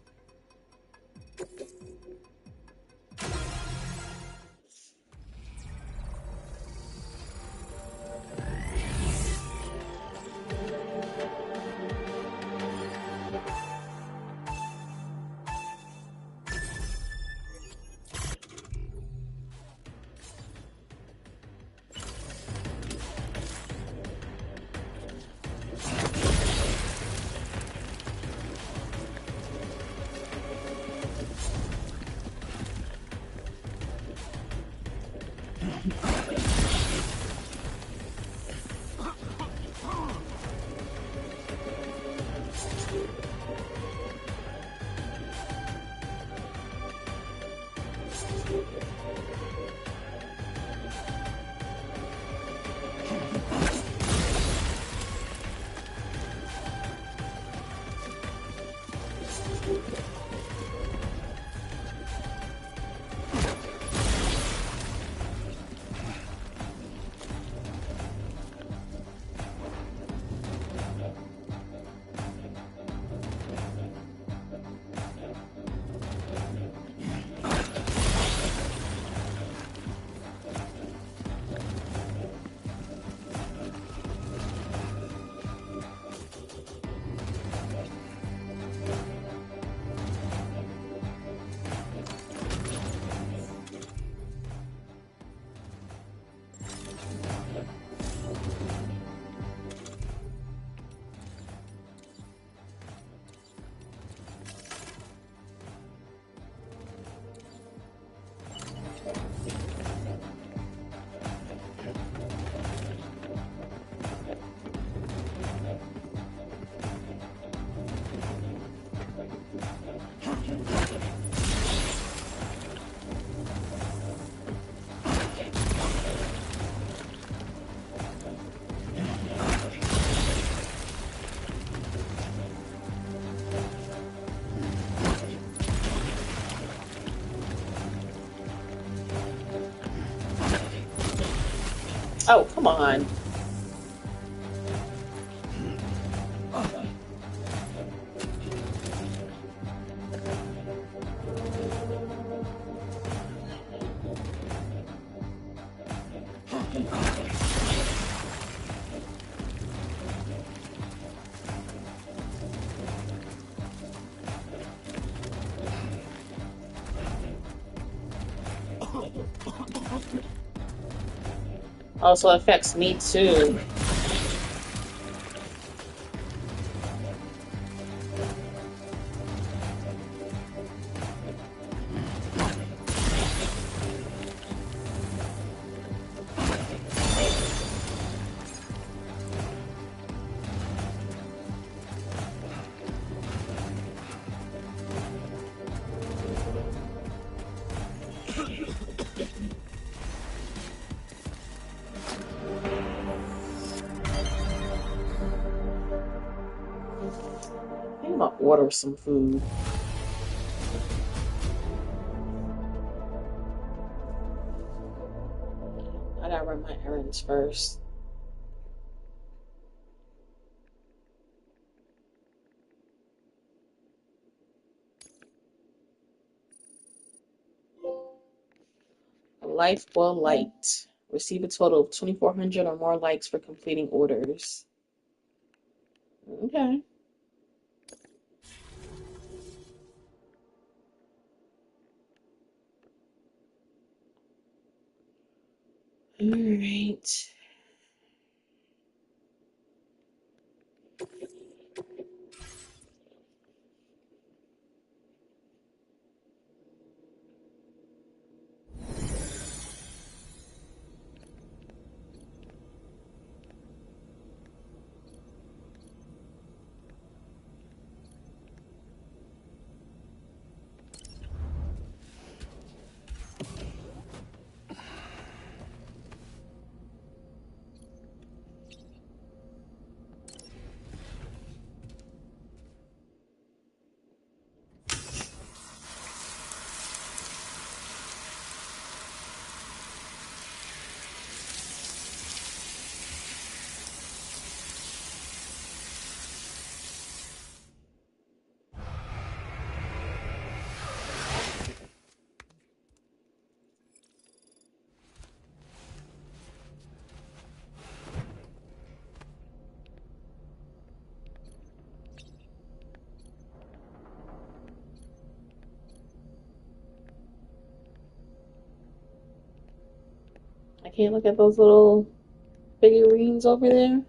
Oh, come on. Also affects me too. I'm gonna order some food. I gotta run my errands first. A life well liked. Receive a total of 2,400 or more likes for completing orders. Okay. All right. I can't look at those little figurines over there.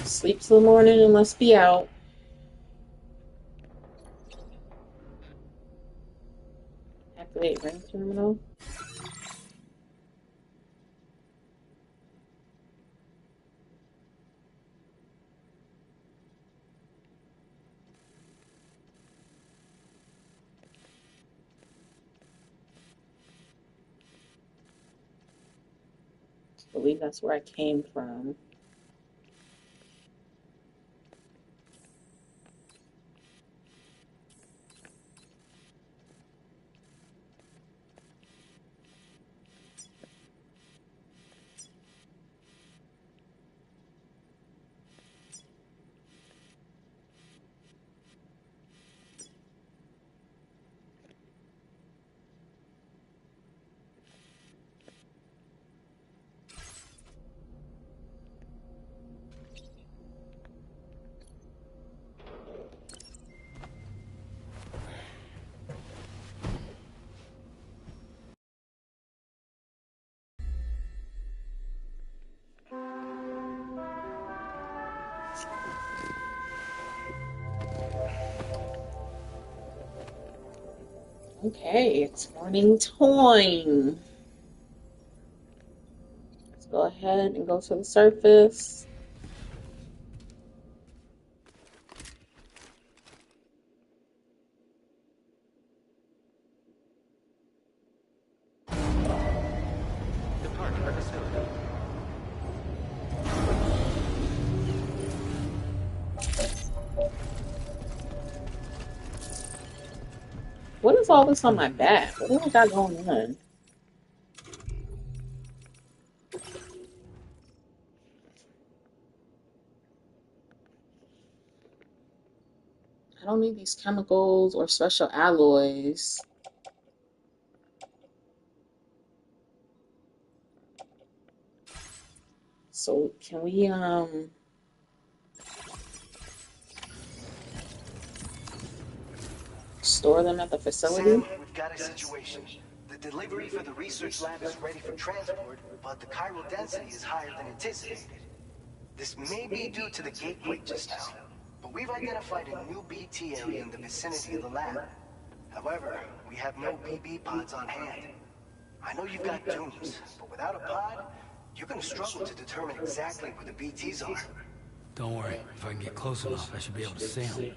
Sleep till the morning and let's be out. Activate ring terminal. I believe that's where I came from. Okay, it's morning time. Let's go ahead and go to the surface. Departure facility. What is all this on my back? What do I got going on? I don't need these chemicals or special alloys. So can we store them at the facility? Sam, we've got a situation. The delivery for the research lab is ready for transport, but the chiral density is higher than anticipated. This may be due to the gateway just now, but we've identified a new BT area in the vicinity of the lab. However, we have no BB pods on hand. I know you've got dooms, but without a pod, you're gonna struggle to determine exactly where the BTs are. Don't worry. If I can get close enough, I should be able to see them.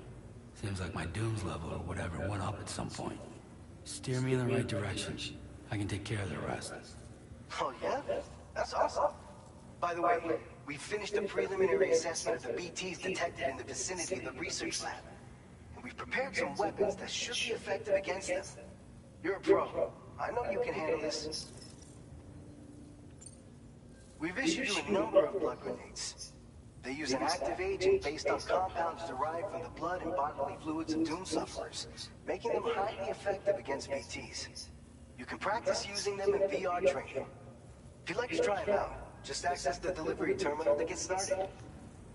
Seems like my dooms level or whatever went up at some point. Steer me in the right direction. I can take care of the rest. Oh yeah? That's awesome. By the way, we finished a preliminary assessment of the BTs detected in the vicinity of the research lab. And we've prepared some weapons that should be effective against them. You're a pro. I know you can handle this. We've issued you a number of blood grenades. They use an active agent based on compounds derived from the blood and bodily fluids of doom sufferers, making them highly effective against BTs. You can practice using them in VR training. If you'd like to try it out, just access the delivery terminal to get started.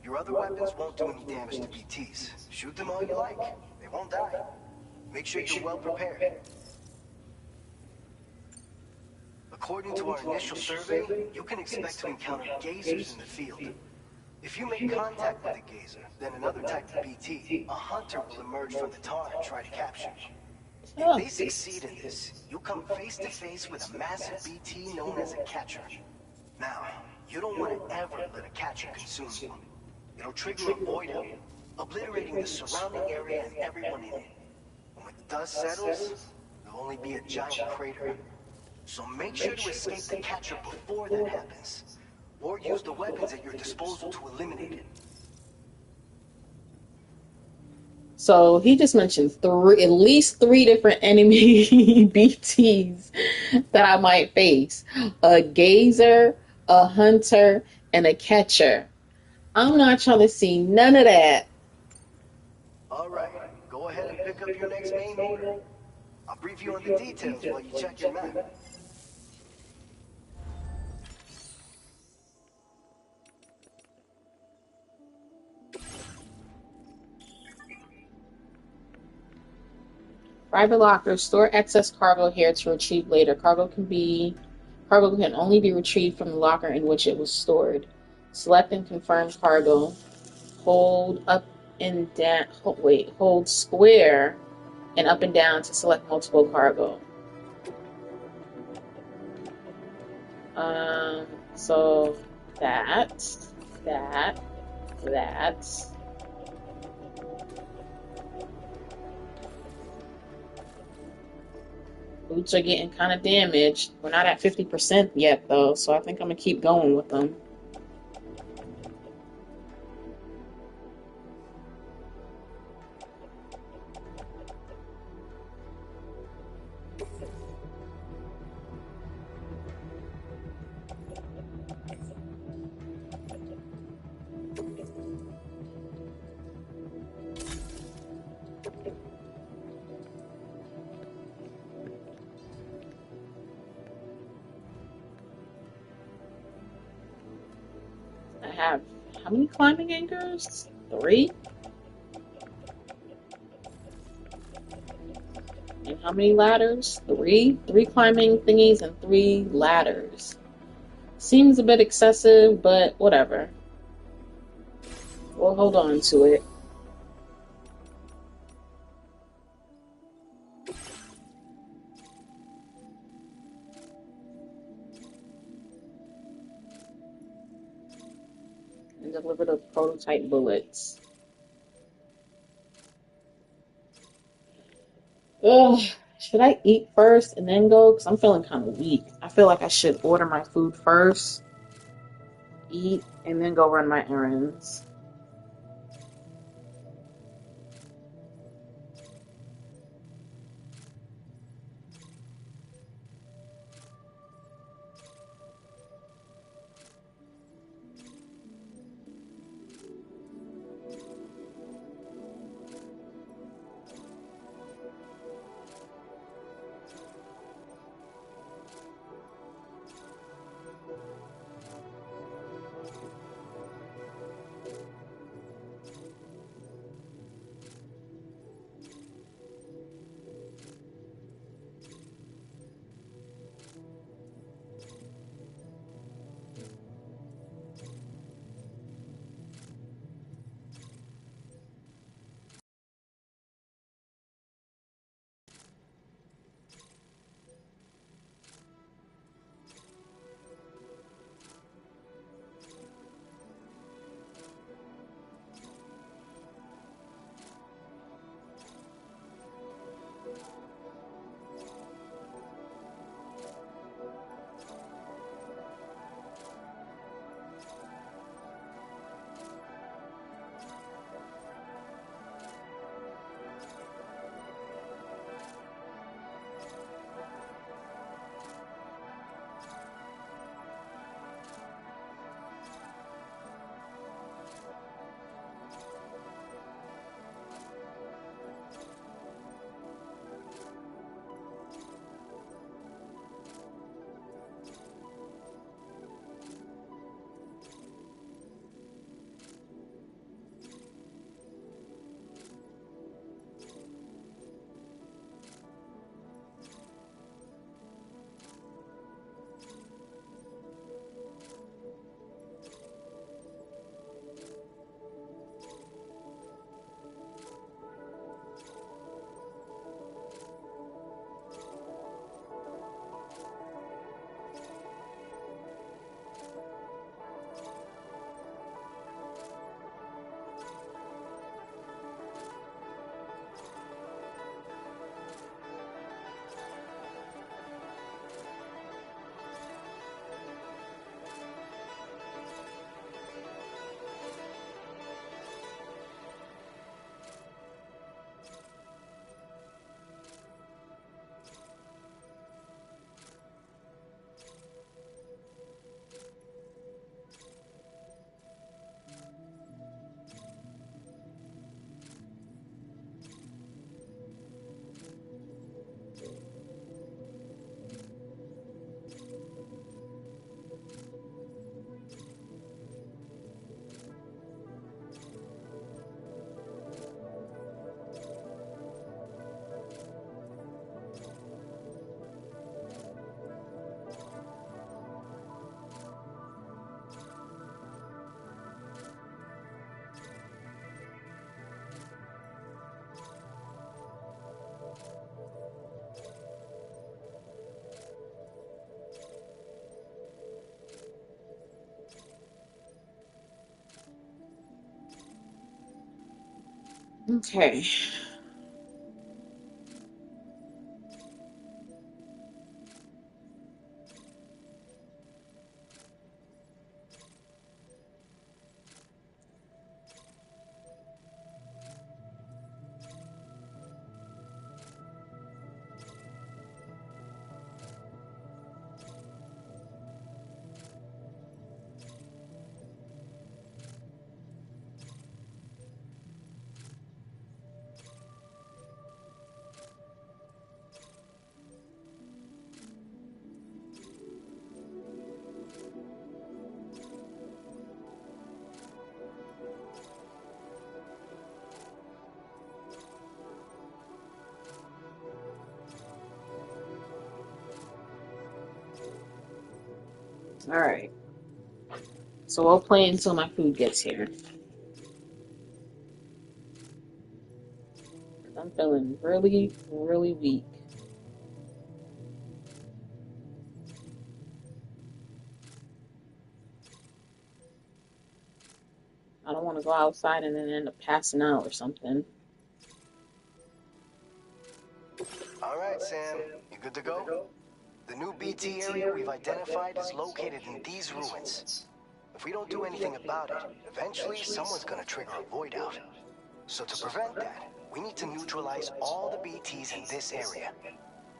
Your other weapons won't do any damage to BTs. Shoot them all you like. They won't die. Make sure you're well prepared. According to our initial survey, you can expect to encounter gazers in the field. If you make contact with a gazer, then another type of BT, a hunter will emerge from the tar and try to capture you. If they succeed in this, you'll come face to face with a massive BT known as a catcher. Now, you don't want to ever let a catcher consume you. It'll trigger a void out, obliterating the surrounding area and everyone in it. And when the dust settles, there'll only be a giant crater. So make sure to escape the catcher before that happens. Or use the weapons at your disposal to eliminate it. So he just mentioned at least three different enemy BTs that I might face. A gazer, a hunter, and a catcher. I'm not trying to see none of that. Alright, go ahead and pick up your next main order. I'll brief you on the details while you check your map. Private locker. Store excess cargo here to retrieve later. Cargo can only be retrieved from the locker in which it was stored. Select and confirm cargo. Hold up and down. Hold square and up and down to select multiple cargo. So that. Boots are getting kind of damaged. We're not at 50% yet, though, so I think I'm going to keep going with them. I have how many climbing anchors? 3? And how many ladders? 3? 3 climbing thingies and 3 ladders. Seems a bit excessive, but whatever. We'll hold on to it. And deliver the prototype bullets. Ugh. Should I eat first and then go? Because I'm feeling kind of weak. I feel like I should order my food first, eat, and then go run my errands. Okay. All right. So we'll play until my food gets here. I'm feeling really, really weak. I don't want to go outside and then end up passing out or something. All right, Sam. You good to go? The new BT area we've identified is located in these ruins. If we don't do anything about it, eventually someone's gonna trigger a void out. So to prevent that, we need to neutralize all the BTs in this area.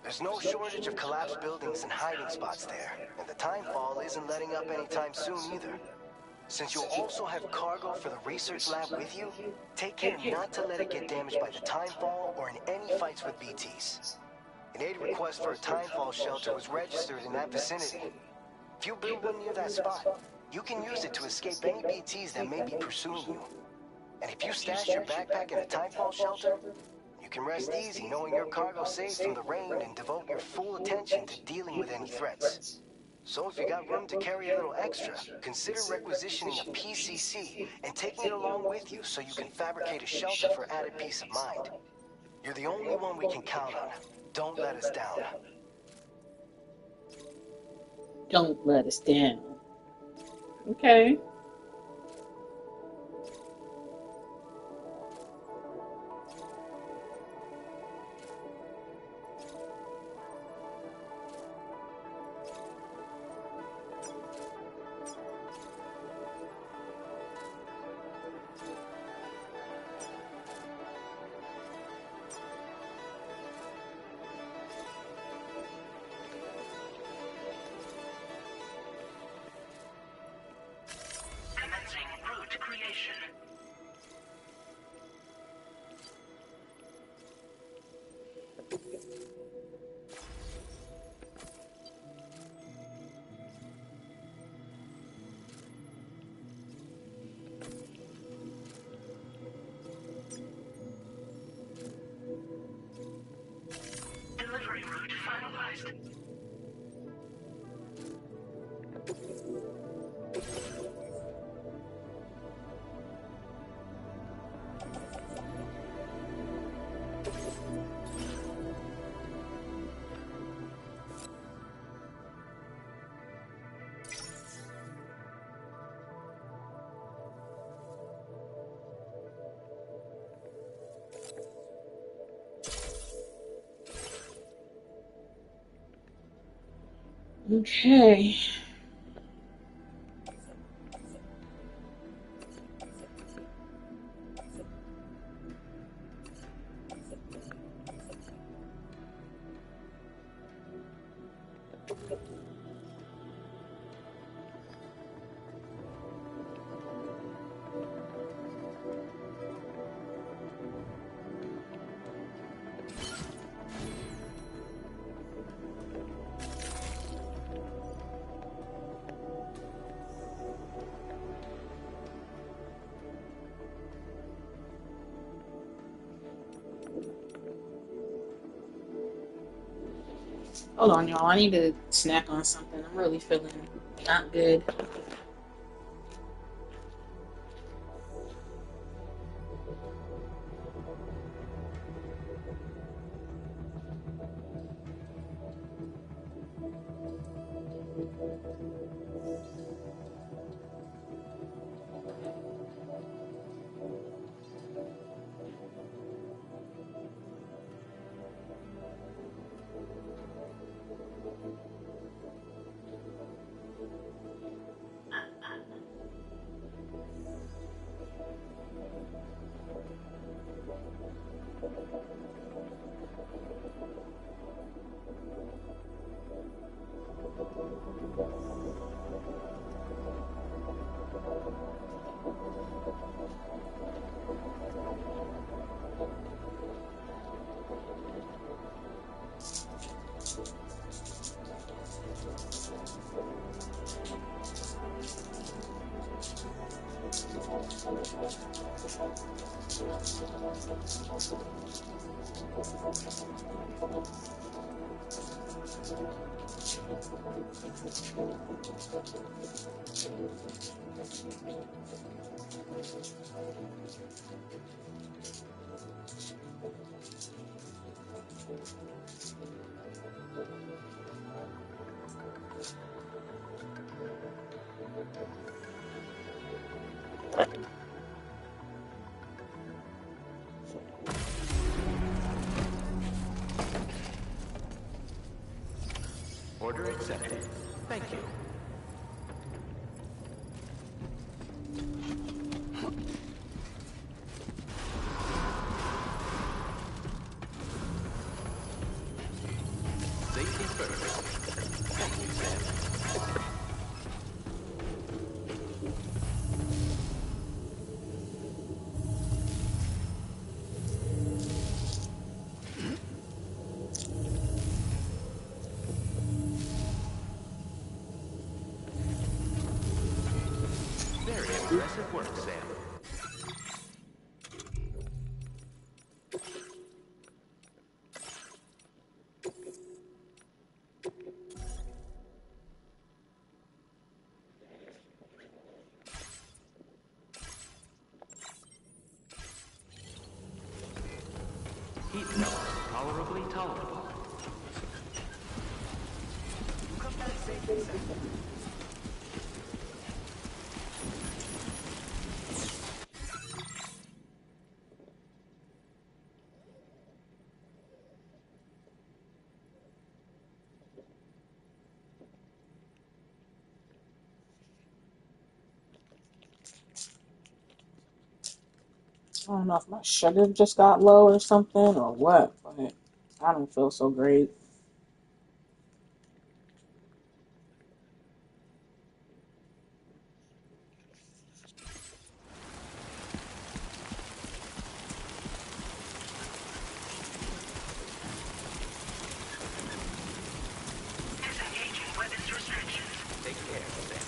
There's no shortage of collapsed buildings and hiding spots there, and the timefall isn't letting up anytime soon either. Since you'll also have cargo for the research lab with you, take care not to let it get damaged by the timefall or in any fights with BTs. An aid request for a timefall shelter was registered in that vicinity. If you build one near that spot, you can use it to escape any BTs that may be pursuing you. And if you stash your backpack in a timefall shelter, you can rest easy knowing your cargo's safe from the rain and devote your full attention to dealing with any threats. So if you got room to carry a little extra, consider requisitioning a PCC and taking it along with you so you can fabricate a shelter for added peace of mind. You're the only one we can count on. Don't let us down. Don't let us down. Okay. Commencing route creation. Delivery route finalized. Okay. Hold on, y'all. I need to snack on something. I'm really feeling not good. Order accepted. Thank you. Safety first. Thank you, Sam. Very impressive work, Sam. Heat levels tolerably tolerable. Come back safely, Sam. I don't know if my sugar just got low or something or what, but I don't feel so great. Disengaging weapons restrictions. Take care, Sam.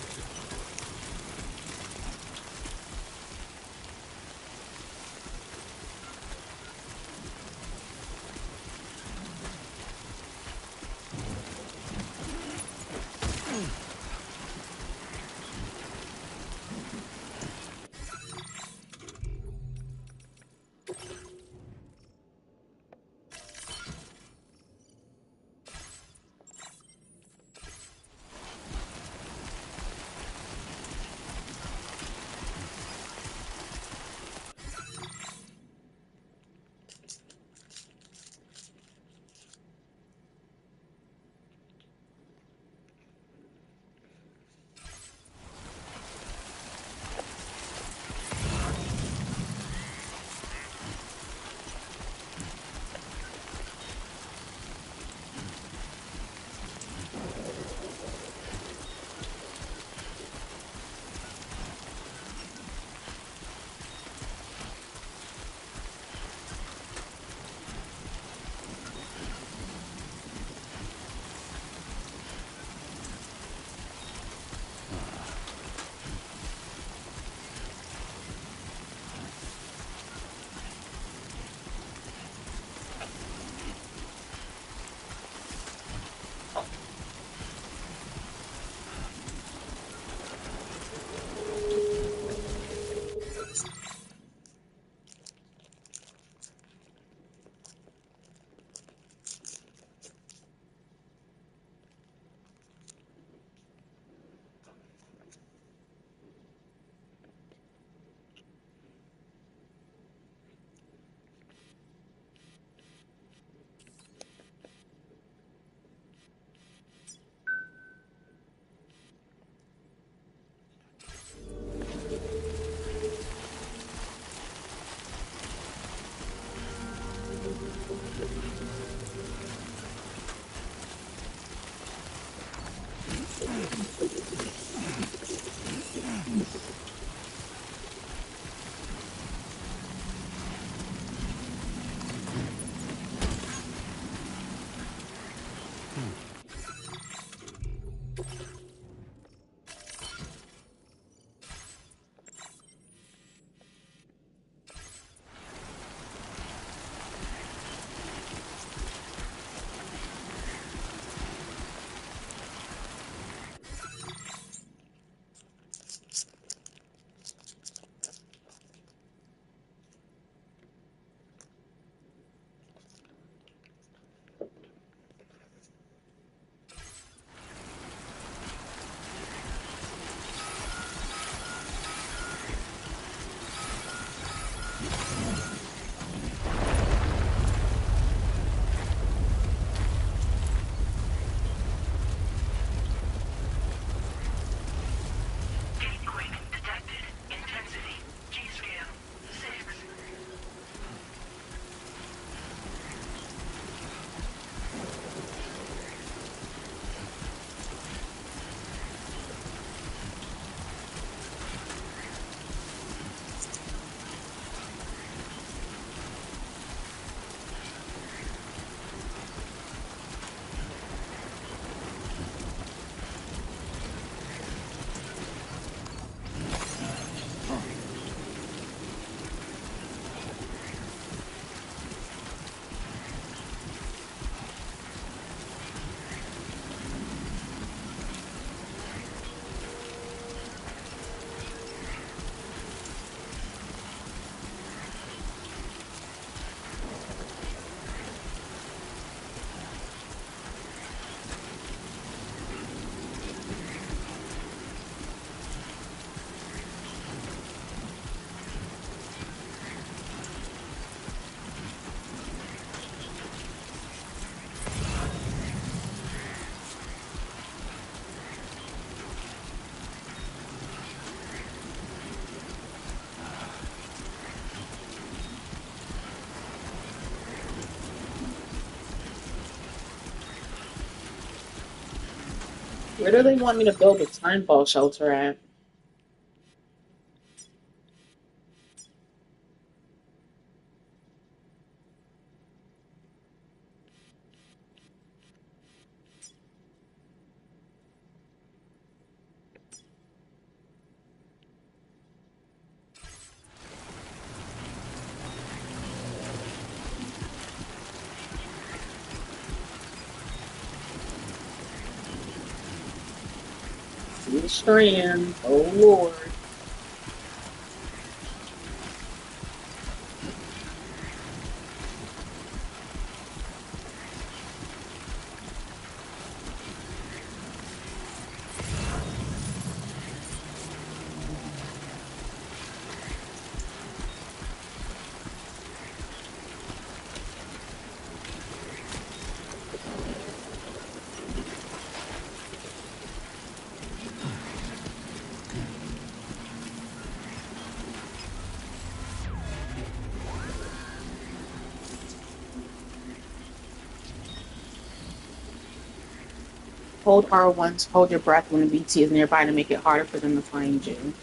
Where do they want me to build a timefall shelter at? See the strand. Oh Lord. Hold R1 to hold your breath when a BT is nearby to make it harder for them to find you.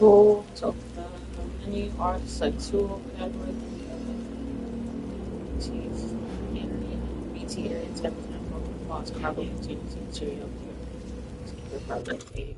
Go to the menu or select tool category. BT area type of time falls carbon continues material. The carbon eight.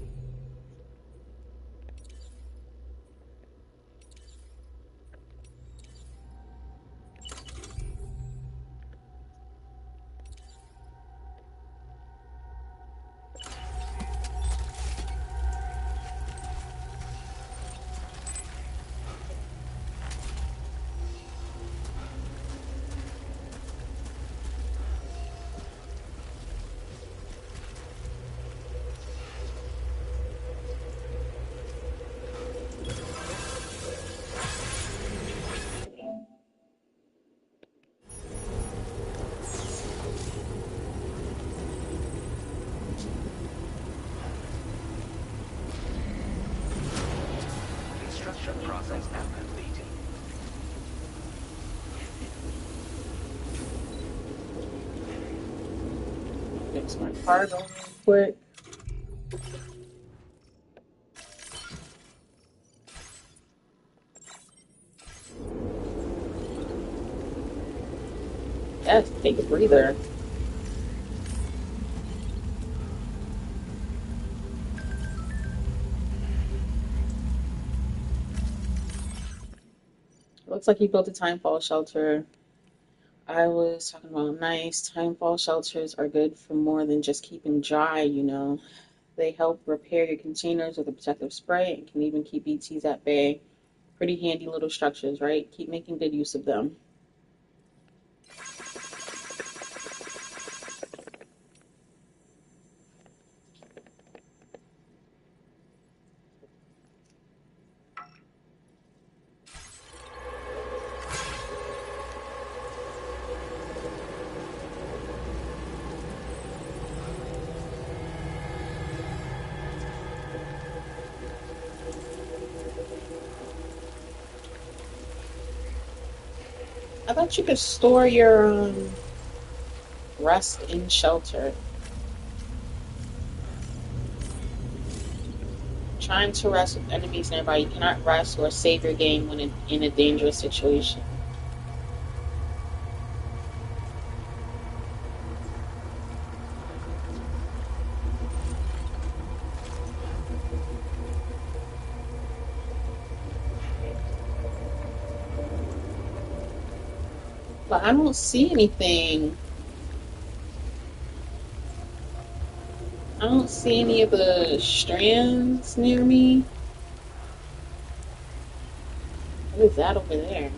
Construction process now complete. Fix my cargo real quick. Yes, take a breather. Looks like you built a timefall shelter. I was talking about nice. Timefall shelters are good for more than just keeping dry, you know. They help repair your containers with a protective spray and can even keep BTs at bay. Pretty handy little structures, right? Keep making good use of them. I bet you could store your rest in shelter. I'm Time to rest with enemies nearby. You cannot rest or save your game when in a dangerous situation. But I don't see anything. I don't see any of the strands near me. What is that over there?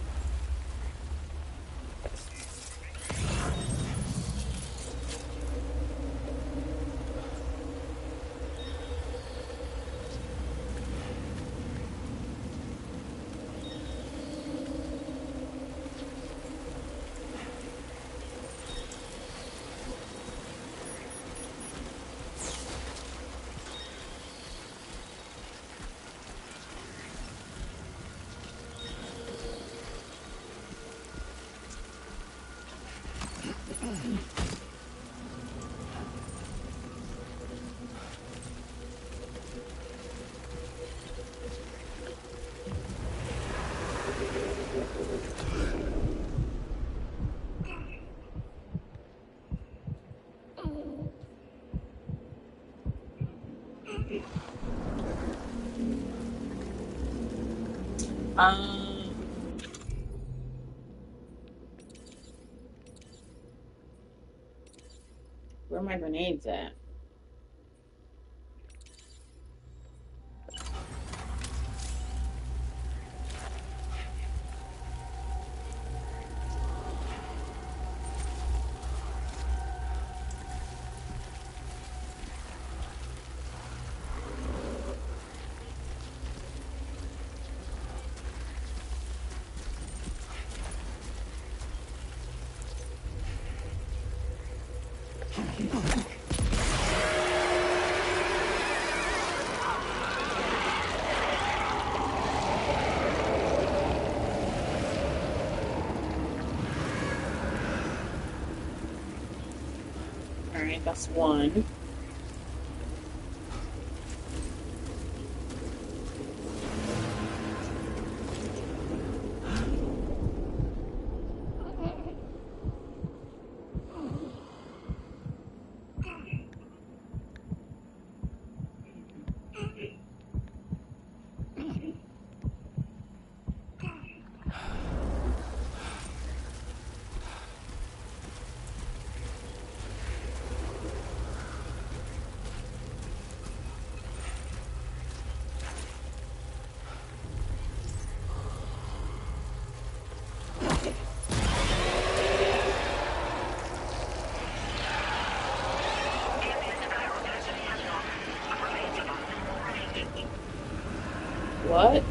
Where are my grenades at? Alright, that's one. What?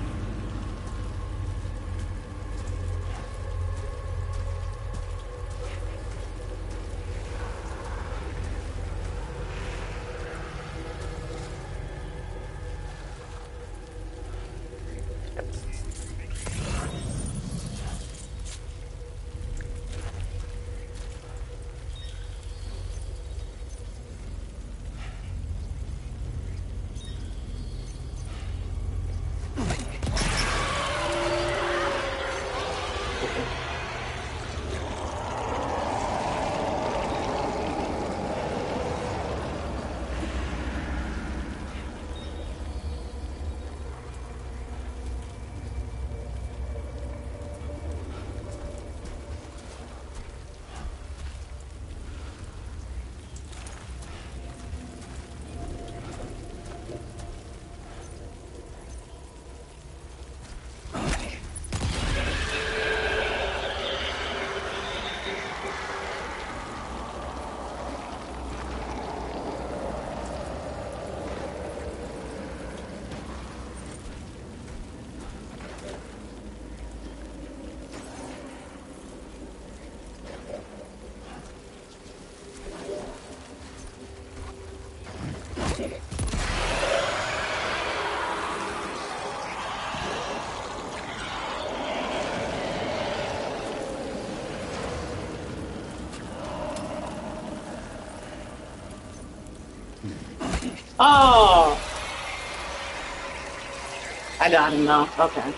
Oh! I don't know. Okay.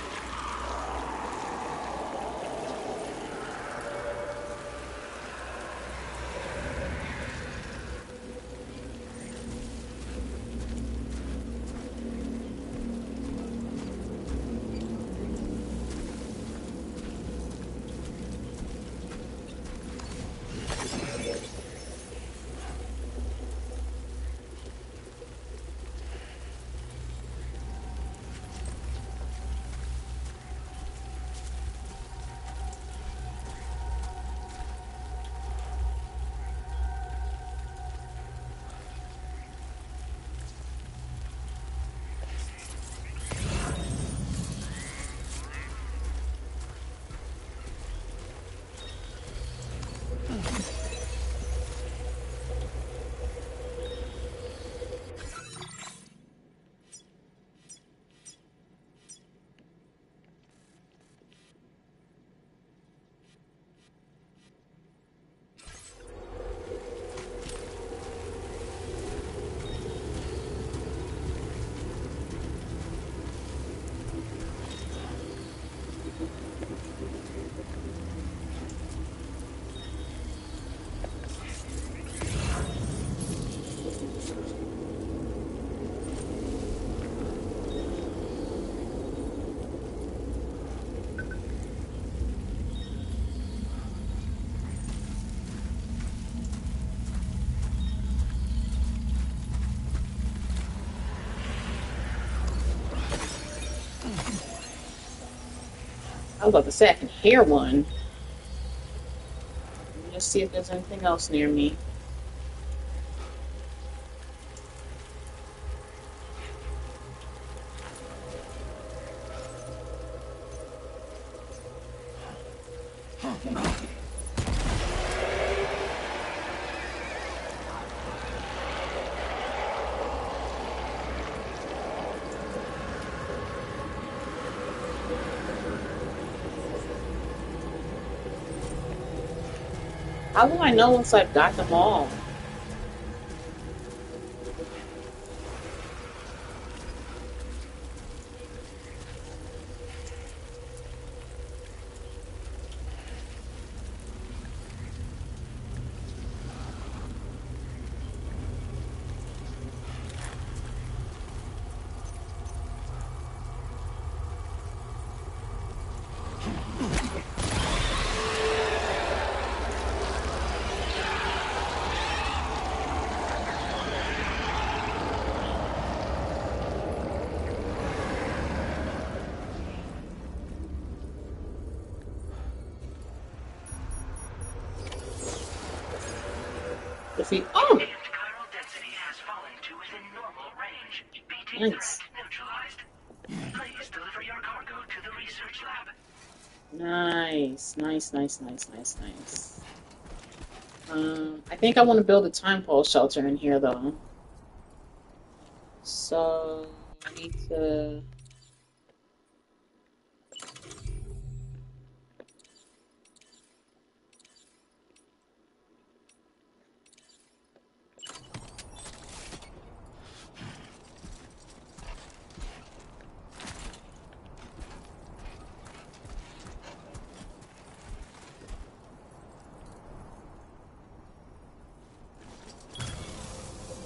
I was about to say I can hear one. Let me just see if there's anything else near me. How do I know once I've got them all? Defeat. Oh! Chiral density has fallen to within normal range. BT Nice. threat neutralized. Please deliver your cargo to the research lab. Nice. I think I want to build a time pulse shelter in here, though. So, I need to...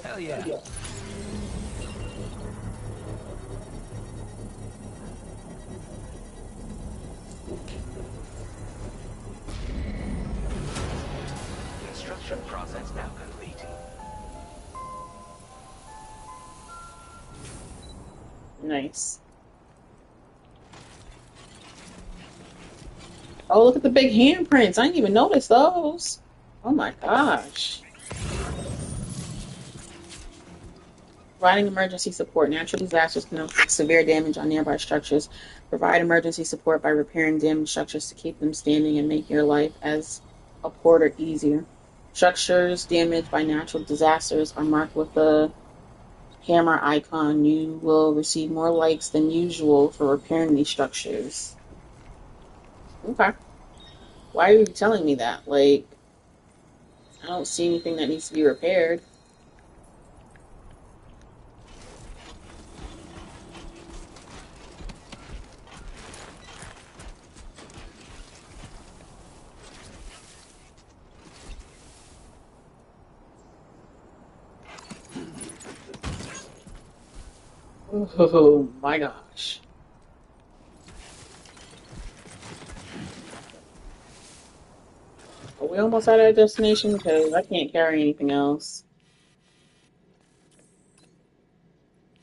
Hell yeah. Construction process now complete. Nice. Oh, look at the big handprints. I didn't even notice those. Oh my gosh. Providing emergency support. Natural disasters can inflict severe damage on nearby structures. Provide emergency support by repairing damaged structures to keep them standing and make your life as a porter easier. Structures damaged by natural disasters are marked with the hammer icon. You will receive more likes than usual for repairing these structures. Okay. Why are you telling me that? Like, I don't see anything that needs to be repaired. Oh my gosh. Are we almost at our destination? Because I can't carry anything else.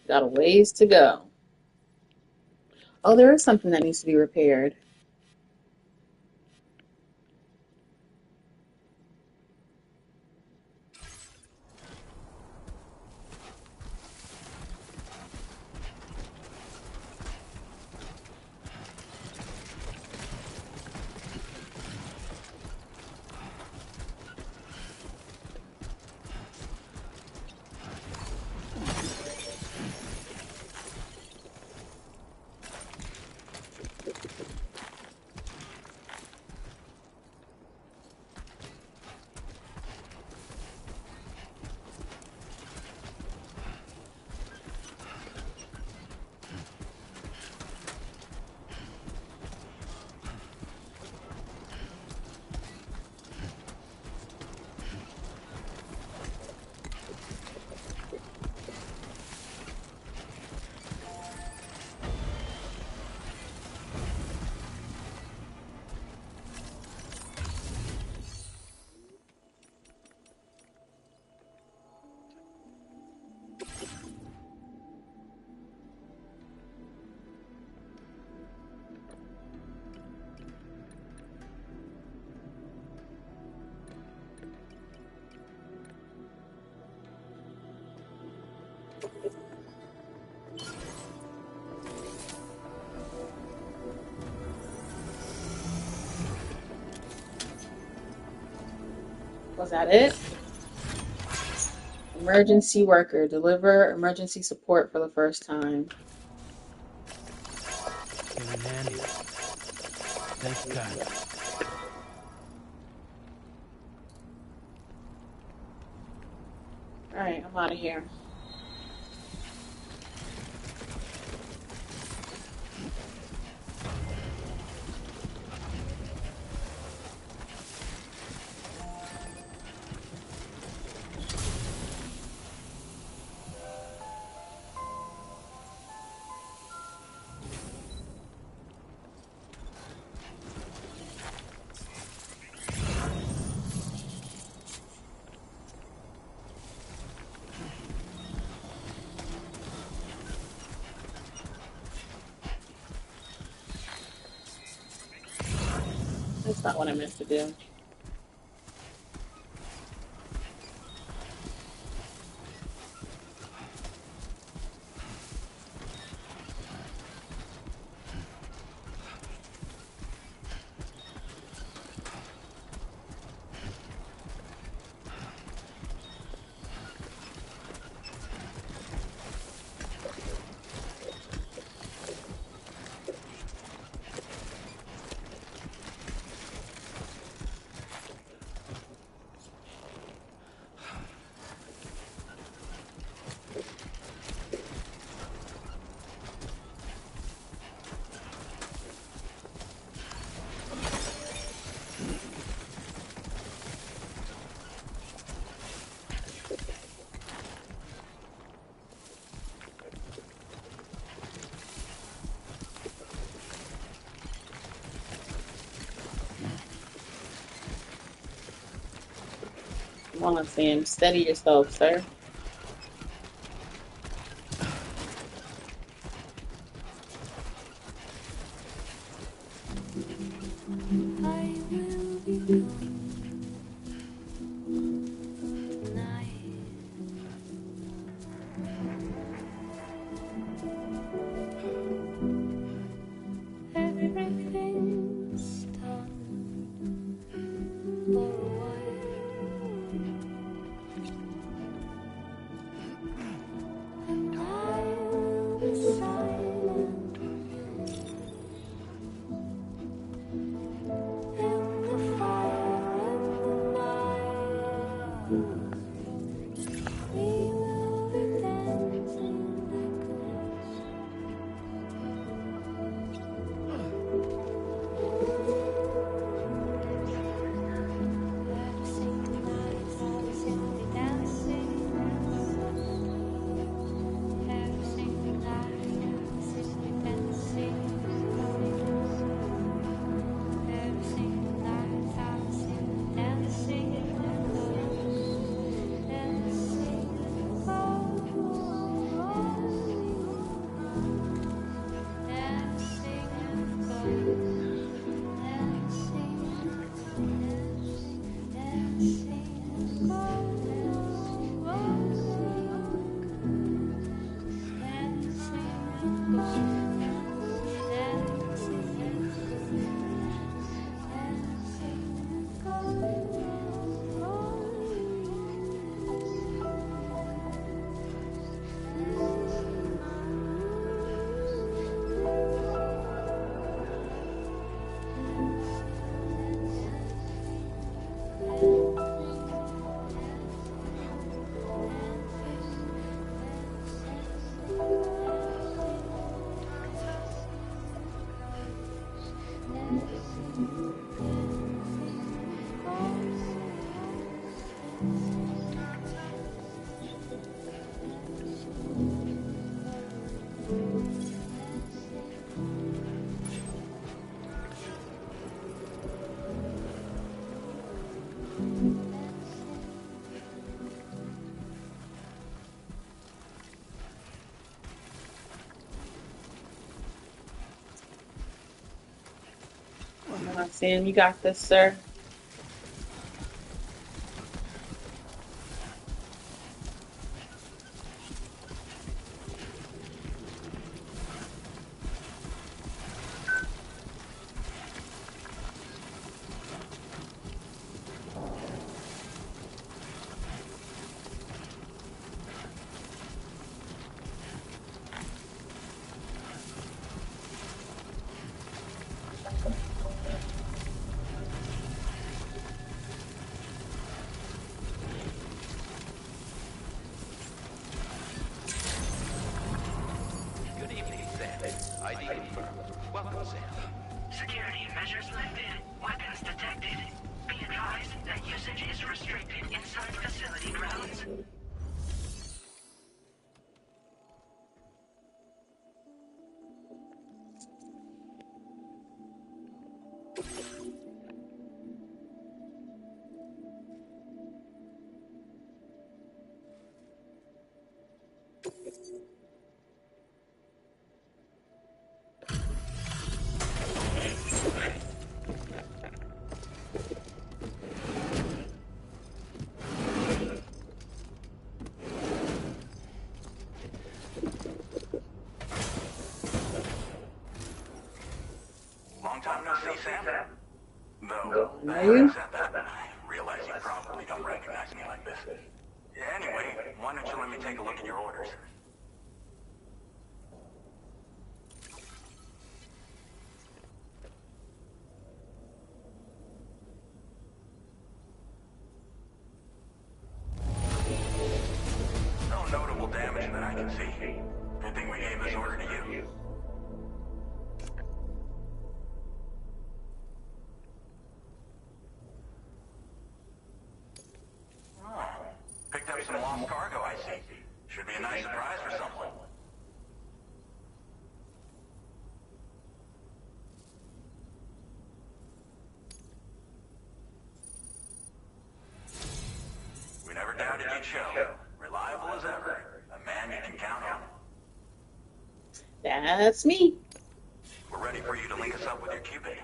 Got a ways to go. Oh, there is something that needs to be repaired. Was that it? Emergency worker. Deliver emergency support for the first time. Came in handy. Thanks, Kyla. Alright, I'm out of here. That's not what I meant to do. Come on, Sam. Steady yourself, sir. Sam, you got this, sir. Good evening, Sam. ID confirmed. Welcome, Sam. Security measures lifted. Weapons detected. Be advised that usage is restricted inside facility grounds. Long time no see, Sam. Though, Are having you? said that, I realize you probably don't recognize me like this. Anyway, why don't you let me take a look at your orders? No notable damage that I can see. Good thing we gave this order to you. Oh, picked up some lost cargo, I see. Should be a nice surprise for someone. We never doubted you'd show. Reliable as ever. A man you can count on. That's me. We're ready for you to link us up with your Cupid.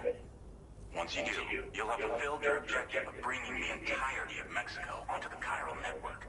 Once you do, you'll have fulfilled your objective of bringing the entirety of Mexico onto the chiral network.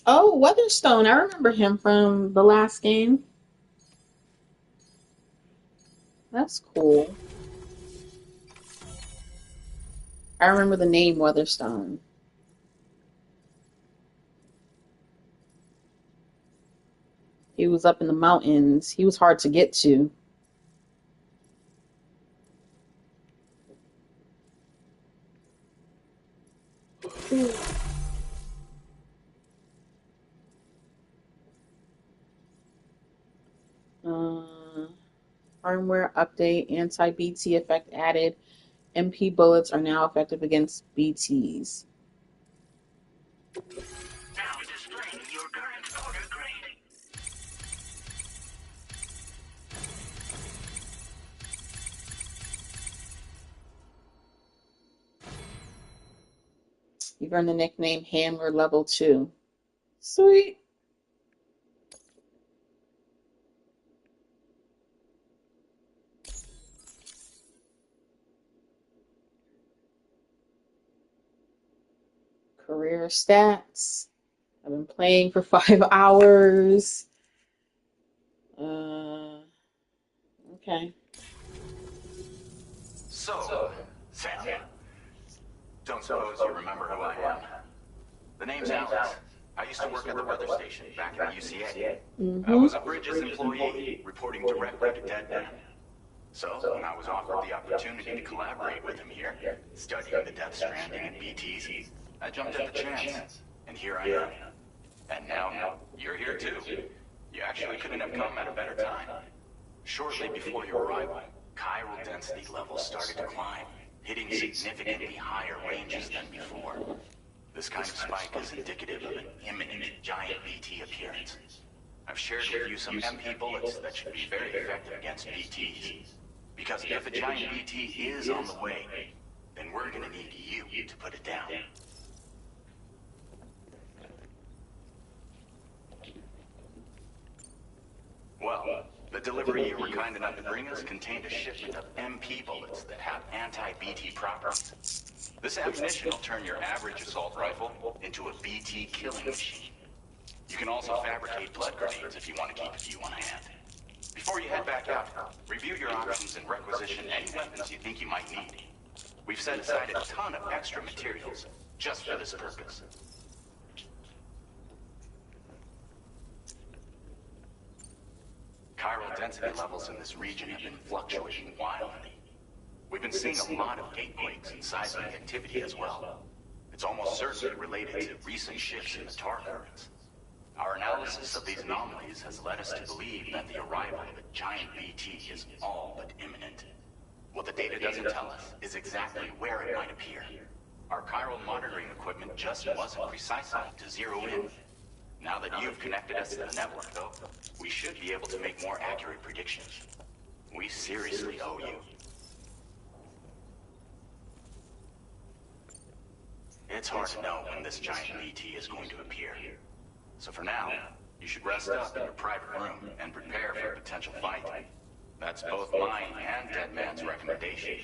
Oh, Weatherstone. I remember him from the last game. That's cool. I remember the name Weatherstone. He was up in the mountains. He was hard to get to. Firmware update, anti-BT effect added. MP bullets are now effective against BTs. Now displaying your current order grade. You've earned the nickname Handler Level 2. Sweet. Career stats. I've been playing for 5 hours. Okay. So, Sam, don't suppose you remember who I am. The name's Alex. I used to work at the weather station back in the UCA. I was a Bridges employee, reporting directly to Deadman. So, when I was offered the opportunity to collaborate with him here, studying the Death Stranding and BTs, I jumped at the chance, and here I am. And now, you're here too. You actually couldn't have come at a better time. Shortly before your arrival, chiral density levels started to climb, hitting significantly higher ranges than before. This kind of spike is indicative of an imminent giant BT appearance. I've shared with you some MP bullets that should be very effective against BTs. Because if a giant BT is on the way, then we're gonna need you to put it down. Well, the delivery you were kind enough to bring us contained a shipment of MP bullets that have anti-BT properties. This ammunition will turn your average assault rifle into a BT killing machine. You can also fabricate blood grenades if you want to keep a few on hand. Before you head back out, review your options and requisition any weapons you think you might need. We've set aside a ton of extra materials just for this purpose. Chiral density levels in this region have been fluctuating wildly. We've been seeing a lot of gatequakes and seismic activity as well. It's almost certainly related to recent shifts in the tar currents. Our analysis of these anomalies has led us to believe that the arrival of a giant BT is all but imminent. What the data doesn't tell us is exactly where it might appear. Our chiral monitoring equipment just wasn't precise enough to zero in. Now that you've connected us to the network, though, we should be able to make more accurate predictions. We seriously owe you. It's hard to know when this giant BT is going to appear. So for now, you should rest up in your private room and prepare for a potential fight. That's both mine and Dead Man's recommendation.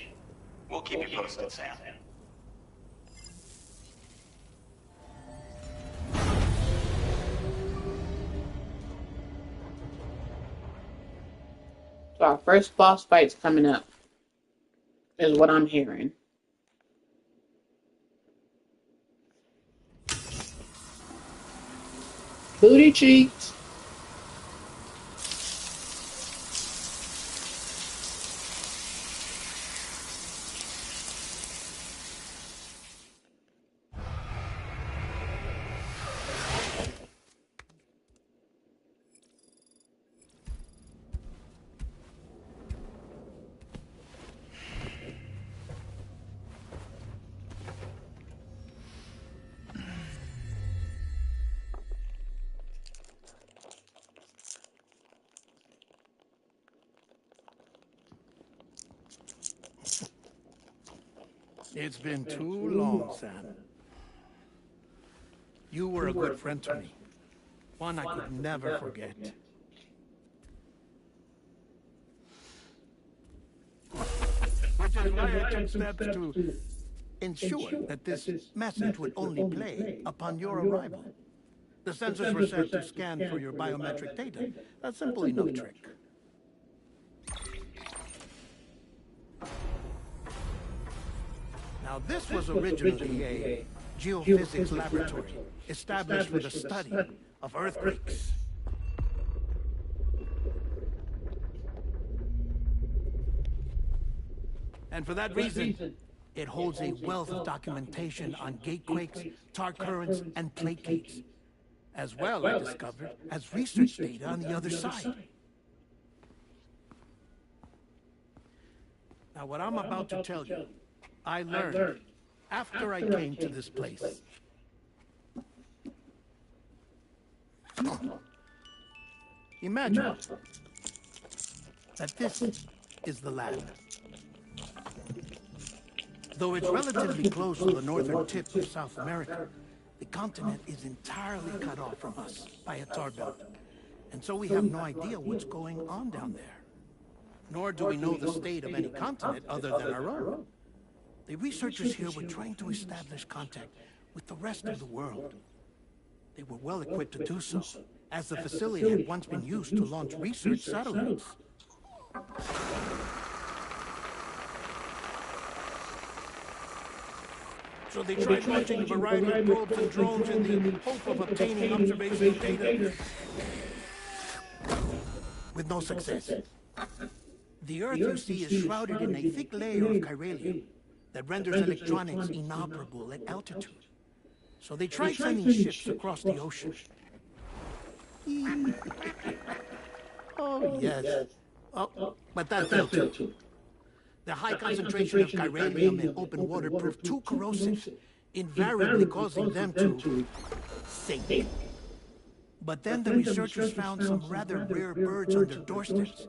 We'll keep you posted, Sam. So our first boss fight's coming up, is what I'm hearing. Booty cheeks. It's been too long, Sam. You were a good friend to me. One I could never forget. Which is why I took steps to ensure that this message would only play upon your arrival. The sensors were set to scan for your biometric data. A simple enough trick. Now, this was originally a geophysics laboratory established for the study of earthquakes. And for that reason, it holds a wealth of documentation on gatequakes, tar currents, and placates. As well, I discovered, as research data on the other side. Now, what I'm about to tell you, I learned after I came to this place. Imagine that this is the land. Though it's relatively close to the northern tip of South America, the continent is entirely cut off from us by a tar belt. And so we have no idea what's going on down there. Nor do we know the state of any continent other than our own. The researchers here were trying to establish contact with the rest of the world. They were well equipped to do so, as the facility had once been used to launch research satellites. So they tried launching a variety of probes and drones in the hope of obtaining observational data. With no success. The Earth, you see, is shrouded in a thick layer of chiralium that renders electronics inoperable at altitude. So they tried sending ships across the ocean. Oh, yes. Oh, but that fell too. The high concentration of chiralium in open water proved too corrosive, invariably causing them to sink. But then the researchers found some rather rare birds on their doorsteps.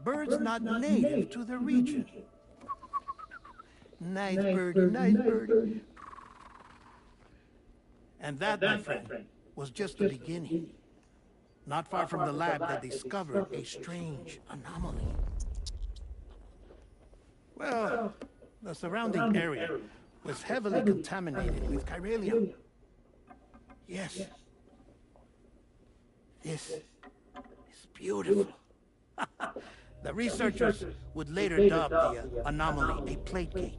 Birds not native to the region. Nice birdie. And that, my friend, was just the beginning. Not far from the lab, they discovered a strange anomaly. Well, the surrounding area was heavily contaminated with chiralium. Yes. This is beautiful. The researchers would later dub the anomaly a plate gate.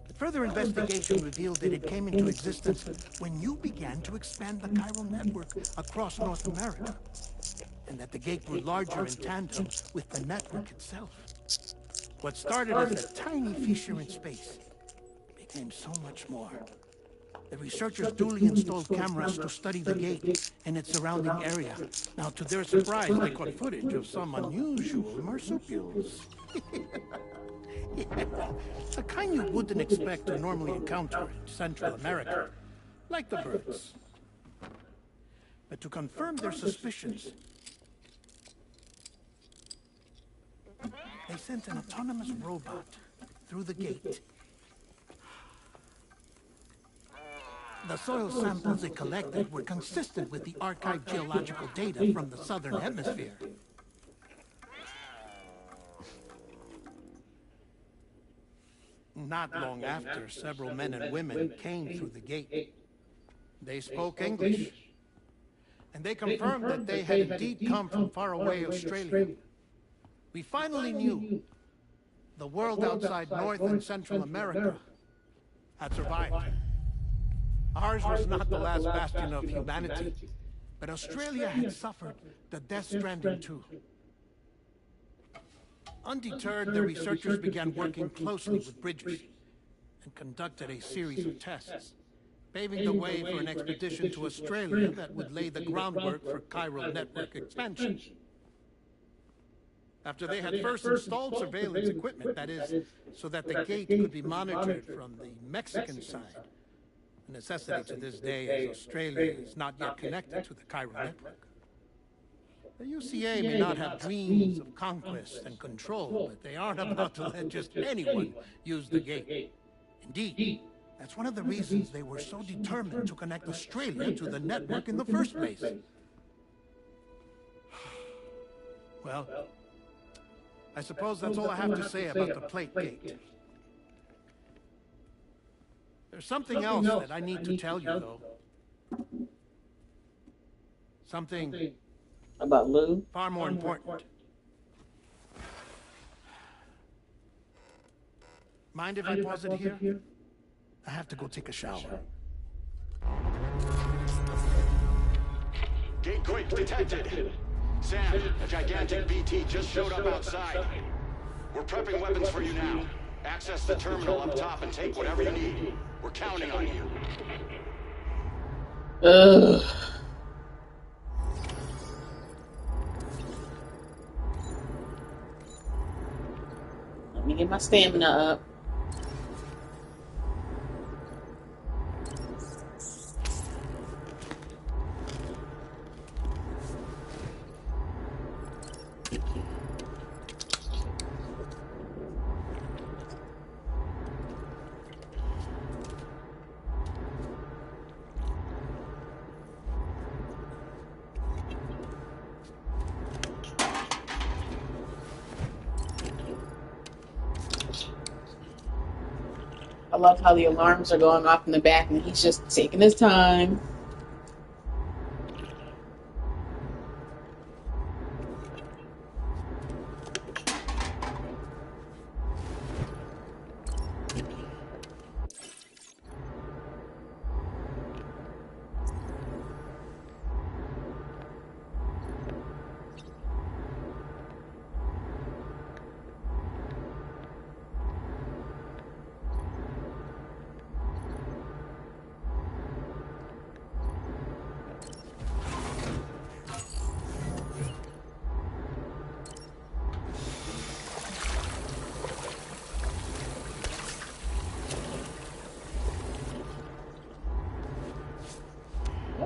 But further investigation revealed that it came into existence when you began to expand the chiral network across North America, and that the gate grew larger in tandem with the network itself. What started as a tiny fissure in space became so much more. The researchers duly installed cameras to study the gate and its surrounding area. Now, to their surprise, they caught footage of some unusual marsupials. Yeah, the kind you wouldn't expect to normally encounter in Central America, like the birds. But to confirm their suspicions, they sent an autonomous robot through the gate. The soil samples they collected were consistent with the archived geological data from the southern hemisphere. Not long after, several men and women came through the gate. They spoke English, and they confirmed that they had indeed come from faraway Australia. We finally knew the world outside North and Central America had survived. Ours was not the last bastion of humanity, but Australia had suffered the death stranding too. Undeterred, the researchers began working closely with Bridges and conducted a series of tests, paving the way for an expedition to Australia that would lay the groundwork for chiral network expansion. After they had first installed surveillance equipment, that is, so that the gate could be monitored from the Mexican side, a necessity to this day as Australia is not yet connected to the chiral network. The UCA may not have dreams of conquest and control, but they aren't about to let just anyone use the gate. Indeed, that's one of the reasons they were so determined to connect Australia to the network in the first place. Well, I suppose that's all I have to say about the plate gate. There's something else that I need to tell you, though. Something about Lou? Far more important. Mind if I pause it here? I have to go take a shower. Gate quake detected. Sam, a gigantic BT just showed up outside. We're prepping weapons for you now. Access the terminal up top and take whatever you need. We're counting on you. Ugh. Let me get my stamina up. I love how the alarms are going off in the back and he's just taking his time.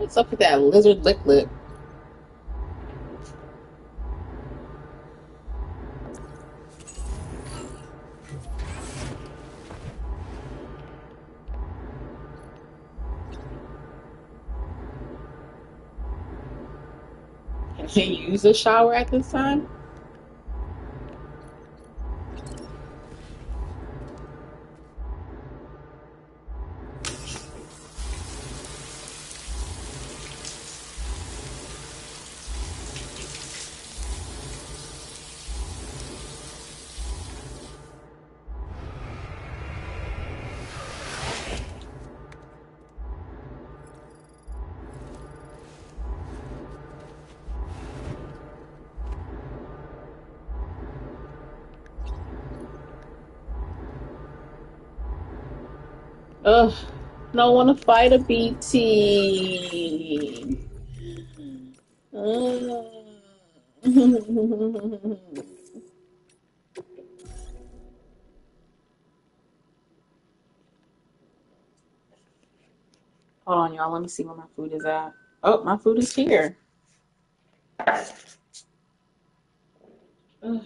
What's up with that lizard lick lip? Can you use a shower at this time? Ugh, I don't want to fight a BT. Hold on, y'all. Let me see where my food is at. Oh, my food is here. Ugh.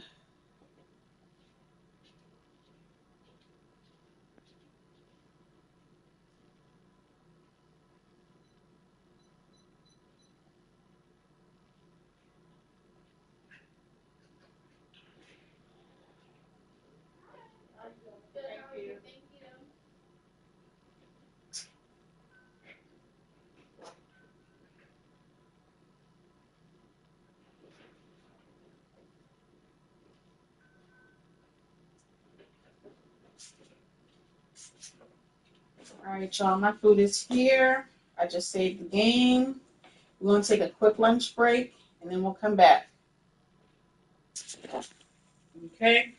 All right, y'all. My food is here. I just saved the game. We're going to take a quick lunch break, and then we'll come back. Okay?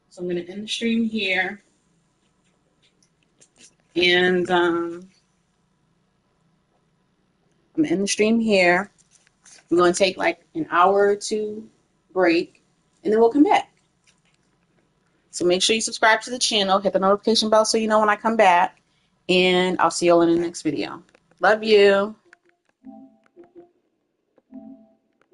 So I'm going to end the stream here. And I'm going to end the stream here. We're going to take like an hour or two break, and then we'll come back. So make sure you subscribe to the channel, hit the notification bell so you know when I come back, and I'll see you all in the next video. Love you.